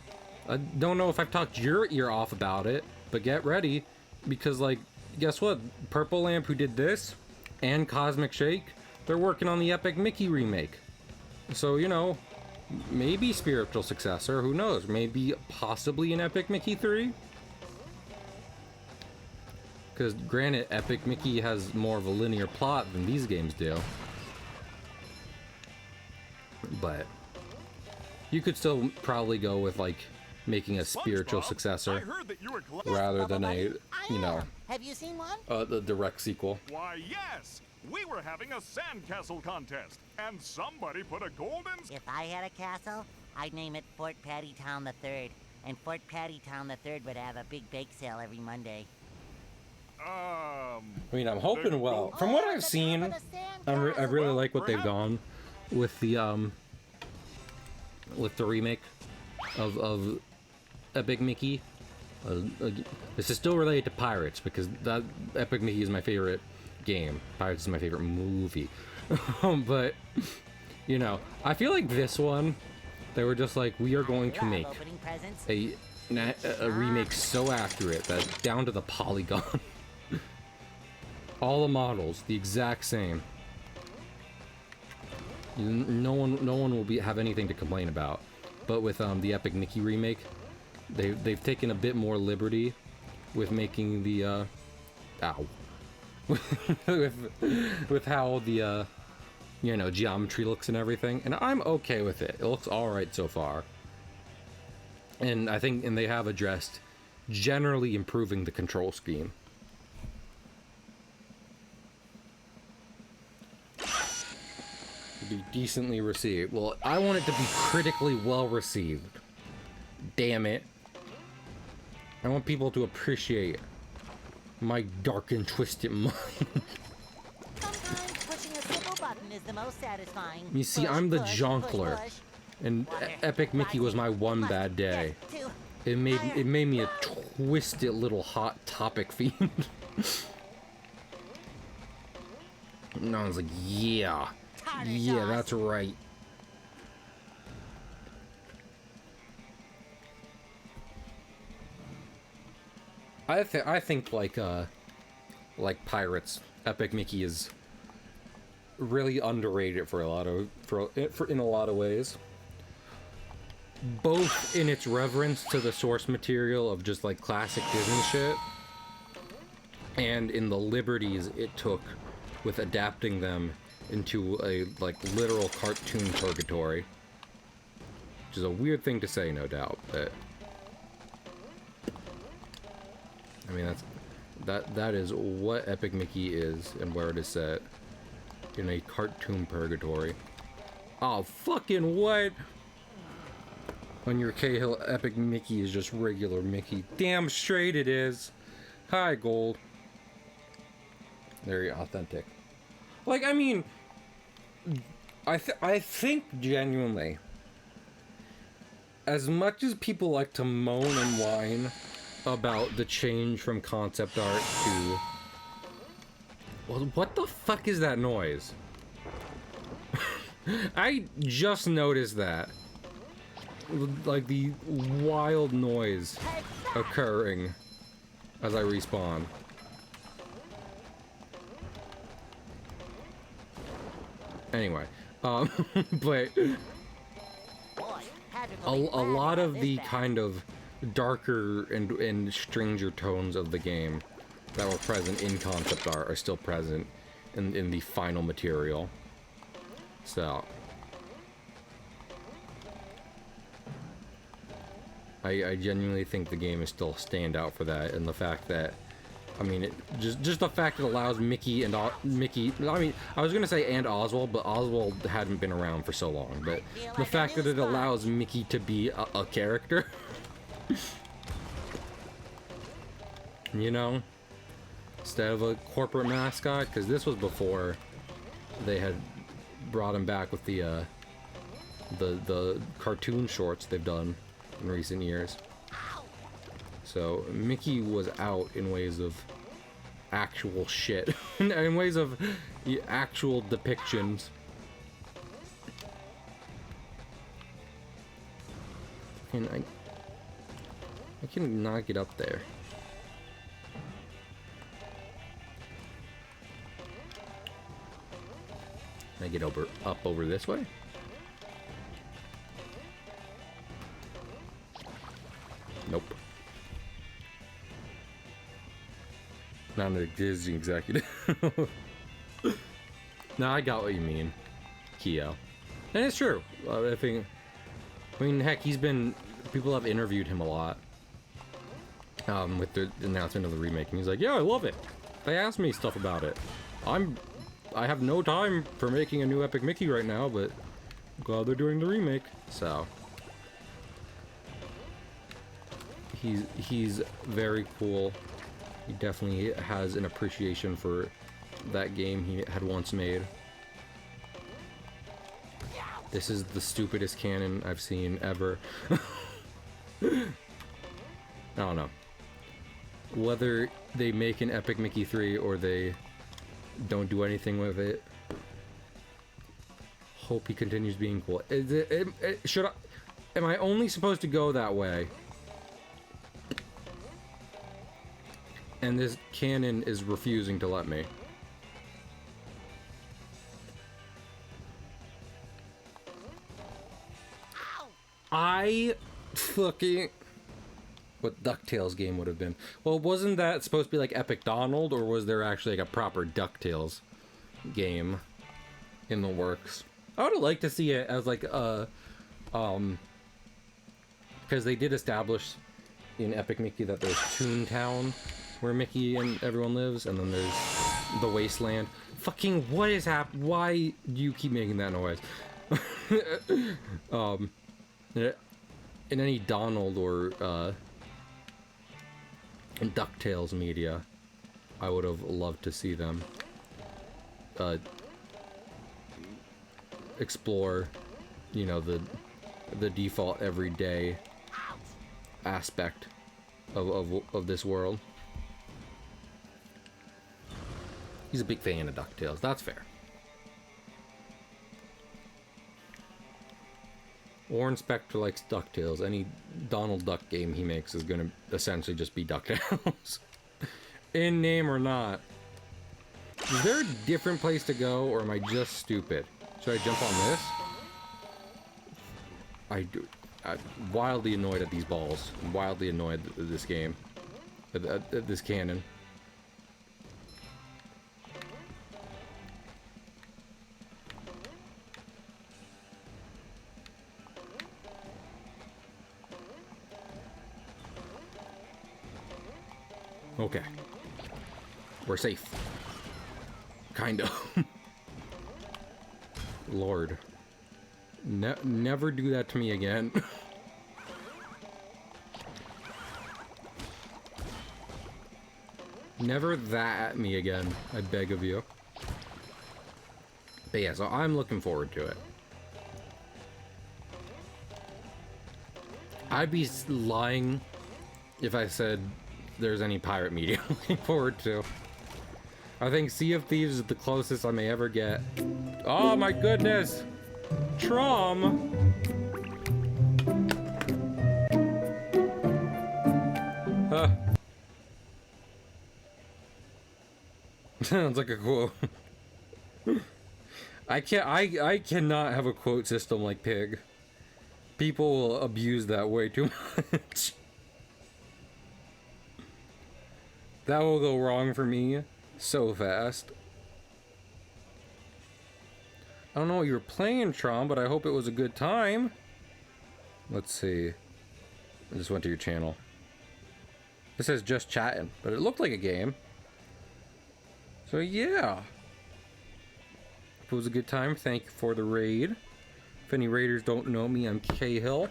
I don't know if I've talked your ear off about it, but get ready, because, like, guess what? Purple Lamp, who did this, and Cosmic Shake, they're working on the Epic Mickey remake. So, you know, maybe spiritual successor, who knows? Maybe possibly an Epic Mickey 3? Because granted, Epic Mickey has more of a linear plot than these games do. But you could still probably go with, like, making a spiritual SpongeBob, successor I heard that you were rather than a, you know, Have you seen one? the direct sequel. Why, yes! We were having a sandcastle contest, and somebody put a golden... If I had a castle, I'd name it Fort Pattytown III. And Fort Pattytown III would have a big bake sale every Monday. I mean, I'm hoping well. From what I've seen, I really like what they've gone with the remake of Epic Mickey. This is still related to Pirates, because that Epic Mickey is my favorite game. Pirates is my favorite movie. But, you know, I feel like this one, they were just like, we are going to make a remake so accurate that down to the polygon. All the models, the exact same. No one will have anything to complain about. But with the Epic Mickey remake, they've taken a bit more liberty with making the with how the you know, geometry looks and everything, and I'm okay with it. It looks all right so far. And I think they have addressed generally improving the control scheme. Be decently received. Well, I want it to be critically well received. Damn it. I want people to appreciate my dark and twisted mind. Sometimes pushing a simple button is the most satisfying. You see, I'm the jonkler, and Epic Mickey was my one bad day. It made me a twisted little hot topic fiend. And I was like, yeah. Yeah, that's right. I think like Pirates, Epic Mickey is really underrated for in a lot of ways. Both in its reverence to the source material of just like classic Disney shit, and in the liberties it took with adapting them into a like literal cartoon purgatory, which is a weird thing to say, no doubt, but I mean that is what Epic Mickey is and where it is set, in a cartoon purgatory. Oh fucking what? On your Cahill, Epic Mickey is just regular Mickey. Damn straight it is. Hi, Gold. Very authentic. Like, I mean, I think genuinely, as much as people like to moan and whine about the change from concept art to... Well, what the fuck is that noise? I just noticed that. Like, the wild noise occurring as I respawn. Anyway, but a lot of the kind of darker and stranger tones of the game that were present in concept art are still present in the final material. So I genuinely think the game is still a standout for that, and the fact that I mean, just the fact it allows Mickey and Mickey. I mean, I was gonna say and Oswald, but Oswald hadn't been around for so long. But the fact that it allows Mickey to be a character, you know, instead of a corporate mascot, because this was before they had brought him back with the cartoon shorts they've done in recent years. So Mickey was out in ways of actual shit, in ways of actual depictions. And I can not get up there. Can I get up over this way? Nope. Not an Disney executive. No, I got what you mean, Keo. And it's true. I mean, heck, people have interviewed him a lot. With the announcement of the remake, and he's like, yeah, I love it. They asked me stuff about it. I have no time for making a new Epic Mickey right now, but I'm glad they're doing the remake. So he's very cool. He definitely has an appreciation for that game he had once made. This is the stupidest canon I've seen ever. I don't know. Whether they make an Epic Mickey 3 or they don't do anything with it, hope he continues being cool. Am I only supposed to go that way? And this canon is refusing to let me. I fucking... What DuckTales game would have been. Well, wasn't that supposed to be like Epic Donald, or was there actually like a proper DuckTales game in the works? I would have liked to see it as like a... because they did establish in Epic Mickey that there's Toontown, where Mickey and everyone lives, and then there's the Wasteland. Fucking what is why do you keep making that noise? In any Donald or in DuckTales media, I would have loved to see them explore, you know, the default everyday aspect of this world. He's a big fan of DuckTales. That's fair. Warren Spector likes DuckTales. Any Donald Duck game he makes is going to essentially just be DuckTales. In name or not. Is there a different place to go, or am I just stupid? Should I jump on this? I'm wildly annoyed at these balls. I'm wildly annoyed at this game. At this cannon. Okay. We're safe. Kind of. Lord. Never do that to me again. Never that at me again, I beg of you. But yeah, so I'm looking forward to it. I'd be lying if I said there's any pirate media I'm looking forward to. I think Sea of Thieves is the closest I may ever get. Oh my goodness! Trom! Sounds like a quote. I cannot have a quote system like Pig. People will abuse that way too much. That will go wrong for me so fast. I don't know what you were playing, Tron, but I hope it was a good time. Let's see. I just went to your channel. It says just chatting, but it looked like a game. So yeah. If it was a good time, thank you for the raid. If any raiders don't know me, I'm Cahill.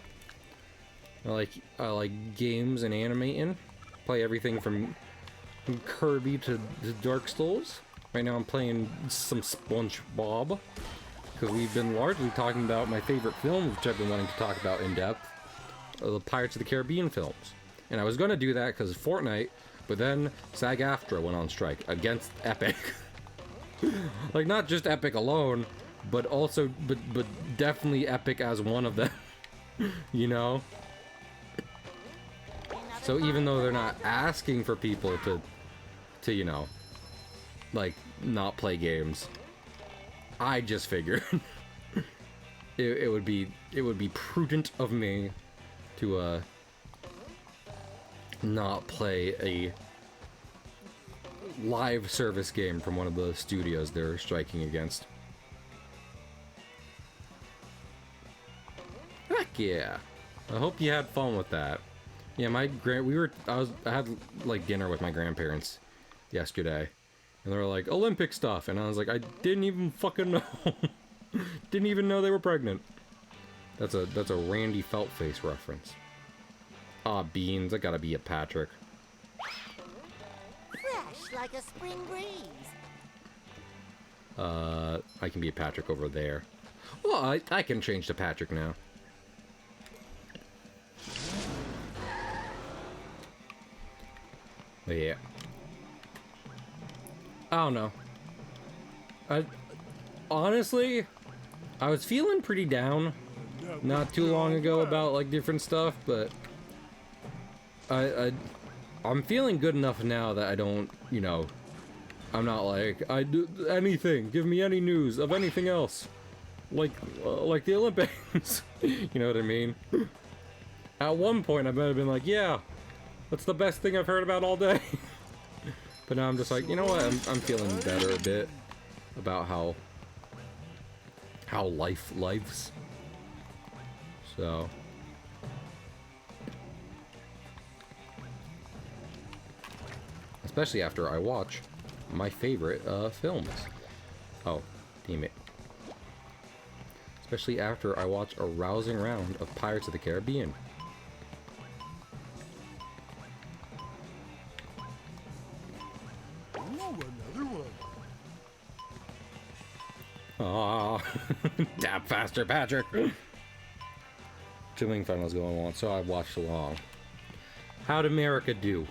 I like games and animating. Play everything from Kirby to Dark Souls. Right now I'm playing some SpongeBob, because we've been largely talking about my favorite films, which I've been wanting to talk about in depth. The Pirates of the Caribbean films. And I was going to do that because of Fortnite, but then SAG-AFTRA went on strike against Epic. Like, not just Epic alone, but also, but definitely Epic as one of them. You know? So even though they're not asking for people to you know, like, not play games, I just figured it would be prudent of me to not play a live service game from one of the studios they're striking against. Heck yeah! I hope you had fun with that. Yeah, I had like dinner with my grandparents yesterday, and they were like, Olympic stuff, and I was like, I didn't even fucking know. Didn't even know they were pregnant. That's a Randy Feltface reference. Ah, beans, that gotta be a Patrick. Fresh like a spring breeze. I can be a Patrick over there. Well, I can change to Patrick now. But yeah. I don't know. Honestly, I was feeling pretty down not too long ago about like different stuff, but I'm feeling good enough now that I don't, you know, I'm not like, I do anything, give me any news of anything else, like the Olympics. You know what I mean? At one point I might have been like, yeah, that's the best thing I've heard about all day. But now I'm just like, you know what, I'm feeling better a bit about how life's. So especially after I watch my favorite films. Oh, damn it. Especially after I watch a rousing round of Pirates of the Caribbean. Ooh, another one. Aww. Dab faster, Patrick. Chilling finals going on, so I watched along. How'd America do?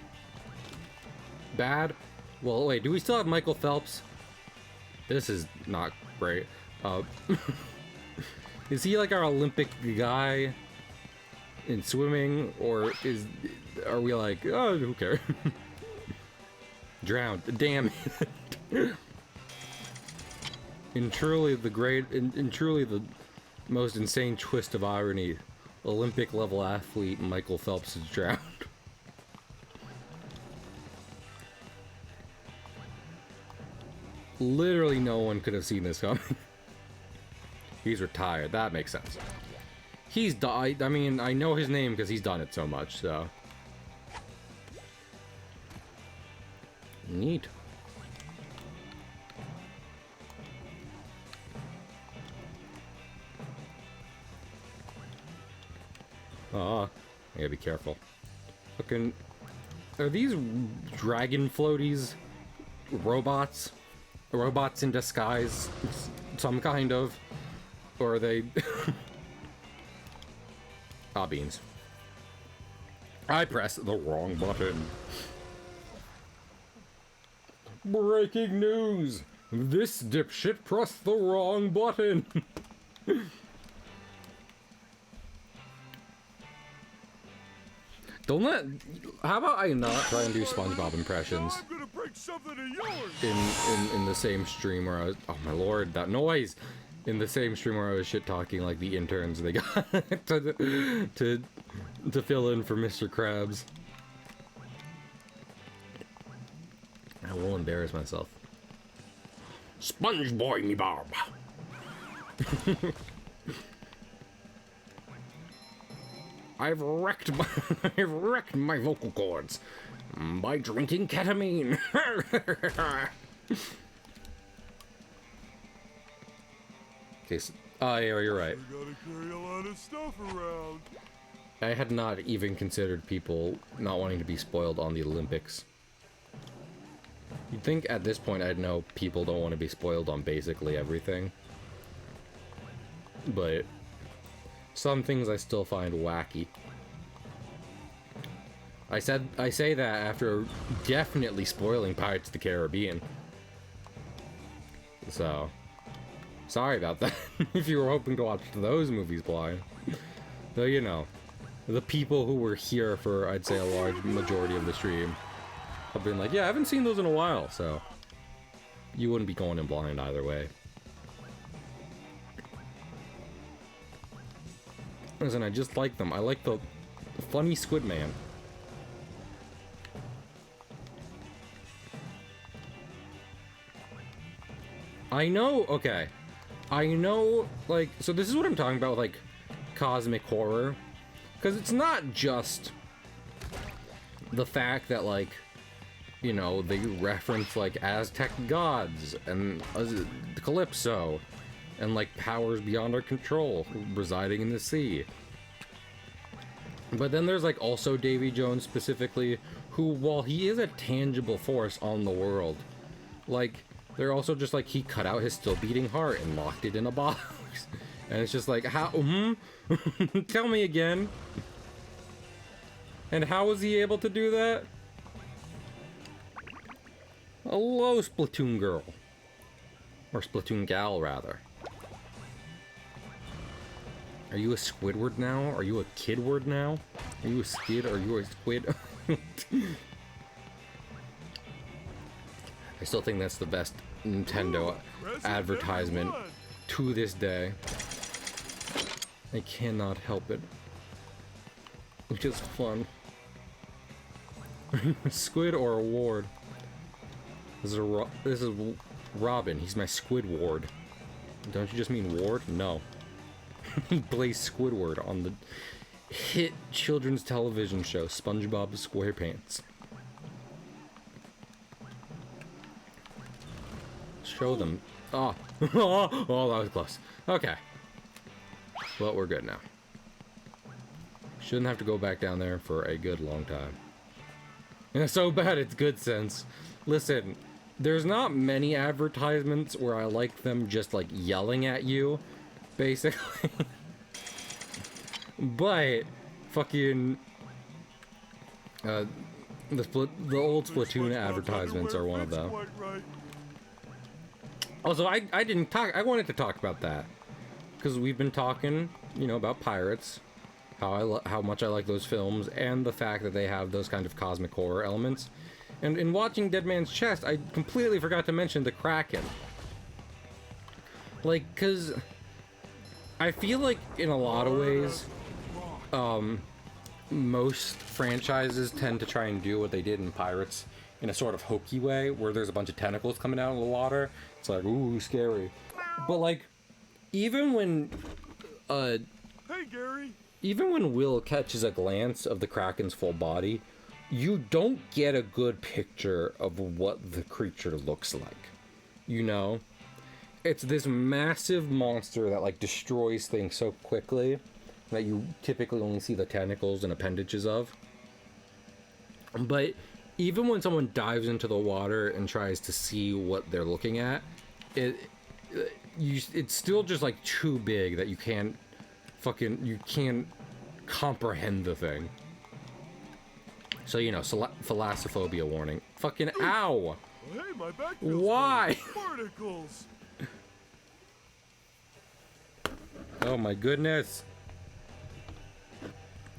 Bad? Well, wait, do we still have Michael Phelps? This is not great. Is he like our Olympic guy in swimming, or are we like, oh, who cares? Drowned. Damn it. In truly the most insane twist of irony, Olympic level athlete Michael Phelps is drowned. Literally no one could have seen this coming. He's retired. That makes sense. He's died. I mean, I know his name because he's done it so much, so. Neat. I gotta be careful. Fucking. Are these dragon floaties robots? Robots in disguise? Some kind of. Or are they. Ah, beans. I pressed the wrong button. Breaking news! This dipshit pressed the wrong button! Don't let. How about I not try and do SpongeBob impressions I'm gonna break something of yours. in the same stream where I was. Oh my lord, that noise! In the same stream where I was shit talking like the interns they got to fill in for Mr. Krabs. I will embarrass myself. Sponge boy me bob. I've wrecked my vocal cords. By drinking ketamine. Okay, so, oh yeah, you're right. We gotta carry a lot of stuff around. I had not even considered people not wanting to be spoiled on the Olympics. You'd think at this point I'd know people don't want to be spoiled on basically everything. But some things I still find wacky. I say that after definitely spoiling Pirates of the Caribbean. So, sorry about that, if you were hoping to watch those movies blind. Though, you know, the people who were here for, I'd say, a large majority of the stream have been like, yeah, I haven't seen those in a while, so you wouldn't be going in blind either way. Listen, I just like them. I like the funny Squid Man. I know, okay. I know, like, so this is what I'm talking about with, like, cosmic horror. Because it's not just the fact that, like, you know, they reference, like, Aztec gods and Calypso and, like, powers beyond our control residing in the sea. But then there's, like, also Davy Jones specifically, who, while he is a tangible force on the world, like, they're also just like, he cut out his still beating heart and locked it in a box. And it's just like, how, tell me again. And how was he able to do that? Hello, Splatoon girl. Or Splatoon gal, rather. Are you a Squidward now? Are you a Kidward now? Are you a Skid? Are you a Squid? I still think that's the best Nintendo advertisement to this day. I cannot help it. It's just fun. Squid or a ward? This is Robin. He's my Squidward. Don't you just mean ward? No. He plays Squidward on the hit children's television show SpongeBob SquarePants. Show them. Oh. Oh, that was close. Okay. Well, we're good now. Shouldn't have to go back down there for a good long time. And it's so bad it's good sense. Listen, there's not many advertisements where I like them just like yelling at you, basically. But fucking the old Splatoon advertisements are one of them. Also, I didn't talk. I wanted to talk about that because we've been talking, you know, about pirates, how much I like those films, and the fact that they have those kind of cosmic horror elements. And in watching Dead Man's Chest, I completely forgot to mention the Kraken. Like, cause I feel like in a lot of ways, most franchises tend to try and do what they did in Pirates in a sort of hokey way, where there's a bunch of tentacles coming out of the water. It's like, ooh, scary. But like, even when, hey Gary. Even when Will catches a glance of the Kraken's full body, you don't get a good picture of what the creature looks like. You know? It's this massive monster that like destroys things so quickly that you typically only see the tentacles and appendages of. But even when someone dives into the water and tries to see what they're looking at, it's still just like too big that you can't comprehend the thing. So, you know, thalassophobia warning. Fucking ow! Hey, my back feels Why? Particles. Oh my goodness.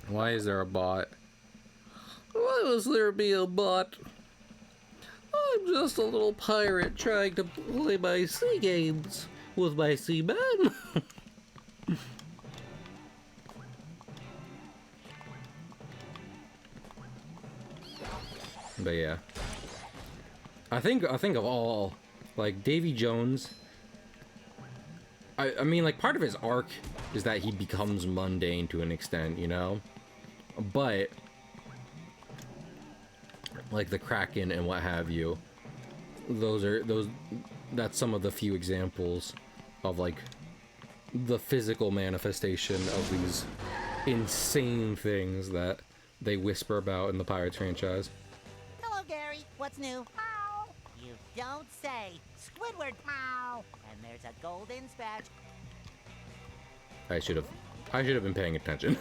Why is there a bot? Why was there be a bot? I'm just a little pirate trying to play my sea games with my seamen. But yeah, I think of all, like, Davy Jones. I mean, like, part of his arc is that he becomes mundane to an extent, you know. But like the Kraken and what have you. That's some of the few examples of like the physical manifestation of these insane things that they whisper about in the Pirates franchise. Hello, Gary. What's new? Ow. You don't say. Squidward. Ow. And there's a golden spatch. I should have been paying attention.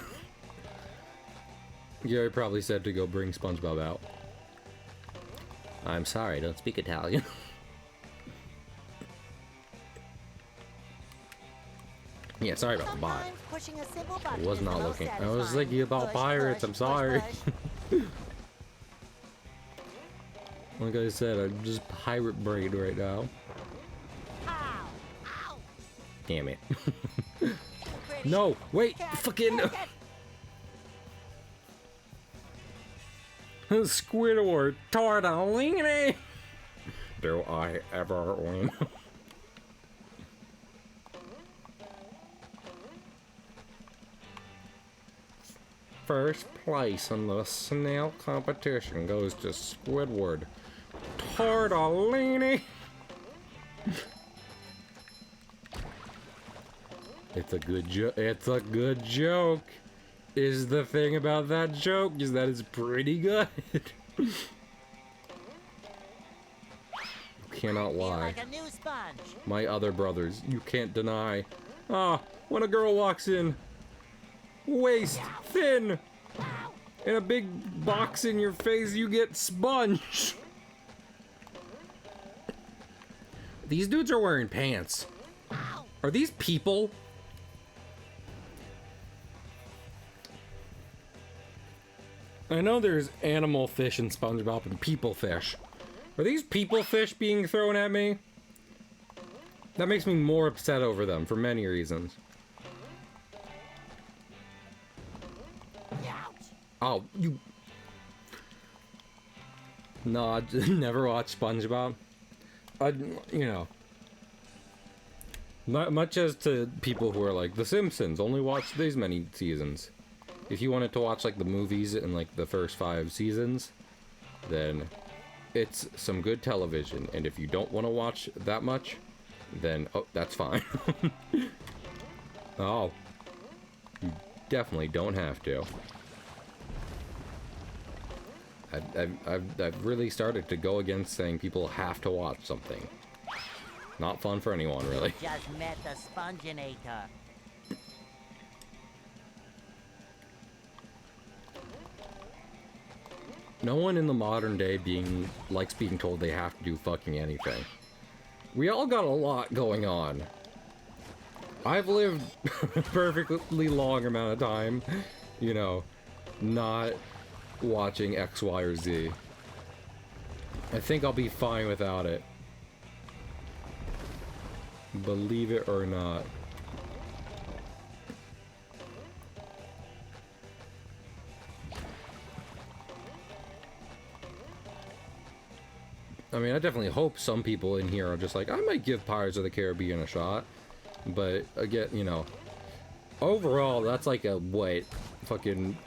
Gary probably said to go bring SpongeBob out. I'm sorry, I don't speak Italian. Yeah, sorry about the bot. Sometimes pushing a simple I button was is not the most looking. I was satisfying. thinking about Push, pirates. push, I'm sorry. push. Like I said, I'm just pirate brain right now. Ow. Ow. Damn it. Pretty. No, wait, Catch, fucking catch it. Squidward tortellini. Do I ever win? First place in the snail competition goes to Squidward tortellini. It's a good joke. It's a good joke. Is the thing about that joke is that it's pretty good. Cannot Feel lie. like a new sponge. My other brothers, you can't deny. Ah, when a girl walks in, waist thin, and a big box in your face, you get sponge. These dudes are wearing pants. Are these people? I know there's animal fish in SpongeBob and people fish. Are these people fish being thrown at me? That makes me more upset over them for many reasons. Oh, you... No, I just never watched SpongeBob. You know... Much as to people who are like, The Simpsons, only watch these many seasons. If you wanted to watch, like, the movies in, like, the first 5 seasons, then it's some good television. And if you don't want to watch that much, then, oh, that's fine. Oh. You definitely don't have to. I've really started to go against saying people have to watch something. Not fun for anyone, really. Just met the Sponginator. No one in the modern day likes being told they have to do fucking anything. We all got a lot going on. I've lived a perfectly long amount of time, you know, not watching X, Y, or Z. I think I'll be fine without it. Believe it or not. I mean, I definitely hope some people in here are just like, I might give Pirates of the Caribbean a shot. But, again, you know, overall, that's like a, what, fucking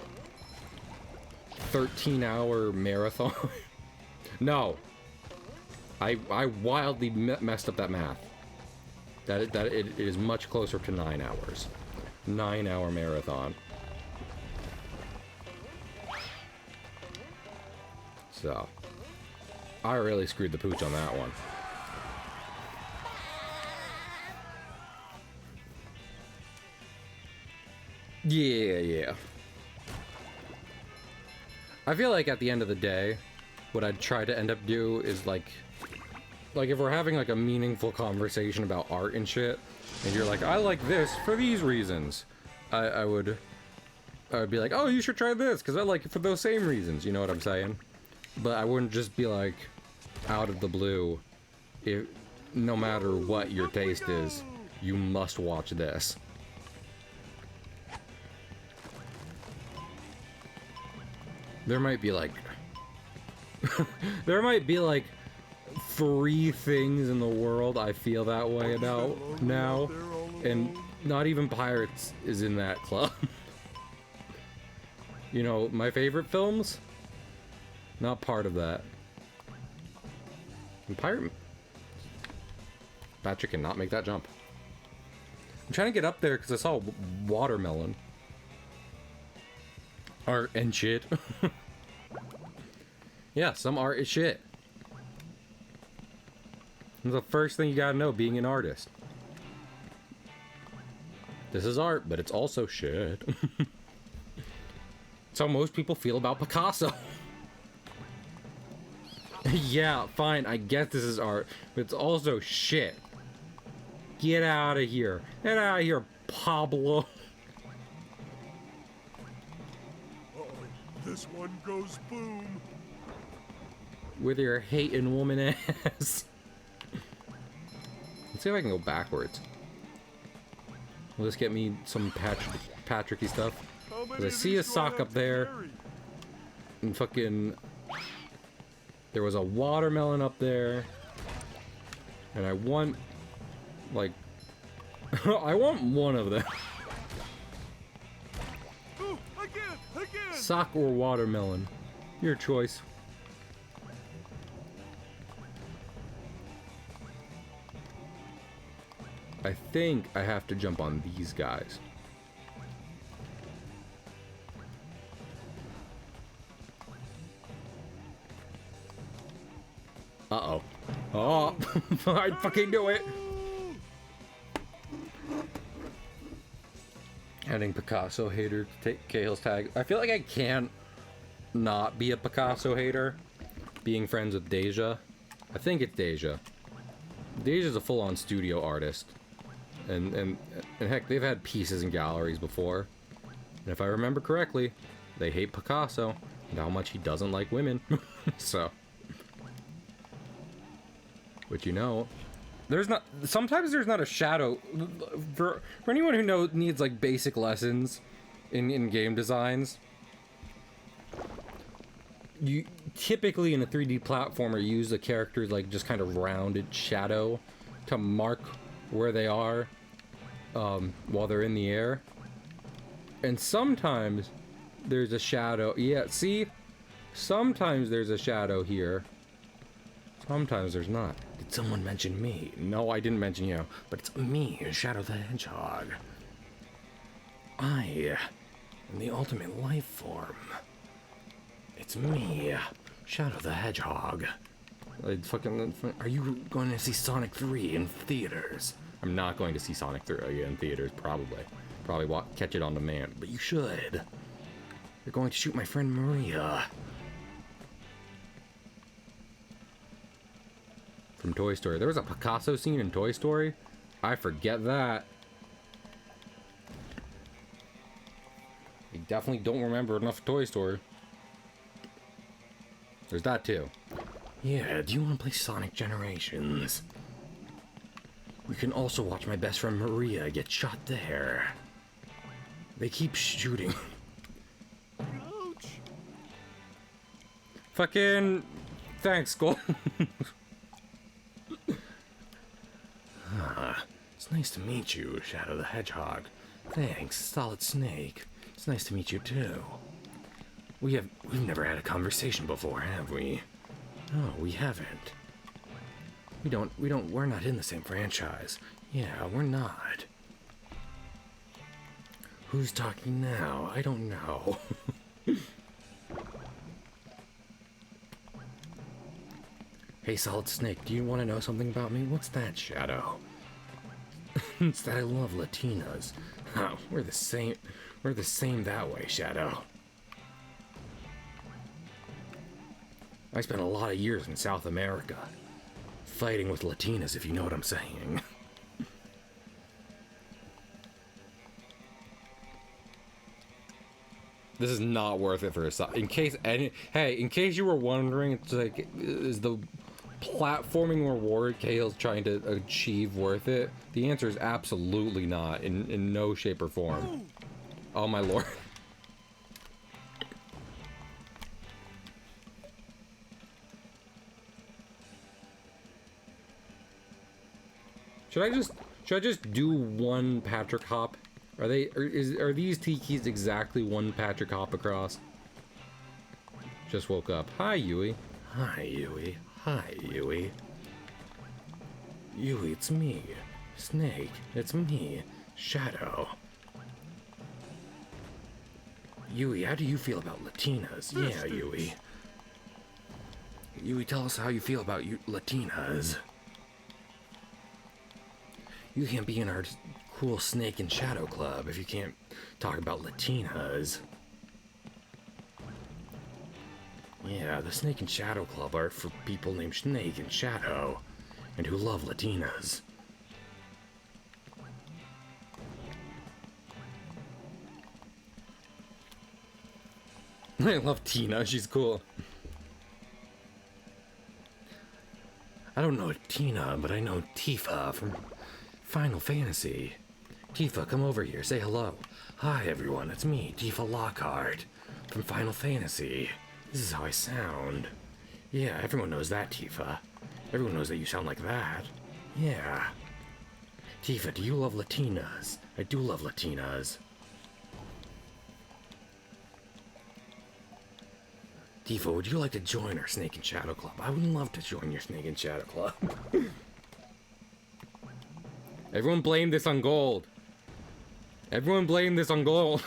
13-hour marathon? No. I wildly messed up that math. It is much closer to 9 hours. 9-hour marathon. So, I really screwed the pooch on that one. Yeah. I feel like at the end of the day, what I'd try to end up do is like if we're having like a meaningful conversation about art and shit, and you're like, I like this for these reasons, I would be like, oh, you should try this because I like it for those same reasons. You know what I'm saying? But I wouldn't just be like, out of the blue, if no matter what your taste is, you must watch this. There might be like 3 things in the world I feel that way about now, and not even Pirates is in that club. You know, my favorite films? Not part of that. And Pirate... Patrick cannot make that jump. I'm trying to get up there because I saw a watermelon. Art and shit. Yeah, some art is shit. It's the first thing you gotta know being an artist. This is art, but it's also shit. That's how most people feel about Picasso. Yeah, fine, I guess this is art, but it's also shit. Get out of here. Get out of here, Pablo. This one goes boom. With your hating woman ass. Let's see if I can go backwards. Will this get me some Patricky stuff? I see a sock up there. And fucking... There was a watermelon up there. And I want... Like... I want one of them. Oh, again! Sock or watermelon. Your choice. I think I have to jump on these guys. Uh-oh. Oh! I'd fucking do it! Adding Picasso hater to take Cahill's tag. I feel like I can't not be a Picasso hater. Being friends with Deja. I think it's Deja. Deja's a full-on studio artist. And heck, they've had pieces in galleries before. And if I remember correctly, they hate Picasso and how much he doesn't like women. So. But you know, sometimes there's not a shadow. For anyone who needs like basic lessons in game designs, you typically in a 3D platformer use a character's like just kind of rounded shadow to mark where they are while they're in the air. And sometimes there's a shadow. Yeah, see? Sometimes there's a shadow here. Sometimes there's not. Did someone mention me? No, I didn't mention you. But it's me, Shadow the Hedgehog. I am the ultimate life form. It's me, Shadow the Hedgehog. Are you going to see Sonic 3 in theaters? I'm not going to see Sonic 3 in theaters, probably. Probably catch it on demand, but you should. You're going to shoot my friend Maria. From Toy Story. There was a Picasso scene in Toy Story? I forget that. I definitely don't remember enough Toy Story. There's that too. Yeah, do you want to play Sonic Generations? We can also watch my best friend Maria get shot there. They keep shooting. Ouch! Fucking... Thanks, Skull. It's nice to meet you, Shadow the Hedgehog. Thanks, Solid Snake. It's nice to meet you too. We've never had a conversation before, have we? No, we haven't. We're not in the same franchise. Yeah, we're not. Who's talking now? I don't know. Hey, Solid Snake, do you want to know something about me? What's that, Shadow? It's that I love Latinas. Oh, we're the same that way, Shadow. I spent a lot of years in South America. Fighting with Latinas, if you know what I'm saying. This is not worth it for a side. In case you were wondering, it's like, is the platforming reward Cahill's trying to achieve worth it? The answer is absolutely not, in no shape or form. Oh my lord. Should I just do one Patrick hop? Are these tikis exactly one Patrick hop across? Just woke up. Hi, Yui. Hi, Yui. Hi, Yui. Yui, it's me. Snake, it's me. Shadow. Yui, how do you feel about Latinas? Yeah, Yui. Yui, tell us how you feel about Latinas. You can't be in our cool Snake and Shadow Club if you can't talk about Latinas. Yeah, the Snake and Shadow Club are for people named Snake and Shadow, and who love Latinas. I love Tina, she's cool. I don't know Tina, but I know Tifa from Final Fantasy. Tifa, come over here, say hello. Hi everyone, it's me, Tifa Lockhart, from Final Fantasy. This is how I sound. Yeah, everyone knows that, Tifa. Everyone knows that you sound like that. Yeah. Tifa, do you love Latinas? I do love Latinas. Tifa, would you like to join our Snake and Shadow Club? I would love to join your Snake and Shadow Club. Everyone blame this on Gold. Everyone blame this on Gold.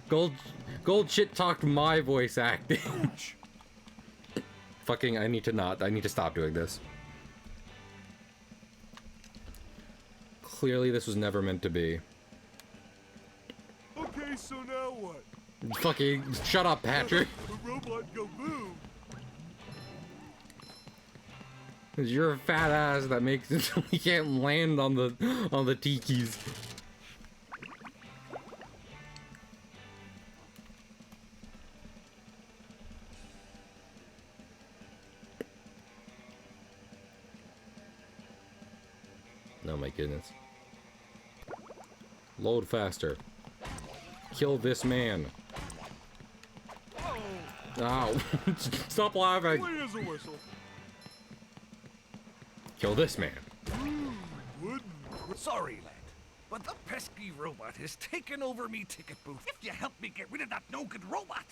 Gold shit talked my voice acting. Fucking, I need to stop doing this. Clearly this was never meant to be. Okay, so now what? Fucking, shut up, Patrick. The robot go boom. Cause you're a fat ass that makes it so we can't land on the tikis. Oh my goodness. Load faster. Kill this man. Ow. Stop laughing. Clean as a whistle. Kill this man. Sorry, lad, but the pesky robot has taken over me ticket booth. If you help me get rid of that no-good robot,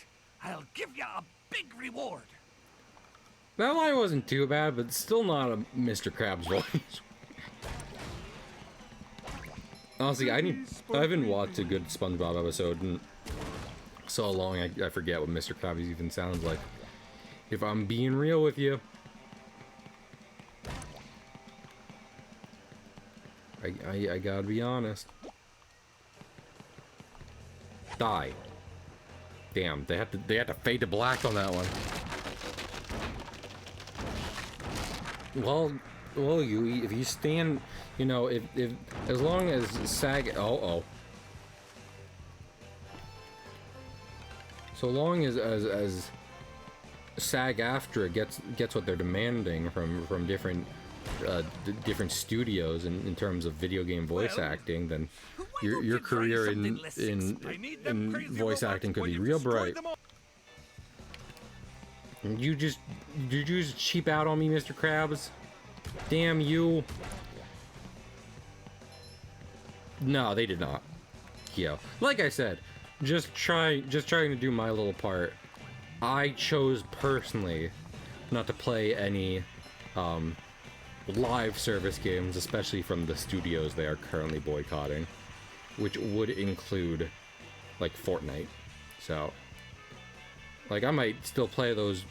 I'll give you a big reward. That line wasn't too bad, but still not a Mr. Krabs voice. Honestly, I haven't watched a good SpongeBob episode in so long, I forget what Mr. Krabs even sounds like. If I'm being real with you. I gotta be honest. Die. Damn, they had to fade to black on that one. Well, if you stand, you know, if as long as SAG, so long as SAG-AFTRA gets what they're demanding from different studios in terms of video game voice acting, then your career in voice acting could be real bright. Did you just cheap out on me, Mr. Krabs? Damn you. No, they did not. Yeah. Like I said, just trying to do my little part. I chose personally not to play any live service games, especially from the studios they are currently boycotting, which would include like Fortnite. So like I might still play those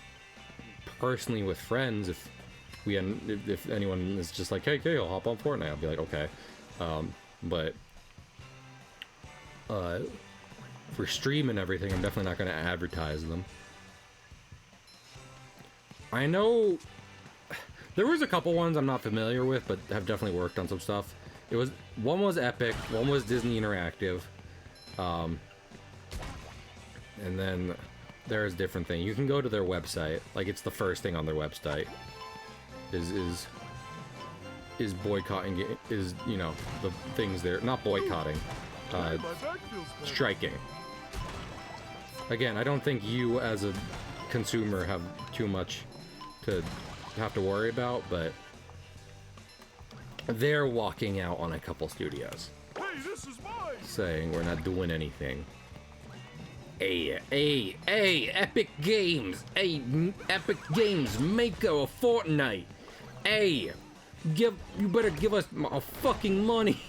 personally with friends if anyone is just like, hey, I'll hop on Fortnite. I'll be like, okay. But for stream and everything, I'm definitely not going to advertise them. I know there was a couple ones I'm not familiar with, but have definitely worked on some stuff. One was Epic, one was Disney Interactive, and then there's different thing. You can go to their website, like it's the first thing on their website. Is boycotting, is, you know, the things they're not boycotting, striking. Again, I don't think you as a consumer have too much to have to worry about, but they're walking out on a couple studios. Hey, this is mine. Saying we're not doing anything. Hey, Epic Games. Hey, Epic Games, maker of Fortnite. Hey, you better give us our fucking money.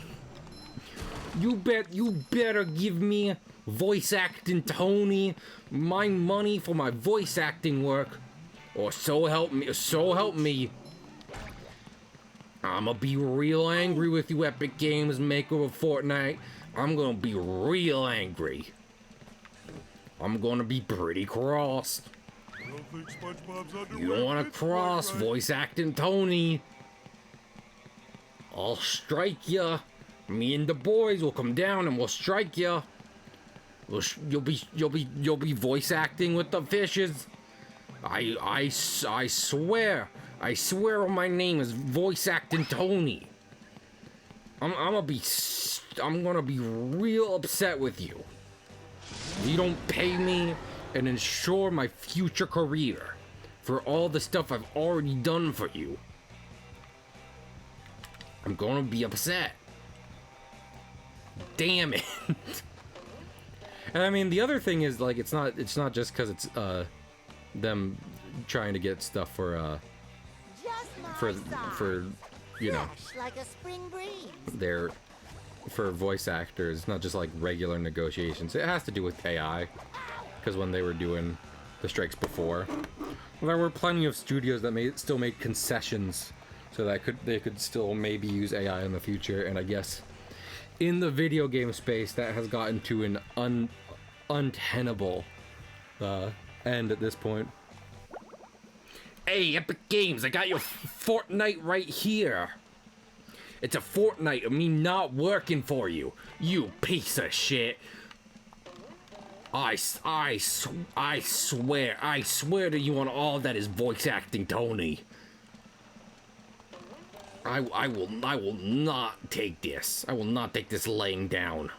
You better give me voice acting Tony my money for my voice acting work, or so help me. I'ma be real angry with you, Epic Games, maker of Fortnite. I'm gonna be real angry. I'm gonna be pretty cross. I don't think SpongeBob's underwear You don't wanna fits cross quite right. voice acting Tony. I'll strike ya. Me and the boys will come down and we'll strike ya. You'll be voice acting with the fishes. I swear my name is voice acting Tony. I'm gonna be real upset with you. If you don't pay me and ensure my future career for all the stuff I've already done for you, I'm gonna be upset. Damn it. And I mean, the other thing is, like, it's not just because it's them trying to get stuff for you know, Fresh like a spring breeze. their for voice actors. It's not just like regular negotiations. It has to do with AI, because when they were doing the strikes before, there were plenty of studios that still made concessions so that they could still maybe use AI in the future. And I guess in the video game space, that has gotten to an untenable end at this point. Hey, Epic Games, I got your Fortnite right here. It's a fortnight of me not working for you, you piece of shit. I swear to you on all that is voice acting Tony. I will not take this. I will not take this laying down.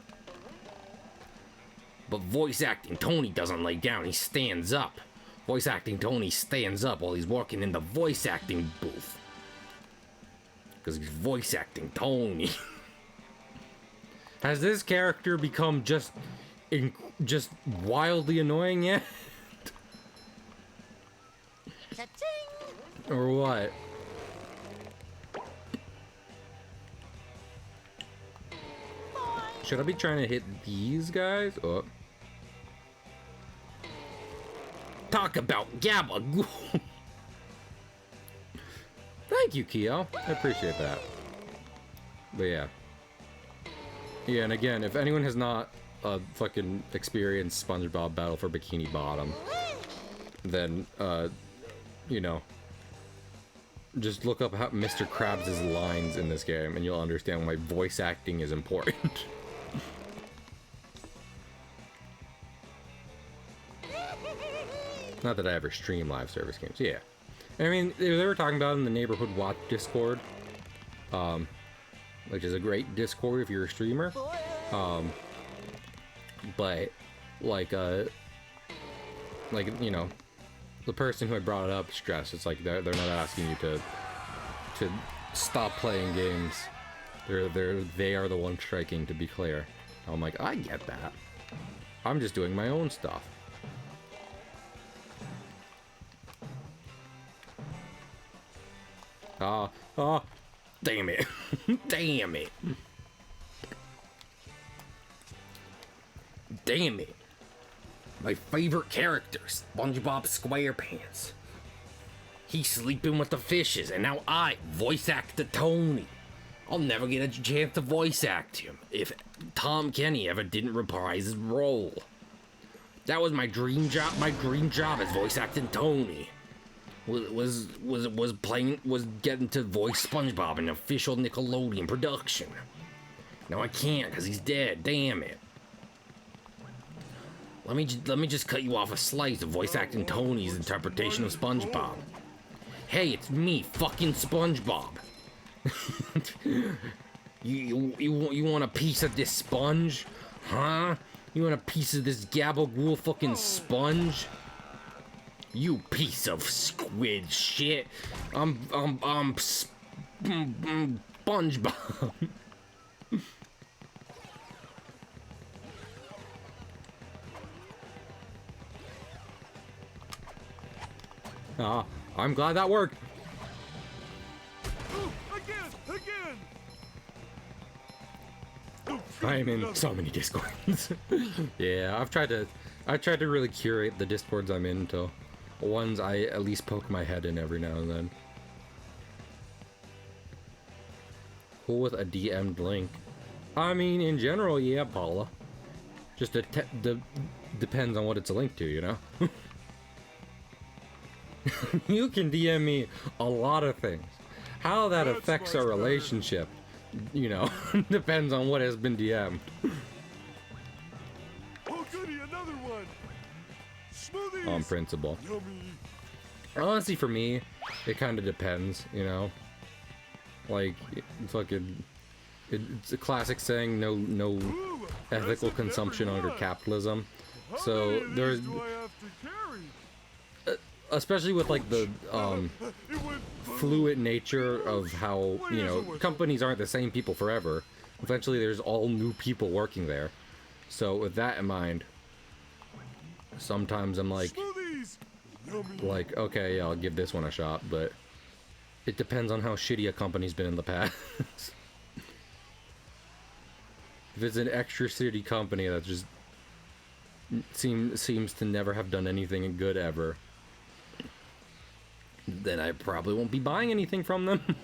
But voice acting Tony doesn't lay down, he stands up. Voice acting Tony stands up while he's working in the voice acting booth. Because he's voice acting Tony. Has this character become just wildly annoying yet? Cha-ching! Or what? Should I be trying to hit these guys? Oh. Talk about gabagool. Thank you, Keo. I appreciate that. But yeah. Yeah, and again, if anyone has not fucking experienced SpongeBob Battle for Bikini Bottom, then, you know, just look up Mr. Krabs' lines in this game and you'll understand why voice acting is important. Not that I ever stream live service games, yeah. I mean, they were talking about it in the Neighborhood Watch Discord, which is a great Discord if you're a streamer. But like you know, the person who had brought it up stressed. It's like they're not asking you to stop playing games. They are the ones striking. To be clear, I'm like, I get that. I'm just doing my own stuff. Damn it. Damn it. Damn it. My favorite character, SpongeBob SquarePants. He's sleeping with the fishes, and now I voice act the Tony. I'll never get a chance to voice act him if Tom Kenny ever didn't reprise his role. That was my dream job. My dream job as voice acting Tony. Was getting to voice SpongeBob in an official Nickelodeon production. Now I can't because he's dead. Damn it. Let me just cut you off a slice of voice acting Tony's interpretation of SpongeBob. Hey, it's me, fucking SpongeBob. you want a piece of this sponge, huh? You want a piece of this gabagool fucking sponge? You piece of squid shit. I'm SpongeBob. I'm glad that worked. Oh, again! I'm in so many Discords. Yeah, I tried to really curate the Discords I'm in to ones I at least poke my head in every now and then. Cool with a DM'd link. I mean, in general, yeah, Paula. Just depends on what it's a link to, you know? You can DM me a lot of things. How that That's affects much our better. relationship, you know, depends on what has been DM'd. Oh, goody, another one. Smoothies. On principle. Yummy. Honestly, for me, it kind of depends, you know? Like, it's a classic saying, no Ooh, ethical that's a consumption different under one. capitalism. How many So of these there's, do I have to carry? especially with like the It went fluid nature of how, you know, companies aren't the same people forever. Eventually there's all new people working there. So with that in mind, sometimes I'm Smoothies. Yummy. like, okay, yeah, I'll give this one a shot, but it depends on how shitty a company's been in the past. If it's an extra shitty company that just seems to never have done anything good ever, then I probably won't be buying anything from them.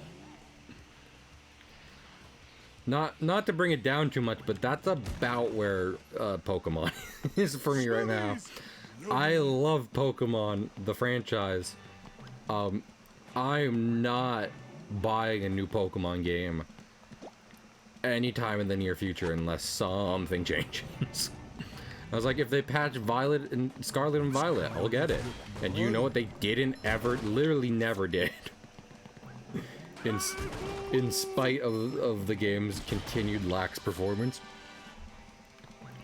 Not to bring it down too much, but that's about where Pokemon is for me right now. Smoothies. I love Pokemon, the franchise. I'm not buying a new Pokemon game anytime in the near future unless something changes. I was like, if they patch Violet and Scarlet and Violet, I'll get it. And you know what they didn't ever, literally never did. In spite of the game's continued lax performance.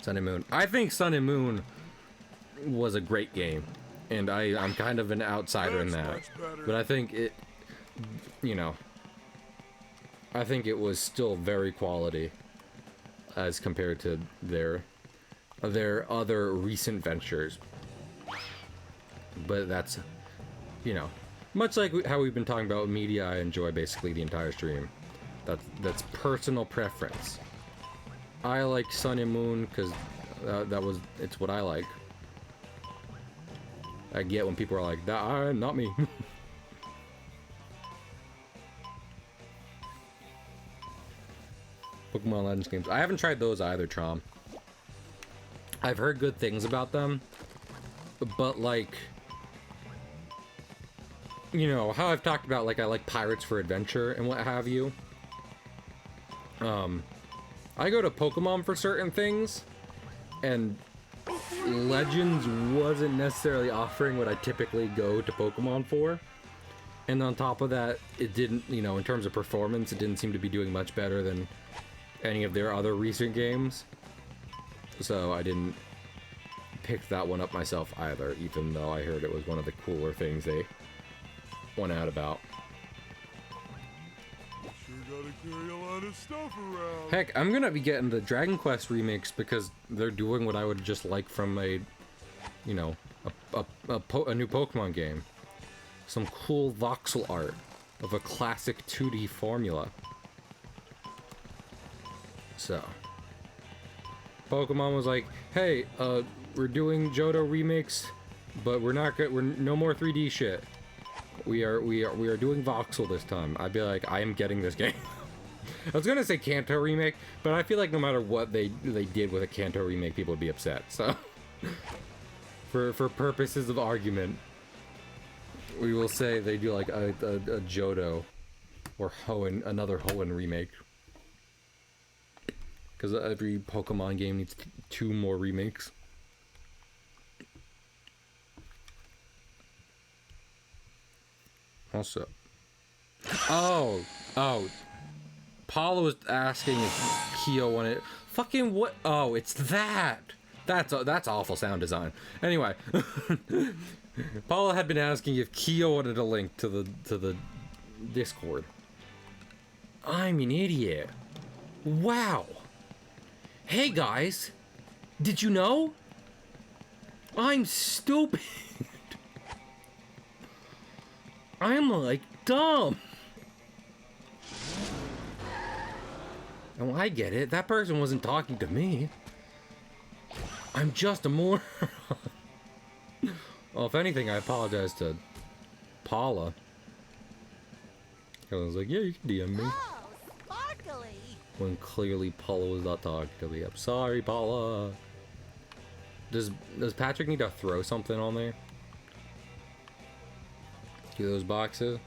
Sun and Moon. I think Sun and Moon was a great game. And I'm kind of an outsider in that. That's much better. But I think it, you know, I think it was still very quality as compared to their other recent ventures. But that's, you know, much like how we've been talking about media I enjoy basically the entire stream. That's personal preference. I like Sun and Moon because it's what I like. I get when people are like, not me. Pokemon Legends games. I haven't tried those either, Trom. I've heard good things about them, but like, you know, how I've talked about, like, I like Pirates for Adventure and what have you. I go to Pokemon for certain things, and Legends wasn't necessarily offering what I typically go to Pokemon for. And on top of that, it didn't, you know, in terms of performance, it didn't seem to be doing much better than any of their other recent games. So I didn't pick that one up myself either, even though I heard it was one of the cooler things they went out about. Sure gotta carry a lot of stuff around. Heck, I'm gonna be getting the Dragon Quest remakes because they're doing what I would just like from a, you know, a new Pokemon game. Some cool voxel art of a classic 2D formula. So, Pokemon was like, "Hey, we're doing Johto remakes, but we're no more 3D shit. We are doing voxel this time." I'd be like, "I am getting this game." I was gonna say Kanto remake, but I feel like no matter what they did with a Kanto remake, people would be upset. So, for purposes of argument, we will say they do like a Johto or Hoenn, another Hoenn remake. Because every Pokemon game needs 2 more remakes. Also, oh, Paula was asking if Kyo wanted. Fucking what? Oh, it's that. That's awful sound design. Anyway, Paula had been asking if Kyo wanted a link to the Discord. I'm an idiot. Wow. Hey guys, did you know? I'm stupid. I'm like dumb. Oh, I get it. That person wasn't talking to me. I'm just a moron. Well, if anything, I apologize to Paula. I was like, yeah, you can DM me. Oh, sparkly! When clearly Paula was not talking to me. I'm sorry, Paula. Does Patrick need to throw something on there? To those boxes?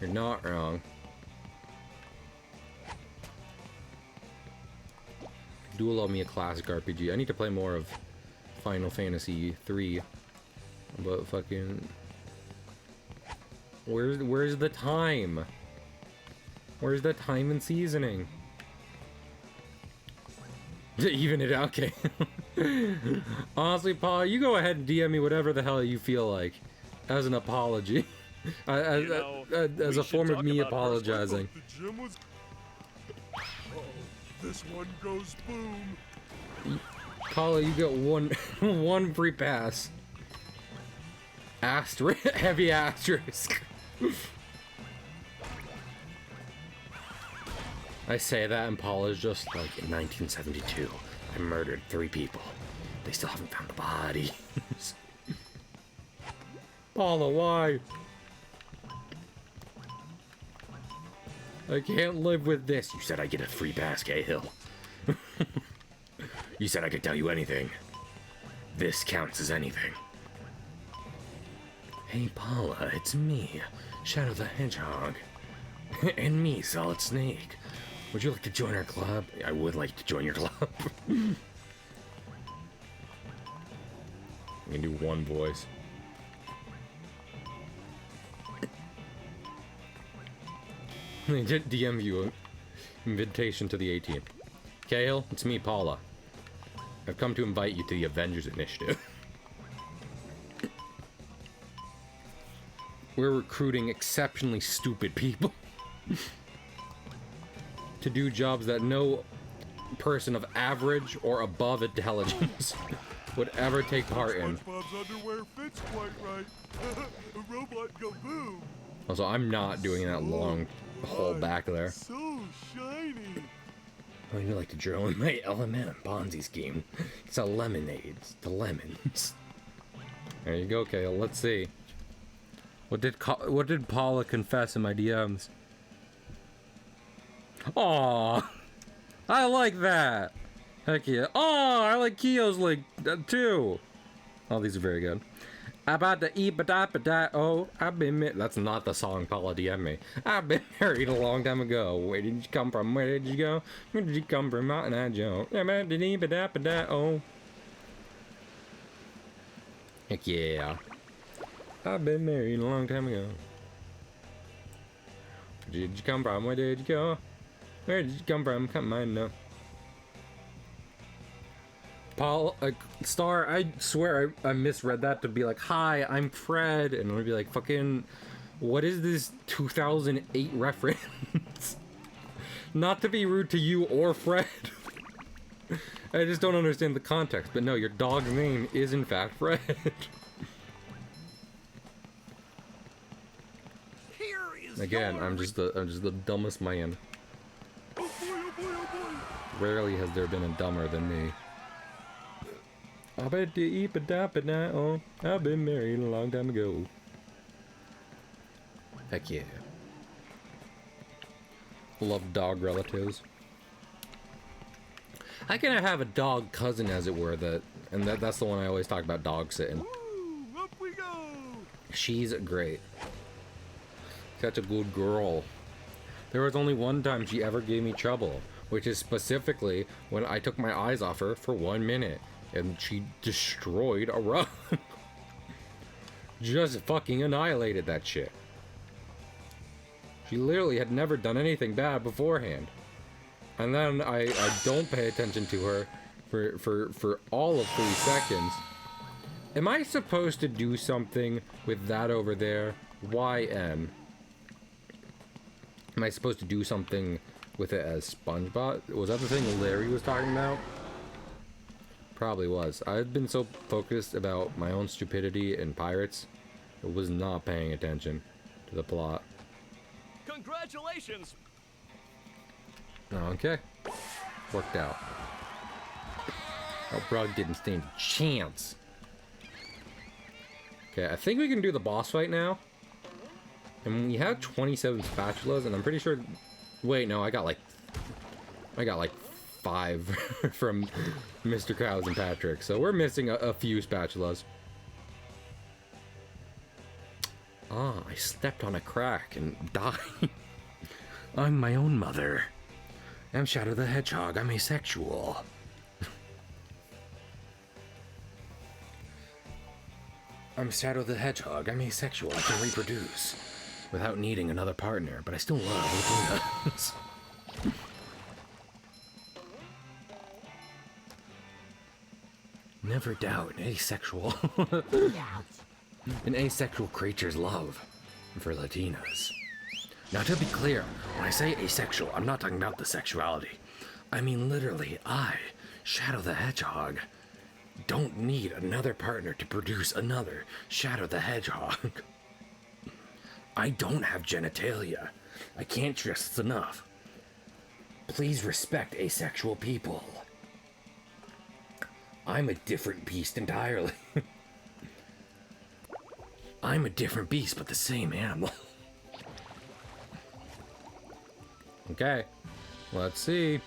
You're not wrong. Do love me a classic RPG. I need to play more of Final Fantasy 3. But fucking... Where's the time? Where's the time and seasoning? Even it out, okay. Honestly, Paul, you go ahead and DM me whatever the hell you feel like. As an apology. As a form of me apologizing. This one goes boom. Paula, you get one free pass. Heavy asterisk. I say that and Paula's just like, in 1972, I murdered 3 people. They still haven't found the bodies. Paula, why? I can't live with this. You said I get a free pass, Cahill. You said I could tell you anything. This counts as anything. Hey Paula, it's me, Shadow the Hedgehog. And me, Solid Snake. Would you like to join our club? I would like to join your club. I can do one voice. They did DM you an invitation to the 18th. Cahill, it's me, Paula. I've come to invite you to the Avengers Initiative. We're recruiting exceptionally stupid people to do jobs that no person of average or above intelligence would ever take part in. SpongeBob's underwear fits quite right. A robot go boom. Also, I'm not doing that long hole back there. So shiny. Oh, you like to drill in my element Ponzi scheme. It's a lemonade. It's the lemons. There you go, Kale. Let's see. What did Paula confess in my DMs? Aww, I like that. Heck yeah. Oh, I like Kio's link too. Oh, these are very good. About to eat ba-da. Oh, I've been that's not the song Paula DM me. I've been married a long time ago. Where did you come from? Where did you go? Where did you come from? Mountain I Joe. Oh. Heck yeah. I've been married a long time ago. Where did you come from? Where did you go? Where did you come from? Come on, no. Paul, Star, I swear I misread that to be like, hi, I'm Fred, and I'd be like, fucking, what is this 2008 reference? Not to be rude to you or Fred. I just don't understand the context, but no, your dog's name is in fact Fred. Here is Again, your I'm just the dumbest man. Oh boy, oh boy, oh boy. Rarely has there been a dumber than me. I bet to eat ba-da, oh, I've been married a long time ago. Heck yeah. Love dog relatives. How can I have a dog cousin, as it were, that's the one I always talk about, dog sitting. Woo, up we go. She's great. Such a good girl. There was only one time she ever gave me trouble, which is specifically when I took my eyes off her for 1 minute. And she destroyed a rug. Just fucking annihilated that shit. She literally had never done anything bad beforehand. And then I don't pay attention to her for all of 3 seconds. Am I supposed to do something with that over there? YN. Am I supposed to do something with it as SpongeBob? Was that the thing Larry was talking about? Probably was. I've been so focused about my own stupidity and pirates, I was not paying attention to the plot. Congratulations! Okay. Worked out. Oh, Brug didn't stand a chance. Okay, I think we can do the boss fight now. And we have 27 spatulas, and I'm pretty sure... Wait, no, I got like 5 from Mr. Krabs and Patrick. So we're missing a few spatulas. Ah, I stepped on a crack and died. I'm my own mother. I'm Shadow the Hedgehog. I'm asexual. I'm Shadow the Hedgehog. I'm asexual. I can reproduce without needing another partner, but I still love Latinas. Never doubt an asexual. An asexual creature's love for Latinas. Now, to be clear, when I say asexual, I'm not talking about the sexuality. I mean literally, I, Shadow the Hedgehog, don't need another partner to produce another Shadow the Hedgehog. I don't have genitalia. I can't stress enough. Please respect asexual people. I'm a different beast entirely. I'm a different beast, but the same animal. Okay, let's see.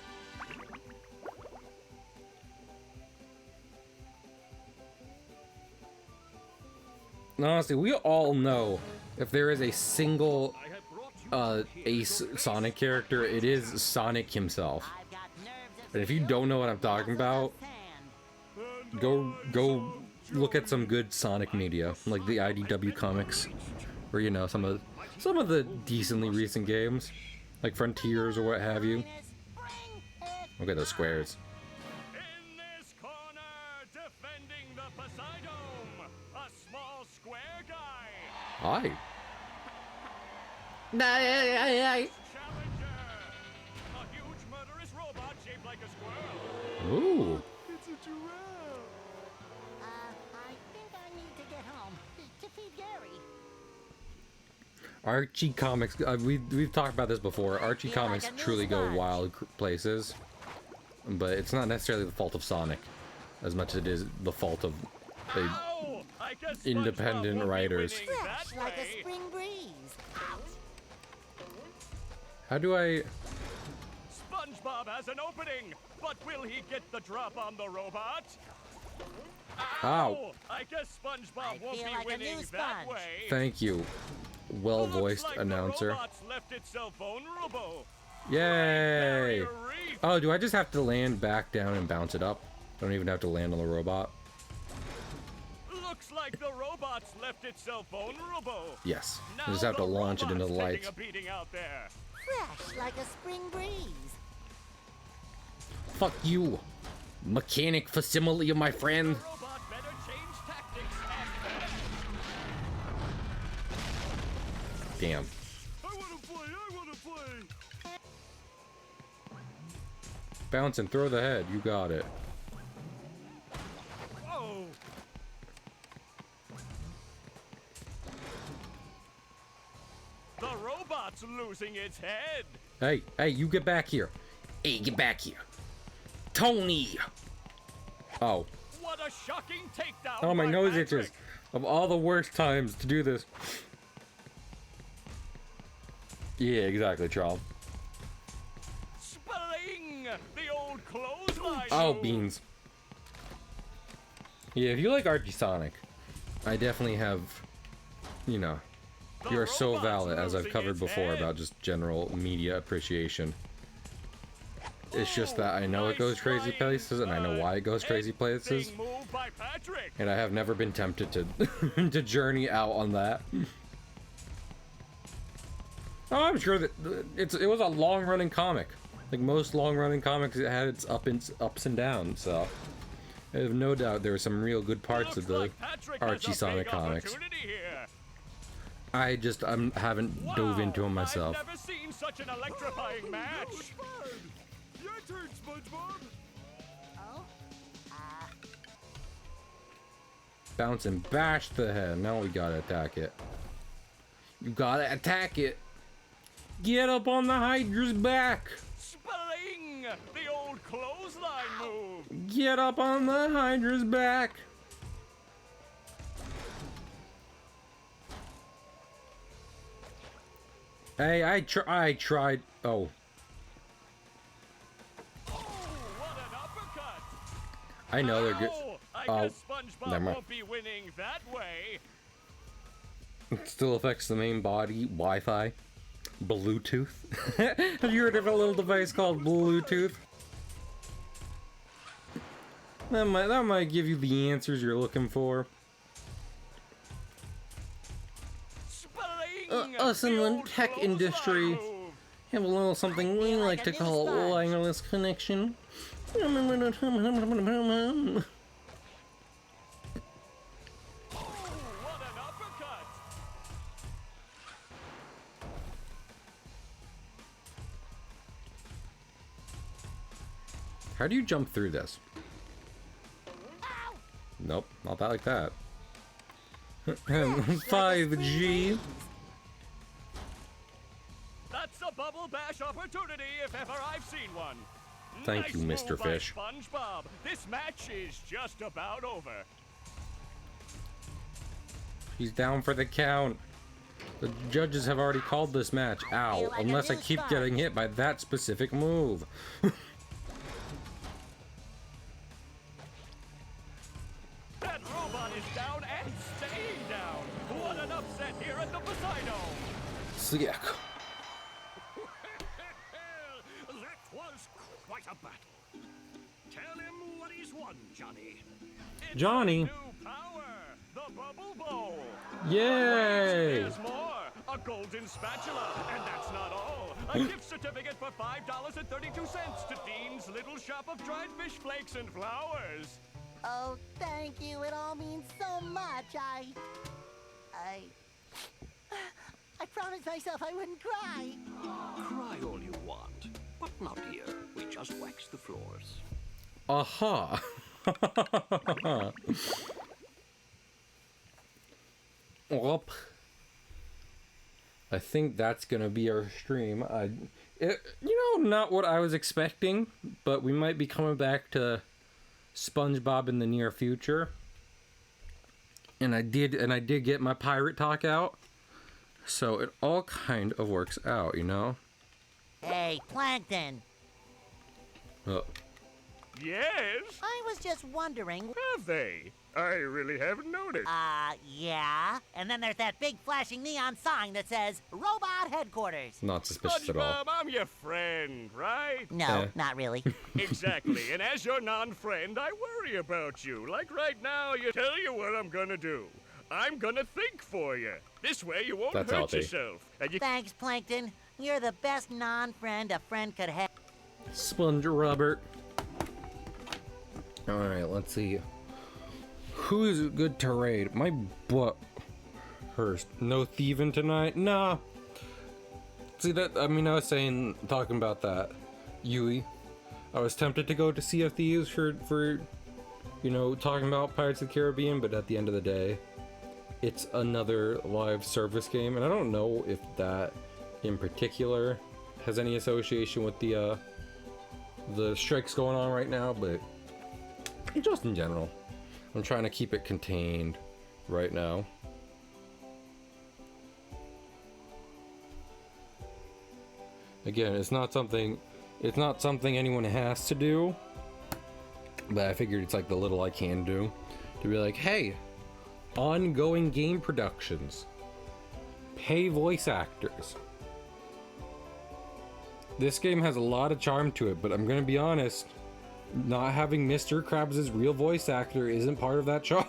Honestly, we all know if there is a single Ace Sonic character, it is Sonic himself. And if you don't know what I'm talking about, go look at some good Sonic media, like the IDW comics, or you know, some of the decently recent games, like Frontiers or what have you. Look at those squares. In this corner, defending the Poseidon, a small square guy. Hi. Challenger, a huge murderous robot shaped like a squirrel. Ooh. It's a giraffe. I think I need to get home to feed Gary. Archie Comics, we've talked about this before. Archie Feel like Comics a new truly go sponge. wild places, but it's not necessarily the fault of Sonic, as much as it is the fault of the Ow! I guess SpongeBob independent won't be writers. winning that Fresh like a way. spring breeze. Ouch. How do I? SpongeBob has an opening, but will he get the drop on the robot? Ow. I guess SpongeBob I won't feel be like a winning new that sponge. way. Thank you, well-voiced Looks like announcer. The robot's left itself vulnerable. Yay! Barrier reef. Oh, do I just have to land back down and bounce it up? I don't even have to land on the robot. Looks like the robot's left itself vulnerable. Yes. I Now just have to the launch it into the robot's lights. taking a beating out there. Fresh like a spring breeze. Fuck you, mechanic facsimile, my friend. The robot better change tactics and Damn. I want to play. I want to play. Bounce and throw the head. You got it. whoa. The robot's losing its head. Hey, you get back here. Hey, get back here. Tony! Oh. What a shocking takedown. Oh, my by nose Patrick. itches. Of all the worst times to do this. Yeah, exactly, Charles. Spling! The old clothesline. Oh, move. beans. Yeah, if you like Archie Sonic, I definitely have, you know, The you are so robot's valid, as I've losing covered its before, head. about just general media appreciation. It's just that I know it Nice goes crazy flying places, and I know why it goes crazy and places, big move by Patrick. and I have never been tempted to to journey out on that. Oh, I'm sure that it was a long-running comic. Like most long-running comics, it had its ups and downs. So I have no doubt there were some real good parts Looks of the like Patrick has Archie a Sonic big comics. opportunity here. I haven't dove into them myself. I've never seen such an electrifying That match. was fun. Your turn, SpongeBob. Oh? Bounce and bash the head. Now we gotta attack it. You gotta attack it. Get up on the Hydra's back. Spelling! The old clothesline move! Get up on the Hydra's back. Hey, I tried. Oh. Oh, what an uppercut! I know they're good. Ow! I Oh, guess SpongeBob never mind. won't be winning that way. It still affects the main body. Wi-Fi. Bluetooth. Have you heard of a little device called Bluetooth? That might give you the answers you're looking for. Spelling! Us in the old tech clothesline industry move. have a little something we like to call wireless connection. Oh, what an uppercut! How do you jump through this? Nope, not that like that. 5G. That's a bubble bash opportunity if ever I've seen one. Thank you, Nice Mr. move by Fish. SpongeBob. This match is just about over. He's down for the count. The judges have already called this match. Ow, Feel like a unless I new keep sponge. getting hit by that specific move. That robot is down and staying down. What an upset here at the Poseidon. Sick. That was quite a battle. Tell him what he's won, Johnny. It's Johnny. a new power, the Bubble Bowl. Yay! There's more. A golden spatula, and that's not all. A gift certificate for $5.32 to Dean's Little Shop of Dried Fish Flakes and Flowers. Oh, thank you. It all means so much. I promised myself I wouldn't cry. Cry all you want, but not here. We just wax the floors. Aha! Whoop. I think that's gonna be our stream. Not what I was expecting, but we might be coming back to SpongeBob in the near future. And I did get my pirate talk out, so it all kind of works out, you know. Hey, Plankton. Oh. Yes? I was just wondering. Have they? I really haven't noticed. Yeah. And then there's that big flashing neon sign that says Robot Headquarters. Not suspicious at all. SpongeBob, I'm your friend, right? No, Eh. not really. Exactly. And as your non-friend, I worry about you. Like right now, you tell you what I'm gonna do. I'm gonna think for you. This way you won't That's hurt healthy. yourself. And you Thanks, Plankton. You're the best non-friend a friend could have. Sponge Robert. Alright, let's see. Who is good to raid? My butt hurts. No thieving tonight? Nah. See that? I mean, I was talking about that. Yui. I was tempted to go to Sea of Thieves for talking about Pirates of the Caribbean, but at the end of the day, it's another live service game, and I don't know if that in particular has any association with the strikes going on right now, but just in general. I'm trying to keep it contained right now. Again, it's not something anyone has to do, but I figured it's like the little I can do to be like, hey, ongoing game productions, pay voice actors. This game has a lot of charm to it, but I'm gonna be honest, not having Mr. Krabs' real voice actor isn't part of that charm.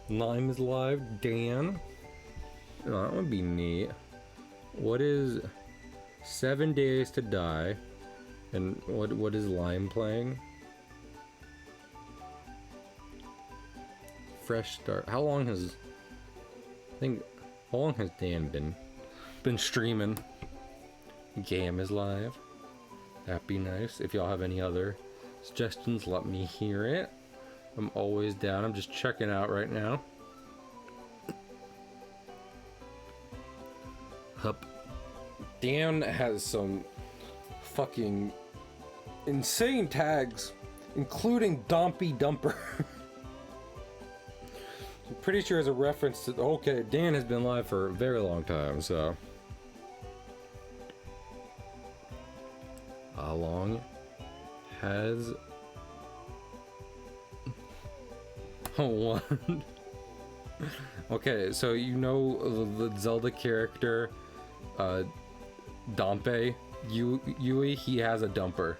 Lime is live. Dan. Oh, that would be neat. What is 7 Days to Die? And what is Lime playing? Fresh start. How long has Dan been streaming? Game is live. That'd be nice. If y'all have any other suggestions, let me hear it. I'm always down. I'm just checking out right now. Hup. Dan has some fucking insane tags, including Dompy Dumper. I'm pretty sure it's a reference to... Okay, Dan has been live for a very long time, so... How long has... Oh, one. Okay, so you know the Zelda character, Dompe, Yui, he has a dumper.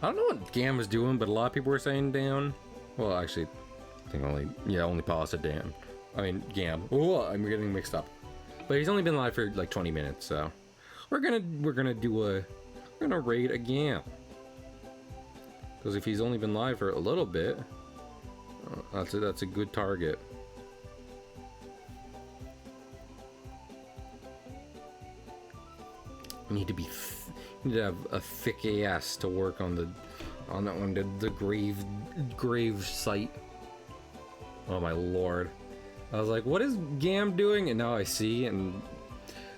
I don't know what Gam was doing, but a lot of people were saying Dan. Well, actually, I think only Paul said Dan. I mean, Gam. Oh, I'm getting mixed up. But he's only been live for like 20 minutes, so we're gonna raid a Gam. Because if he's only been live for a little bit, that's a good target. You need to have a thick ass to work on that one, the grave site. Oh my lord! I was like, what is Gam doing? And now I see, and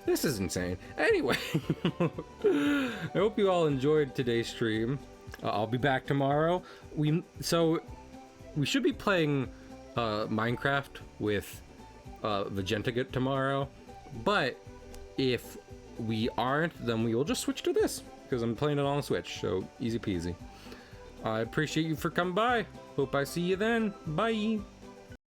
this is insane. Anyway, I hope you all enjoyed today's stream. I'll be back tomorrow. We should be playing Minecraft with Vegeta tomorrow, but if we aren't, then we will just switch to this because I'm playing it on Switch, so easy peasy. I appreciate you for coming by. Hope I see you then. Bye.